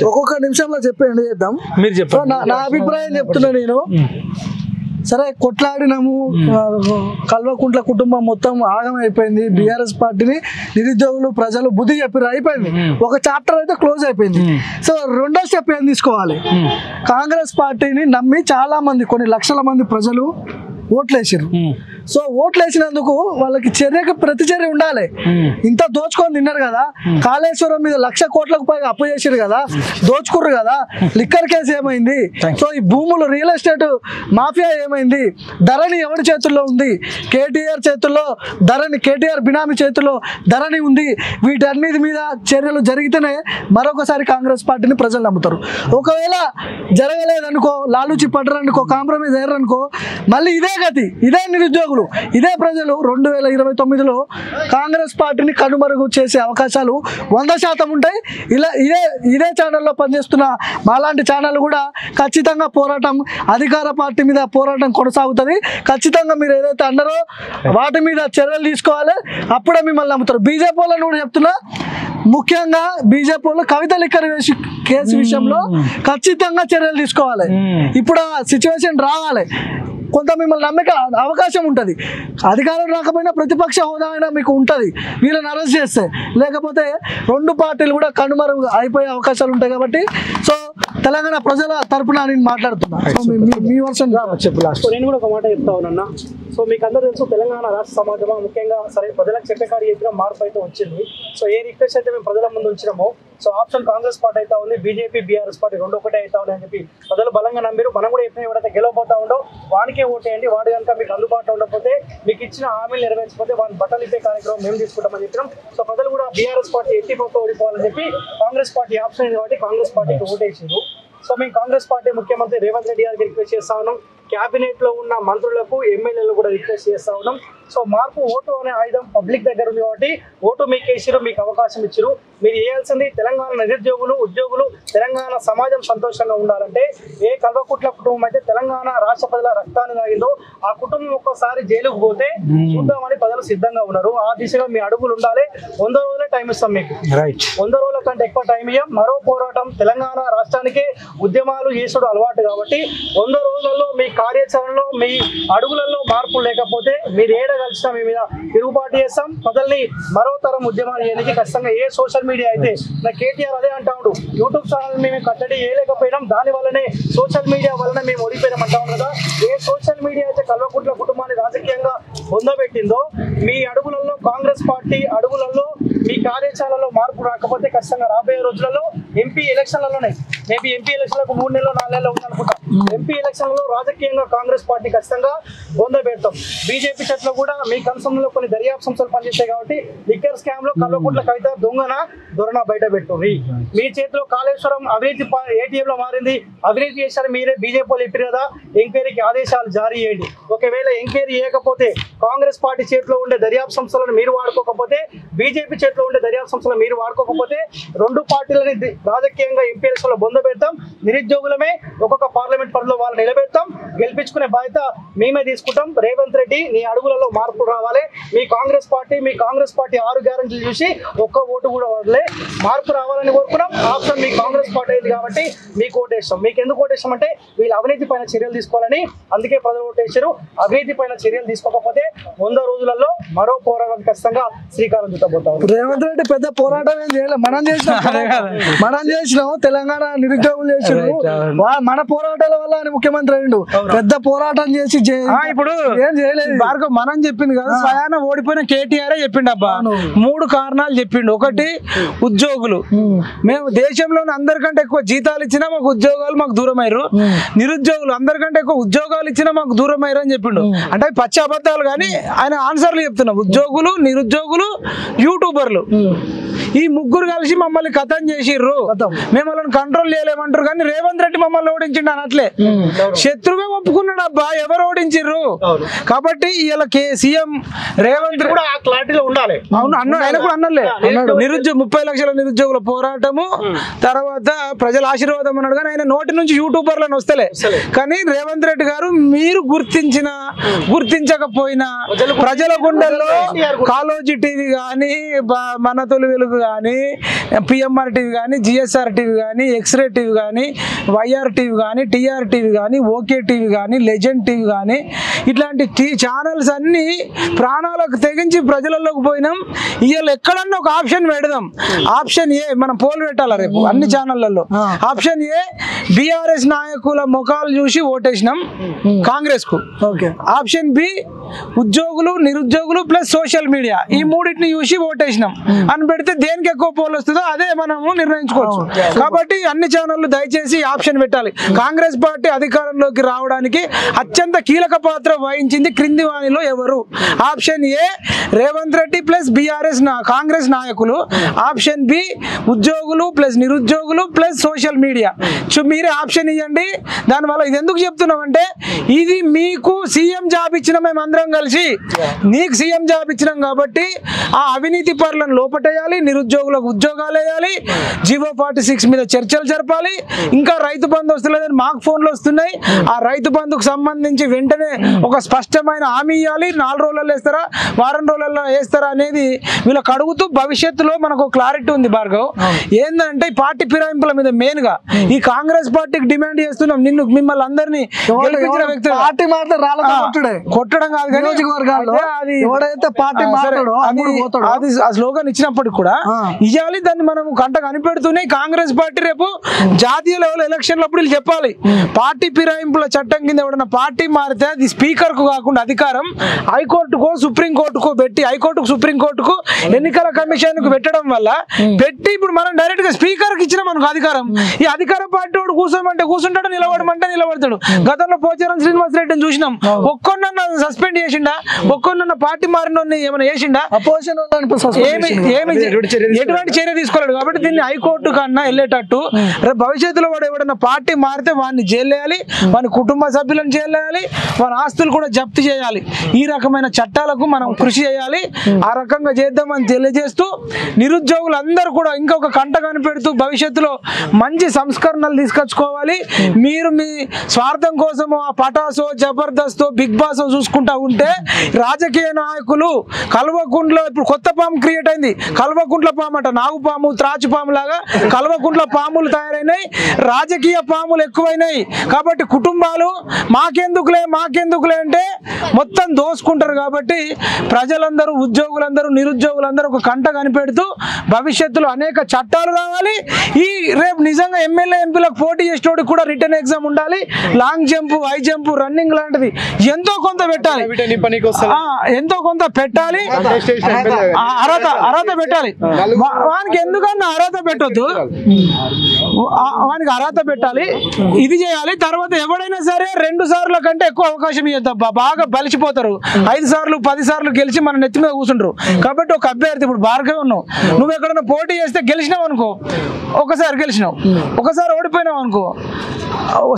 ఒక్కొక్క నిమిషంలో చెప్పండి చేద్దాం మీరు చెప్పండి నా అభిప్రాయం చెప్తున్నా నేను సరే కొట్లాడినాము కల్వకుంట్ల కుటుంబం మొత్తం ఆగమైపోయింది బీఆర్ఎస్ పార్టీని నిరుద్యోగులు ప్రజలు బుద్ధి చెప్పారు అయిపోయింది ఒక చాప్టర్ అయితే క్లోజ్ అయిపోయింది సో రెండో స్టెప్ ఏం తీసుకోవాలి కాంగ్రెస్ పార్టీని నమ్మి చాలా మంది కొన్ని లక్షల మంది ప్రజలు ఓట్లేసారు సో ఓట్లేసినందుకు వాళ్ళకి చర్యకి ప్రతిచర్య ఉండాలి ఇంత దోచుకొని తిన్నారు కదా కాళేశ్వరం మీద 1,00,000 కోట్లకు పైగా అప్పు చేసారు కదా దోచుకుర్రు కదా లిక్కర్ కేసు ఏమైంది సో ఈ భూములు రియల్ ఎస్టేట్ మాఫియా ఏమైంది ధరణి ఎవరి చేతుల్లో ఉంది కేటీఆర్ చేతుల్లో ధరణి కేటీఆర్ బినామీ చేతుల్లో ధరణి ఉంది వీటన్నిటి మీద చర్యలు జరిగితేనే మరొకసారి కాంగ్రెస్ పార్టీని ప్రజలు నమ్ముతారు ఒకవేళ జరగలేదనుకో లాలూచి పడ్డరనుకో కాంప్రమైజ్ అయ్యారనుకో మళ్ళీ ఇదే గతి ఇదే నిరుద్యోగులు ఇదే ప్రజలు 2029లో కాంగ్రెస్ పార్టీని కనుమరుగు చేసే అవకాశాలు 100% ఉంటాయి ఇలా ఇదే ఛానల్లో పనిచేస్తున్న మాలాంటి ఛానల్ కూడా ఖచ్చితంగా పోరాటం అధికార పార్టీ మీద పోరాటం కొనసాగుతుంది ఖచ్చితంగా మీరు ఏదైతే అన్నారో వాటి మీద చర్యలు తీసుకోవాలి అప్పుడే మిమ్మల్ని నమ్ముతారు బీజేపీ వాళ్ళని కూడా చెప్తున్నా ముఖ్యంగా బీజేపీ వాళ్ళు కవిత లిక్కర్ కేసు విషయంలో ఖచ్చితంగా చర్యలు తీసుకోవాలి ఇప్పుడు ఆ సిచ్యువేషన్ రావాలి కొంత మిమ్మల్ని నమ్మక అవకాశం ఉంటుంది అధికారం రాకపోయినా ప్రతిపక్ష హోదా అయినా మీకు ఉంటుంది వీళ్ళని అరెస్ట్ చేస్తే లేకపోతే రెండు పార్టీలు కూడా కనుమరుగు అయిపోయే అవకాశాలు ఉంటాయి కాబట్టి సో తెలంగాణ ప్రజల తరపున నేను మాట్లాడుతున్నా మీ వర్షం చెప్పు లాస్ట్ నేను కూడా ఒక మాట చెప్తా ఉన్నా సో మీకు అందరూ తెలుసు తెలంగాణ రాష్ట్ర సమాజంలో ముఖ్యంగా సరే ప్రజలకు చెప్పేకాడి చెప్పిన మార్పు అయితే వచ్చింది సో ఏ రిక్వెస్ట్ అయితే మేము ప్రజల ముందు ఉంచినామో సో ఆప్షన్ కాంగ్రెస్ పార్టీ అయితే ఉంది బీజేపీ బీఆర్ఎస్ పార్టీ రెండు ఒకటే అవుతా ఉన్నాయి అని చెప్పి ప్రజలు బలంగా నమ్మిరు మనం కూడా ఎప్పుడైతే ఎవరైతే గెలవబోతా ఉండో వానికే ఓటేయండి వాడు కనుక మీకు అందుబాటులో ఉండకపోతే మీకు ఇచ్చిన హామీలు నెరవేర్చకపోతే వాడిని బట్టలు ఇప్పే కార్యక్రమం మేము తీసుకుంటామని చెప్పినాం సో ప్రజలు కూడా బీఆర్ఎస్ పార్టీ ఎత్తిపోతే ఓడిపోవాలని చెప్పి కాంగ్రెస్ పార్టీ ఆప్షన్ అయింది కాబట్టి కాంగ్రెస్ పార్టీకి ఓటేసిండు సో మేము కాంగ్రెస్ పార్టీ ముఖ్యమంత్రి రేవంత్ రెడ్డి గారికి రిక్వెస్ట్ చేస్తా ఉన్నాం క్యాబినెట్ లో ఉన్న మంత్రులకు ఎమ్మెల్యేలు కూడా రిక్వెస్ట్ చేస్తా ఉన్నాం సో మార్పు ఓటు అనే ఆయుధం పబ్లిక్ దగ్గర ఉంది కాబట్టి ఓటు మీకు వేసిరు మీకు అవకాశం ఇచ్చిరు మీరు చేయాల్సింది తెలంగాణ నిరుద్యోగులు ఉద్యోగులు తెలంగాణ సమాజం సంతోషంగా ఉండాలంటే ఏ కల్వకుట్ల కుటుంబం అయితే తెలంగాణ రాష్ట్ర ప్రజల రక్తాన్ని తాగిందో ఆ కుటుంబం ఒక్కసారి జైలుకు పోతే చూద్దామని ప్రజలు సిద్ధంగా ఉన్నారు ఆ దిశగా మీ అడుగులు ఉండాలి 100 రోజులే టైం ఇస్తాం మీకు 100 రోజుల కంటే ఎక్కువ టైం ఇయ్యం మరో పోరాటం తెలంగాణ రాష్ట్రానికే ఉద్యమాలు చేసుడు అలవాటు కాబట్టి 100 రోజులలో మీ కార్యాచరణలో మీ అడుగులలో మార్పులు లేకపోతే మీరు ఏడగలిసినా మీ మీద తిరుగుబాటు చేస్తాం ప్రజల్ని మరో తరం ఉద్యమాలు చేయడానికి ఖచ్చితంగా ఏ సోషల్ మీడియా అయితే నా కేటీఆర్ అదే అంటాడు యూట్యూబ్ ఛానల్ మేము కట్టడి చేయలేకపోయినాం దాని వల్లనే సోషల్ మీడియా వల్లనే మేము ఓడిపోయినాం అంటాం కదా ఏ సోషల్ మీడియా అయితే కల్వకుట్ల కుటుంబాన్ని రాజకీయంగా పొందబెట్టిందో మీ అడుగులలో కాంగ్రెస్ పార్టీ అడుగులలో మీ కార్యాచరణలో మార్పు రాకపోతే ఖచ్చితంగా రాబోయే రోజులలో ఎంపీ ఎలక్షన్లలోనే మేబీ ఎంపీ ఎలక్షన్లకు 3 నెలలు 4 నెలలు ఉందనుకుంటా ఎంపీ ఎలక్షన్లలో రాజకీయంగా కాంగ్రెస్ పార్టీ ఖచ్చితంగా పొందబెడతాం బీజేపీ చెట్లో కూడా మీ కన్సంలో కొన్ని దర్యాప్తు సంస్థలు పనిచేస్తాయి కాబట్టి లిక్కర్ స్కామ్ లో కల్వకుట్ల కవిత దొంగన దొరణ బయట పెట్టుర్రి మీ చేతిలో కాళేశ్వరం అవినీతి ఏటీఎం లో మారింది అవినీతి చేశారు మీరే బీజేపీ వాళ్ళు చెప్పారు కదా ఎంక్వైరీకి ఆదేశాలు జారీ చేయండి ఒకవేళ ఎంక్వైరీ చేయకపోతే కాంగ్రెస్ పార్టీ చేతిలో ఉండే దర్యాప్తు సంస్థలను మీరు వాడుకోకపోతే బీజేపీ చేతిలో ఉండే దర్యాప్తు సంస్థలు మీరు వాడుకోకపోతే 2 పార్టీలని రాజకీయంగా ఎంపీ ఎలక్షన్లో బొంద పెడతాం, నిరుద్యోగులమే ఒక్కొక్క పార్లమెంట్ పరిధిలో వాళ్ళు నిలబెడతాం, గెలిపించుకునే బాధ్యత మేమే తీసుకుంటాం. రేవంత్ రెడ్డి నీ అడుగులలో మార్పులు రావాలి. మీ కాంగ్రెస్ పార్టీ 6 గ్యారెంటీలు చూసి ఒక్క ఓటు కూడా వదలే మార్పు రావాలని కోరుకున్నాం. ఆప్షన్ మీ కాంగ్రెస్ పార్టీ అయింది కాబట్టి మీకు ఓటేస్తాం. మీకు ఎందుకు ఓటేస్తాం అంటే వీళ్ళు అవినీతి పైన చర్యలు తీసుకోవాలని, అందుకే ప్రజలు ఓటేశారు. అవినీతి పైన చర్యలు తీసుకోకపోతే 100 రోజులలో మరో పోరాటం ఖచ్చితంగా శ్రీకారం చుట్టబోతాం. రేవంత్ రెడ్డి పెద్ద పోరాటం ఏం చేయలేదు, మనం చేసినాం. తెలంగాణ నిరుద్యోగులు చేసినారు, మన పోరాటాల వల్ల ఆయన ముఖ్యమంత్రి అయ్యిండు. పెద్ద పోరాటం చేసి ఇప్పుడు ఏం చేయలేదు. భార్గవ్ మనం చెప్పింది కదా, స్వయాన ఓడిపోయిన కేటీఆర్ చెప్పిండు అబ్బా. 3 కారణాలు చెప్పిండు. ఒకటి ఉద్యోగులు, మేము దేశంలోని అందరికంటే ఎక్కువ జీతాలు ఇచ్చినా మాకు ఉద్యోగాలు మాకు దూరం అయ్యారు. నిరుద్యోగులు, అందరికంటే ఎక్కువ ఉద్యోగాలు ఇచ్చినా మాకు దూరం అయ్యారు అని చెప్పిండు. అంటే పచ్చి అబద్ధాలు కానీ ఆయన ఆన్సర్లు చెప్తున్నాం. ఉద్యోగులు, నిరుద్యోగులు, యూట్యూబర్లు, ఈ ముగ్గురు కలిసి మమ్మల్ని కథం చేసిర్రు, మేము వాళ్ళని కంట్రోల్ చేయలేమంటారు. కానీ రేవంత్ రెడ్డి మమ్మల్ని ఓడించిండు అనట్లే, శత్రువే ఒప్పుకున్నాడు అబ్బా, ఎవరు ఓడించిర్రు. కాబట్టి ఇలా సీఎం రేవంత్ కూడా ఆ క్లారిటీలో ఉండాలి. అవును అన్నాడు, ఆయన కూడా అన్నలే. 30 లక్షల నిరుద్యోగుల పోరాటము తర్వాత ప్రజల ఆశీర్వాదం అన్నాడు. కానీ ఆయన నోటి నుంచి యూట్యూబర్లను వస్తలే. కానీ రేవంత్ రెడ్డి గారు మీరు గుర్తించకపోయినా ప్రజల గుండెల్లో కాలోజీ టీవీ కానీ, మన తొలి వెలుగు కానీ, పిఎంఆర్ టీవీ కానీ, జిఎస్ఆర్ టీవీ కానీ, ఎక్స్రే టీవీ కానీ, వైఆర్ టీవీ కానీ, టీఆర్ టీవీ కానీ, ఓకే టీవీ కానీ, లెజెండ్ టీవీ కానీ, ఇట్లాంటి ఛానల్స్ అన్ని ప్రాణాలకు తెగించి ప్రజలలోకి పోయినాం. ఇవాళ ఎక్కడన్నా ఒక ఆప్షన్ పెడదాం. ఆప్షన్ ఏ, మనం పోల్ పెట్టాలా రేపు అన్ని ఛానళ్లలో. ఆప్షన్ ఏ, బీఆర్ఎస్ నాయకుల ముఖాలు చూసి ఓటేసినాం కాంగ్రెస్ కు. ఆప్షన్ బి, ఉద్యోగులు, నిరుద్యోగులు ప్లస్ సోషల్ మీడియా, ఈ మూడింటిని చూసి ఓటేసినాం అని పెడితే దేనికి ఎక్కువ పోల్ వస్తుందో అదే మనము నిర్ణయించుకోవచ్చు. కాబట్టి అన్ని ఛానళ్లు దయచేసి ఆప్షన్ పెట్టాలి. కాంగ్రెస్ పార్టీ అధికారంలోకి రావడానికి అత్యంత కీలక పాత్ర వహించింది క్రింది వాణిలో ఎవరు? Option A, Revanth Reddy plus BRS Congress నాయకులు. ఆప్షన్ బి, ఉద్యోగులు ప్లస్ నిరుద్యోగులు ప్లస్ సోషల్ మీడియా. మీరే ఆప్షన్ ఇవ్వండి. దానివల్ల ఇది ఎందుకు చెప్తున్నామంటే, ఇది మీకు సీఎం జాబ్ ఇచ్చిన మేమందరం కలిసి నీకు సీఎం జాబ్ ఇచ్చినాం కాబట్టి ఆ అవినీతి పరులను లోపటేయాలి, నిరుద్యోగులకు ఉద్యోగాలు వేయాలి, జీవో 46 మీద చర్చలు జరపాలి. ఇంకా రైతు బంధు వస్తలేదని మాకు ఫోన్లు వస్తున్నాయి. ఆ రైతు బంధుకు సంబంధించి వెంటనే ఒక స్పష్టమైన హామీ ఇవ్వాలి. 4 రోజులలో వేస్తారా, వారం రోజులలో వేస్తారా అనేది వీళ్ళకి అడుగుతూ భవిష్యత్తులో మనకు క్లారిటీ ఉంది. భార్గవ్, ఏంటంటే ఈ పార్టీ ఫిరాయింపుల మీద మెయిన్ గా ఈ కాంగ్రెస్ పార్టీకి డిమాండ్ చేస్తున్నాం. మిమ్మల్ని అందరినీ గెలిపించిన వ్యక్తులు పార్టీ కొట్టడం కాదు కానీ అది స్లోగన్ ఇచ్చినప్పటికి కూడా ఇవ్వాలి. దాన్ని మనం కంట కనిపెడుతూనే కాంగ్రెస్ పార్టీ రేపు జాతీయ లెవెల్ ఎలక్షన్లు అప్పుడు చెప్పాలి. పార్టీ ఫిరాయింపుల చట్టం కింద ఎవడన్నా పార్టీ మారితే అది స్పీకర్ కు కాకుండా అధికారం హైకోర్టుకో సుప్రీంకోర్టుకో పెట్టి, హైకోర్టుకు సుప్రీంకోర్టుకు ఎన్నికల కమిషన్ కు పెట్టడం వల్ల పెట్టి ఇప్పుడు మనం డైరెక్ట్ గా స్పీకర్ కి ఇచ్చిన మనకు అధికారం. ఈ అధికార పార్టీ వాడు కూర్చోమంటే కూర్చుంటాడు, నిలబడమంటే నిలబడతాడు. గతంలో పోచారం శ్రీనివాస్ రెడ్డిని చూసినాం. ఒక్కొన్న సస్పెండ్ చేసిండా, ఒక్కొన్న పార్టీ మారిన ఏమైనా చేసిండా, ఎటువంటి చర్య తీసుకోలేడు. కాబట్టి దీన్ని హైకోర్టు కన్నా వెళ్ళేటట్టు రేపు భవిష్యత్తులో వాడు ఎవడన్నా పార్టీ మారితే వాడిని జైలు వేయాలి, వాని కుటుంబ సభ్యులను జైలు వేయాలి, వాని ఆస్తులు కూడా జప్తు చేయాలి. ఈ రకమైన చట్టాలకు మనం కృషి చేయాలి. ఆ రకంగా చేద్దామని తెలియజేస్తూ నిరుద్యోగులందరూ కూడా ఇంకొక కంట కనిపెడుతూ భవిష్యత్తులో మంచి సంస్కరణలు తీసుకొచ్చుకోవాలి. మీరు మీ స్వార్థం కోసము ఆ పటాసో జబర్దస్తో బిగ్ బాస్ చూసుకుంటా ఉంటే రాజకీయ నాయకులు కల్వకుంట్ల ఇప్పుడు కొత్త పాము క్రియేట్ అయింది. కల్వకుంట్ల పాము అంట, నాగుపాము, త్రాచు పాము లాగా కల్వకుంట్ల పాములు తయారైనాయి, రాజకీయ పాములు ఎక్కువైనాయి. కాబట్టి కుటుంబాలు మాకెందుకులే అంటే మొత్తం దోసుకుంటారు. కాబట్టి ప్రజలందరూ, ఉద్యోగులందరూ, నిరుద్యోగులందరూ ఒక కంట కనిపెడుతూ భవిష్యత్తులో అనేక చట్టాలు రావాలి. ఈ రేపు నిజంగా ఎమ్మెల్యే ఎంపీలకు పోటీ చేసేటోడికి కూడా రిటర్న్ ఎగ్జామ్ ఉండాలి. Long jump, high jump, running లాంటిది ఎంతో కొంత పెట్టాలి, ఎంతో కొంత పెట్టాలి. అర్హత పెట్టాలి. వానికి ఎందుకన్నా అర్హత పెట్టొద్దు, వానికి అర్హత పెట్టాలి. ఇది చేయాలి. తర్వాత ఎవడైనా సరే 2 సార్ల కంటే ఎక్కువ అవకాశం ఇవ్వద్దబ్బా. బాగా బలిసిపోతారు. 5 సార్లు 10 సార్లు గెలిచి మన నెత్తి మీద కూర్చుంటారు. కాబట్టి ఒక అభ్యర్థి, ఇప్పుడు భార్గవ్ ఉన్నావు, నువ్వు ఎక్కడైనా పోటీ చేస్తే గెలిచినావు అనుకో, ఒకసారి గెలిచినావు, ఒకసారి ఓడిపోయినావు అనుకో,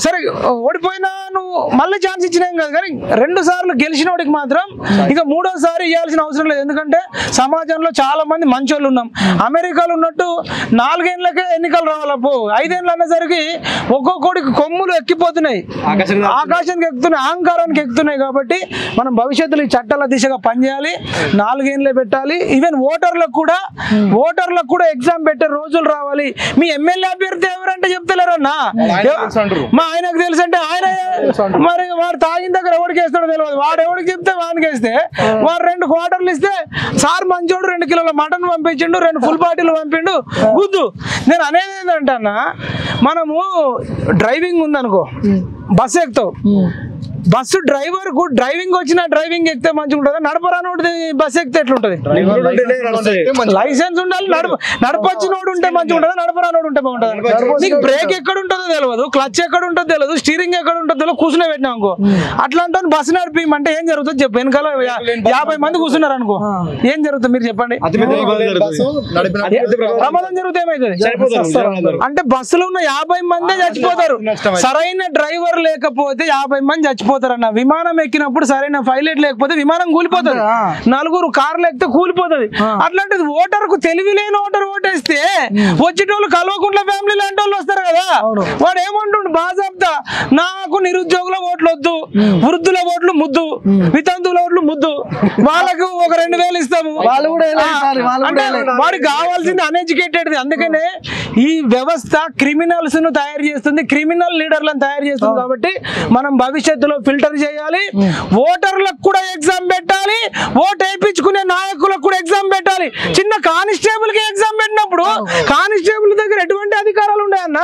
సరే ఓడిపోయినా నువ్వు మళ్ళీ ఛాన్స్ ఇచ్చినాం కదా, కానీ 2 సార్లు గెలిచినోడికి మాత్రం ఇక 3వసారి ఇవ్వాల్సిన అవసరం లేదు. ఎందుకంటే సమాజంలో చాలా మంది మంచోళ్ళు ఉన్నాం. అమెరికాలో ఉన్నట్టు 4 ఏళ్ళకే ఎన్నికలు రావాలపో, 5 ఏళ్ళు అన్నసరికి ఒక్కొక్కడికి కొమ్ములు ఎక్కిపోతున్నాయి, ఆకాశానికి ఎక్కుతున్నాయి, అహంకారానికి ఎక్కుతున్నాయి. కాబట్టి మనం భవిష్యత్తులో ఈ చట్టాల దిశగా పనిచేయాలి, 4 ఏళ్ళే పెట్టాలి. ఈవెన్ ఓటర్లకు కూడా ఎగ్జామ్ పెట్టే రోజులు రావాలి. మీ ఎమ్మెల్యే అభ్యర్థి ఎవరంటే చెప్తలేరన్నా, మా ఆయనకు తెలుసు అంటే ఆయన మరి వాడు తాగిన దగ్గర ఎవరికి వేస్తాడో తెలియదు, వాడు ఎవరికి చెప్తే వాడికి వేస్తే వాడు 2 క్వార్టర్లు ఇస్తే సార్ మంచోడు 2 కిలోల మటన్ పంపించిండు, 2 ఫుల్ బాటిల్ పంపిండు గుద్దు. నేను అనేది ఏంటంటే అన్న, మనము డ్రైవింగ్ ఉందనుకో, బస్సు ఎక్కుతావు, బస్సు డ్రైవర్ కు డ్రైవింగ్ వచ్చిన డ్రైవింగ్ ఎక్కితే మంచిగా ఉంటుంది, నడపరానోడి బస్సు ఎక్కితే ఎట్లుంటది? లైసెన్స్ ఉండాలి, నడపచ్చినోడు ఉంటే మంచిగా ఉంటుంది, నడపరానోడు ఉంటే బాగుంటుంది. నీకు బ్రేక్ ఎక్కడ ఉంటుందో తెలియదు, క్లచ్ ఎక్కడ ఉంటుందో తెలియదు, స్టీరింగ్ ఎక్కడ ఉంటుందో తెలియదు, కూర్చునే పెట్టినా అనుకో, అట్లాంటి బస్సు నడిపిమంటే ఏం జరుగుతుంది చెప్పు? వెనకాల 50 మంది కూర్చున్నారు అనుకో, ఏం జరుగుతుంది మీరు చెప్పండి? ప్రమాదం జరిగితే ఏమైతుంది అంటే బస్సులో ఉన్న 50 మందే చచ్చిపోతారు. సరైన డ్రైవర్ లేకపోతే 50 మంది చచ్చిపోతారు అన్న. విమానం ఎక్కినప్పుడు సరైన పైలట్ లేకపోతే విమానం కూలిపోతుంది, 4 కార్లు ఎక్కితే కూలిపోతుంది. అట్లాంటిది ఓటర్కు తెలివి లేని ఓటర్ ఓటేస్తే వచ్చేటోళ్ళు కల్వకుంట్ల ఫ్యామిలీ లాంటి వాళ్ళు వస్తారు కదా, వాడు ఏమంటుండు బాజాబ్తా, నాకు నిరుద్యోగుల ఓట్లు వద్దు, వృద్ధుల ఓట్లు ముద్దు, వితంతువుల ఓట్లు ముద్దు, వాళ్ళకు ఒక 2000 ఇస్తాము, అంటే వాడికి కావాల్సింది అన్ఎడ్యుకేటెడ్. అందుకనే ఈ వ్యవస్థ క్రిమినల్స్ ను తయారు చేస్తుంది, క్రిమినల్ లీడర్లను తయారు చేస్తుంది. కాబట్టి మనం భవిష్యత్తులో ఫిల్టర్ చేయాలి, ఓటర్లకు కూడా ఎగ్జామ్ పెట్టాలి, ఓటు వేయించుకునే నాయకులకు కూడా ఎగ్జామ్ పెట్టాలి. చిన్న కానిస్టేబుల్ కి ఎగ్జామ్ పెట్టినప్పుడు కానిస్టేబుల్ దగ్గర ఎటువంటి అధికారాలు ఉన్నాయన్న?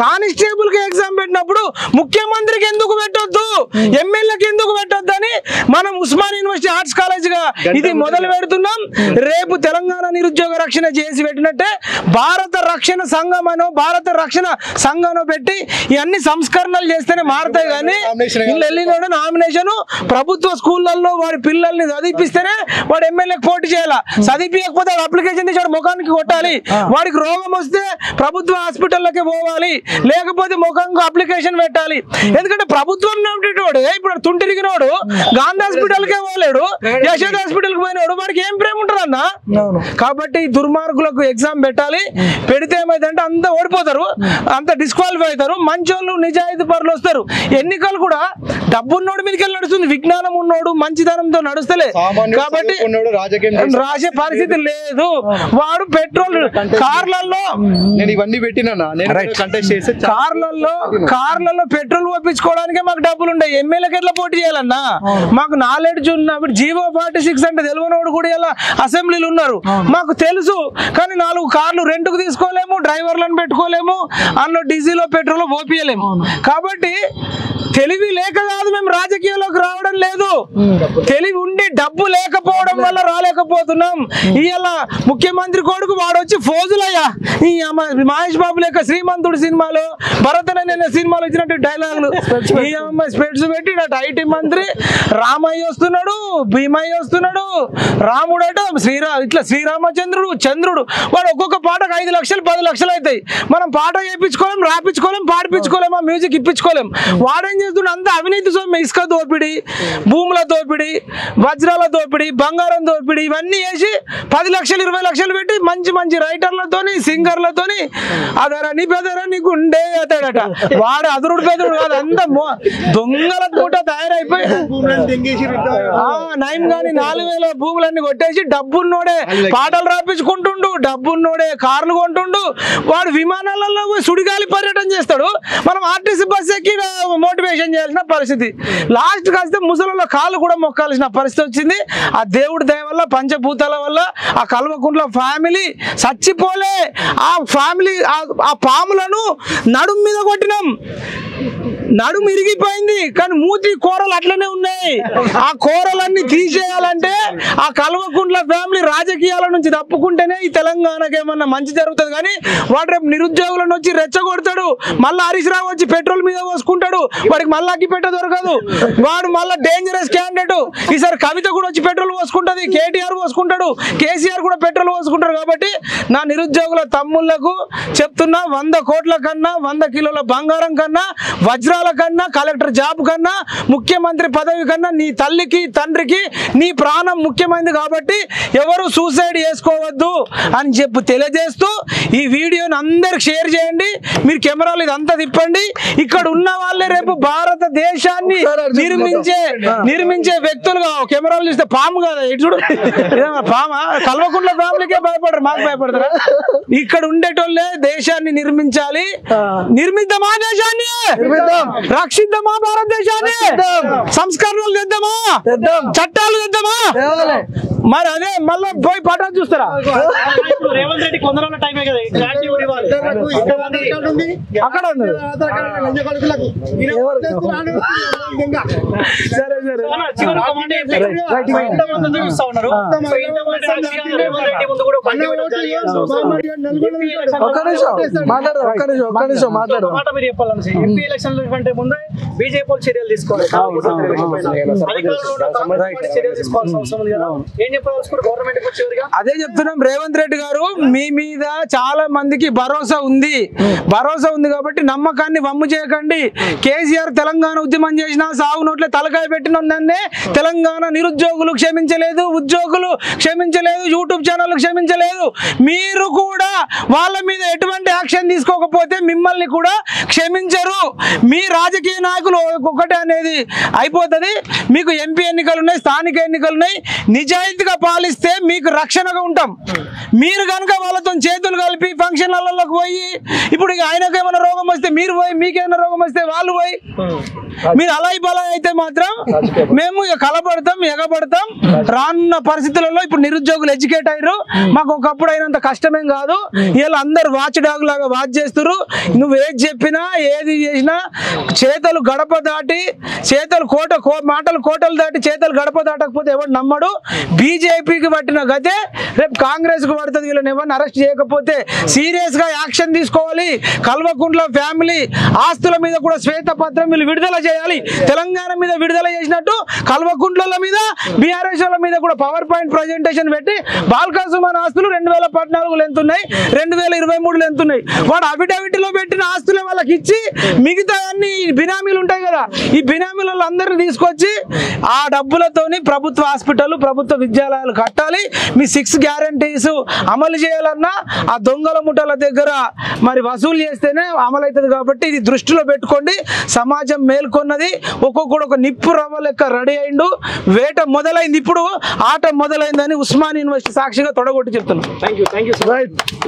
కానిస్టేబుల్ కి ఎగ్జామ్ పెట్టినప్పుడు ముఖ్యమంత్రికి ఎందుకు పెట్టొద్దు, ఎమ్మెల్యేకి ఎందుకు పెట్టొద్దు అని మనం ఉస్మానియా యూనివర్సిటీ ఆర్ట్స్ కాలేజ్ గా ఇది మొదలు పెడుతున్నాం. రేపు తెలంగాణ నిరుద్యోగ రక్షణ చేసి పెట్టినట్టే భారత రక్షణ సంఘం అనో భారత రక్షణ సంఘం పెట్టి ఇవన్నీ సంస్కరణలు చేస్తేనే మారుతాయి. కానీ వెళ్ళినోడు నామినేషన్ ప్రభుత్వ స్కూళ్ళల్లో వాడి పిల్లల్ని చదివిపిస్తేనే వాడు ఎమ్మెల్యేకి పోటీ చేయాలి. చదివించకపోతే అప్లికేషన్ తీసి వాడు ముఖానికి కొట్టాలి, వాడికి రోగం వస్తే ప్రభుత్వ హాస్పిటల్లోకి పోవాలి, లేకపోతే ముఖంగా అప్లికేషన్ పెట్టాలి. ఎందుకంటే ప్రభుత్వం నమ్మేటోడే ఇప్పుడు తుంటిరిగినోడు గాంధీ హాస్పిటల్కే పోలేడు, యశోద హాస్పిటల్కి పోయినాడు, వాడికి ఏం ప్రేమ ఉంటుంది అన్న? కాబట్టి దుర్మార్గులకు ఎగ్జామ్ పెట్టాలి. పెడితే ఏమైందంటే అంత ఓడిపోతారు, అంత డిస్క్వాలిఫై అవుతారు, మంచోళ్ళు నిజాయితీ పరులు వస్తారు. ఎన్నికలు కూడా డబ్బున్నోడు మీదకి వెళ్ళి నడుస్తుంది, విజ్ఞానం ఉన్నోడు మంచితనంతో నడుస్తలే. కాబట్టి రాసే పరిస్థితి లేదు. వాడు పెట్రోల్ కార్లలో ఇవన్నీ పెట్టినా కార్లలో పెట్రోల్ పంపించుకోవడానికే మాకు డబ్బులు ఉంటాయి. ఎమ్మెల్యేకి ఎట్లా పోటీ చేయాలన్నా? మాకు నాలెడ్జ్ ఉన్నప్పుడు జీవో 46 అంటే తెలియనోడు కూడా ఇలా అసెంబ్లీలు ఉన్నారు, మాకు తెలుసు. కానీ 4 కార్లు రెంట్కు తీసుకోలేము, డ్రైవర్లను పెట్టుకోలేము, అందులో డీజిల్ పెట్రోల్ పోపియలేము. కాబట్టి తెలివి లేక కాదు మేము రాజకీయాల్లోకి రావడం లేదు, తెలివి ఉండి డబ్బు లేకపోవడం వల్ల రాలేకపోతున్నాం. ఇవాళ ముఖ్యమంత్రి కొడుకు వాడు వచ్చి ఫోజులయ్యా, ఈ మహేష్ బాబు లేక శ్రీమంతుడు సినిమాలో భరతన సినిమాలో ఇచ్చినట్టు డైలాగులు, ఈ అమ్మాయి స్పెట్స్ పెట్టి అటు ఐటీ మంత్రి రామయ్య వస్తున్నాడు, భీమయ్య వస్తున్నాడు, రాముడట ఇట్లా శ్రీరామచంద్రుడు చంద్రుడు. వాడు ఒక్కొక్క పాటకు 5 లక్షలు 10 లక్షలు అవుతాయి. మనం పాట వేయించుకోలేం, రాపించుకోలేం, పాడిపించుకోలేం, ఆ మ్యూజిక్ ఇప్పించుకోలేం. వాడేం చేస్తుండే అంత అవినీతి సొమ్ము, ఇసుక దోపిడీ, భూముల దోపిడీ, వజ్రాల దోపిడీ, బంగారం దోపిడీ, ఇవన్నీ వేసి 10 లక్షలు 20 లక్షలు పెట్టి మంచి మంచి రైటర్లతోని సింగర్లతోని అదరని పెదరని గుండె అతాడట. వాడు అదురుడు పెదరుడు కాదు, అంత దొంగల పూట తయారైపోయి నయం కానీ 4000 భూములన్నీ కొట్టేసి డబ్బున్నోడే పాటలు రాపించుకుంటుండు, డబ్బున్నోడే కార్లు కొంటుండు, వాడు విమానాలలో సుడిగాలి పర్యటన చేస్తాడు. మనం ఆర్టీసీ బస్ ఎక్కి మోటివేషన్ చేయాల్సిన పరిస్థితి, లాస్ట్ కాస్తే ముసలిలో కాళ్ళు కూడా మొక్కాల్సిన పరిస్థితి వచ్చింది. ఆ దేవుడి దయ వల్ల పంచభూతాల వల్ల ఆ కల్వకుంట్ల ఫ్యామిలీ చచ్చిపోలే. ఆ ఫ్యామిలీ ఆ పాములను నడుం మీద కొట్టినాం, నడుము ఇరిగిపోయింది, కానీ మూతి కూరలు అట్లనే ఉన్నాయి. ఆ కూరలన్నీ తీసేయాలంటే ఆ కల్వకుంట్ల ఫ్యామిలీ రాజకీయాల నుంచి తప్పుకుంటేనే ఈ తెలంగాణకి ఏమన్నా మంచి జరుగుతుంది. కానీ వాడు రేపు నిరుద్యోగులను వచ్చి రెచ్చగొడతాడు, మళ్ళీ హరీష్ రావు వచ్చి పెట్రోల్ మీద పోసుకుంటాడు, వాడికి మళ్ళీ అగ్గిపెట్ట దొరకదు, వాడు మళ్ళీ డేంజరస్ క్యాండిడేట్. ఈసారి కవిత కూడా వచ్చి పెట్రోల్ పోసుకుంటుంది, కేటీఆర్ పోసుకుంటాడు, కేసీఆర్ కూడా పెట్రోల్ పోసుకుంటారు. కాబట్టి నా నిరుద్యోగుల తమ్ముళ్లకు చెప్తున్నా, 100 కోట్ల కన్నా 100 కిలోల బంగారం కన్నా కన్నా, వజ్రాల కన్నా, కలెక్టర్ జాబ్ కన్నా, ముఖ్యమంత్రి పదవి కన్నా నీ తల్లికి తండ్రికి నీ ప్రాణం ముఖ్యమైనది కాబట్టి ఎవరు సూసైడ్ చేసుకోవద్దు అని చెప్పి తెలియజేస్తూ ఈ వీడియోని అందరికి షేర్ చేయండి. మీరు కెమెరాలు ఇదంతా తిప్పండి. ఇక్కడ ఉన్న వాళ్ళే రేపు భారతదేశాన్ని నిర్మించే వ్యక్తులుగా. కెమెరాలు చూస్తే పాము కదా, ఇటు చూడు పామా, కల్వకుంట్ల ఫ్యామిలీకే భయపడరు, మాకు భయపడతారా? ఇక్కడ ఉండేటోళ్ళే దేశాన్ని నిర్మించాలి. నిర్మిద్దామా దేశాన్ని, రక్షిద్దామా భారతదేశాన్ని, సంస్కరణలు తెద్దామా, చట్టాలు తెద్దామా. మరి అదే మళ్ళీ పోయి పటాలు చూస్తారా? రేవంత్ రెడ్డి కొందరు టైమే కదా అక్కడ ఉంది. సరే సరే ఎంపీ ఎలక్షన్ కంటే ముందే బీజేపీ చర్యలు తీసుకోవాలి, చర్యలు తీసుకోవాల్సిన అవసరం ఉంది కదా. ఏం చెప్పాల్సుకుంటారు గవర్నమెంట్ వచ్చేవారుగా? అదే చెప్తున్నాం. రేవంత్ రెడ్డి గారు మీ మీద చాలా మందికి భరోసా ఉంది కాబట్టి నమ్మకాన్ని వమ్ము చేయకండి. కేసీఆర్ తెలంగాణ ఉద్యమం చేసిన సాగు నోట్లే తలకాయ పెట్టిన తెలంగాణ నిరుద్యోగులు క్షమించలేదు, ఉద్యోగులు క్షమించలేదు, యూట్యూబ్ ఛానల్ క్షమించలేదు. మీరు కూడా వాళ్ళ మీద ఎటువంటి యాక్షన్ తీసుకోకపోతే మిమ్మల్ని కూడా క్షమించరు. మీ రాజకీయ నాయకులు ఒక్కొక్కటి అనేది అయిపోతుంది. మీకు ఎంపీ ఎన్నికలు ఉన్నాయి, స్థానిక ఎన్నికలు ఉన్నాయి. నిజాయితీగా పాలిస్తే మీకు రక్షణగా ఉంటాం. మీరు కనుక వాళ్ళతో చేతులు కలిపి ఫంక్షన్లలోకి పోయి ఇప్పుడు ఆయనకు ఏమైనా రోగం వస్తే మీరు పోయి, మీకేమైనా రోగం వస్తే వాళ్ళు పోయి, మీరు అలా అయితే మాత్రం మేము కలపడతాం, ఎగబడతాం. రానున్న పరిస్థితులలో ఇప్పుడు నిరుద్యోగులు ఎడ్యుకేట్ అయ్యారు. మాకు ఒకప్పుడు అయినంత కష్టమేం కాదు. వీళ్ళు అందరు వాచ్ డాగ్ లాగా వాచ్ చేస్తారు. నువ్వు ఏది చెప్పినా ఏది చేసినా చేతలు గడప దాటి మాటలు కోటలు దాటి చేతలు గడప దాటకపోతే ఎవరు నమ్మడు. బీజేపీకి పట్టిన గతే రేపు కాంగ్రెస్ కు పడుతుంది. వీళ్ళని ఎవరిని అరెస్ట్ చేయకపోతే సీరియస్ గా యాక్షన్ తీసుకోవాలి. కల్వకుంట్ల ఫ్యామిలీ ఆస్తుల మీద కూడా శ్వేతపత్రం వీళ్ళు విడుదల చేయాలి. తెలంగాణ మీద విడుదల చేసినట్టు కల్వకుంట్ల మీద, బీఆర్ఎస్ మీద కూడా పవర్ పాయింట్ ప్రజెంటేషన్ పెట్టి బాల్కాసుమాన్ ఆస్తులు 2014 ఎంత ఉన్నాయి, 2023 ఎంత ఉన్నాయి, వాడు అఫిడవిట్ లో పెట్టిన ఆస్తులే వాళ్ళకి ఇచ్చి మిగతా అన్ని బినామీలు ఉంటాయి కదా, ఈ బినామీలలో అందరినీ తీసుకొచ్చి ఆ డబ్బులతోని ప్రభుత్వ హాస్పిటల్, ప్రభుత్వ విద్యాలయాలు కట్టాలి. మీ 6 గ్యారంటీస్ అమలు చేయాలన్నా ఆ దొంగల ముఠాల దగ్గర మరి వసూలు చేస్తేనే అమలు అవుతుంది. కాబట్టి ఇది దృష్టిలో పెట్టుకోండి. సమాజం మేల్కొన్నది. ఒక్కొక్కడు ఒక నిప్పు రవ్వ లెక్క రెడీ అయిండు. వేట మొదలైంది, ఇప్పుడు ఆట మొదలైందని ఉస్మానియా యూనివర్సిటీ సాక్షిగా తొడగొట్టి చెప్తున్నాను. Thank you.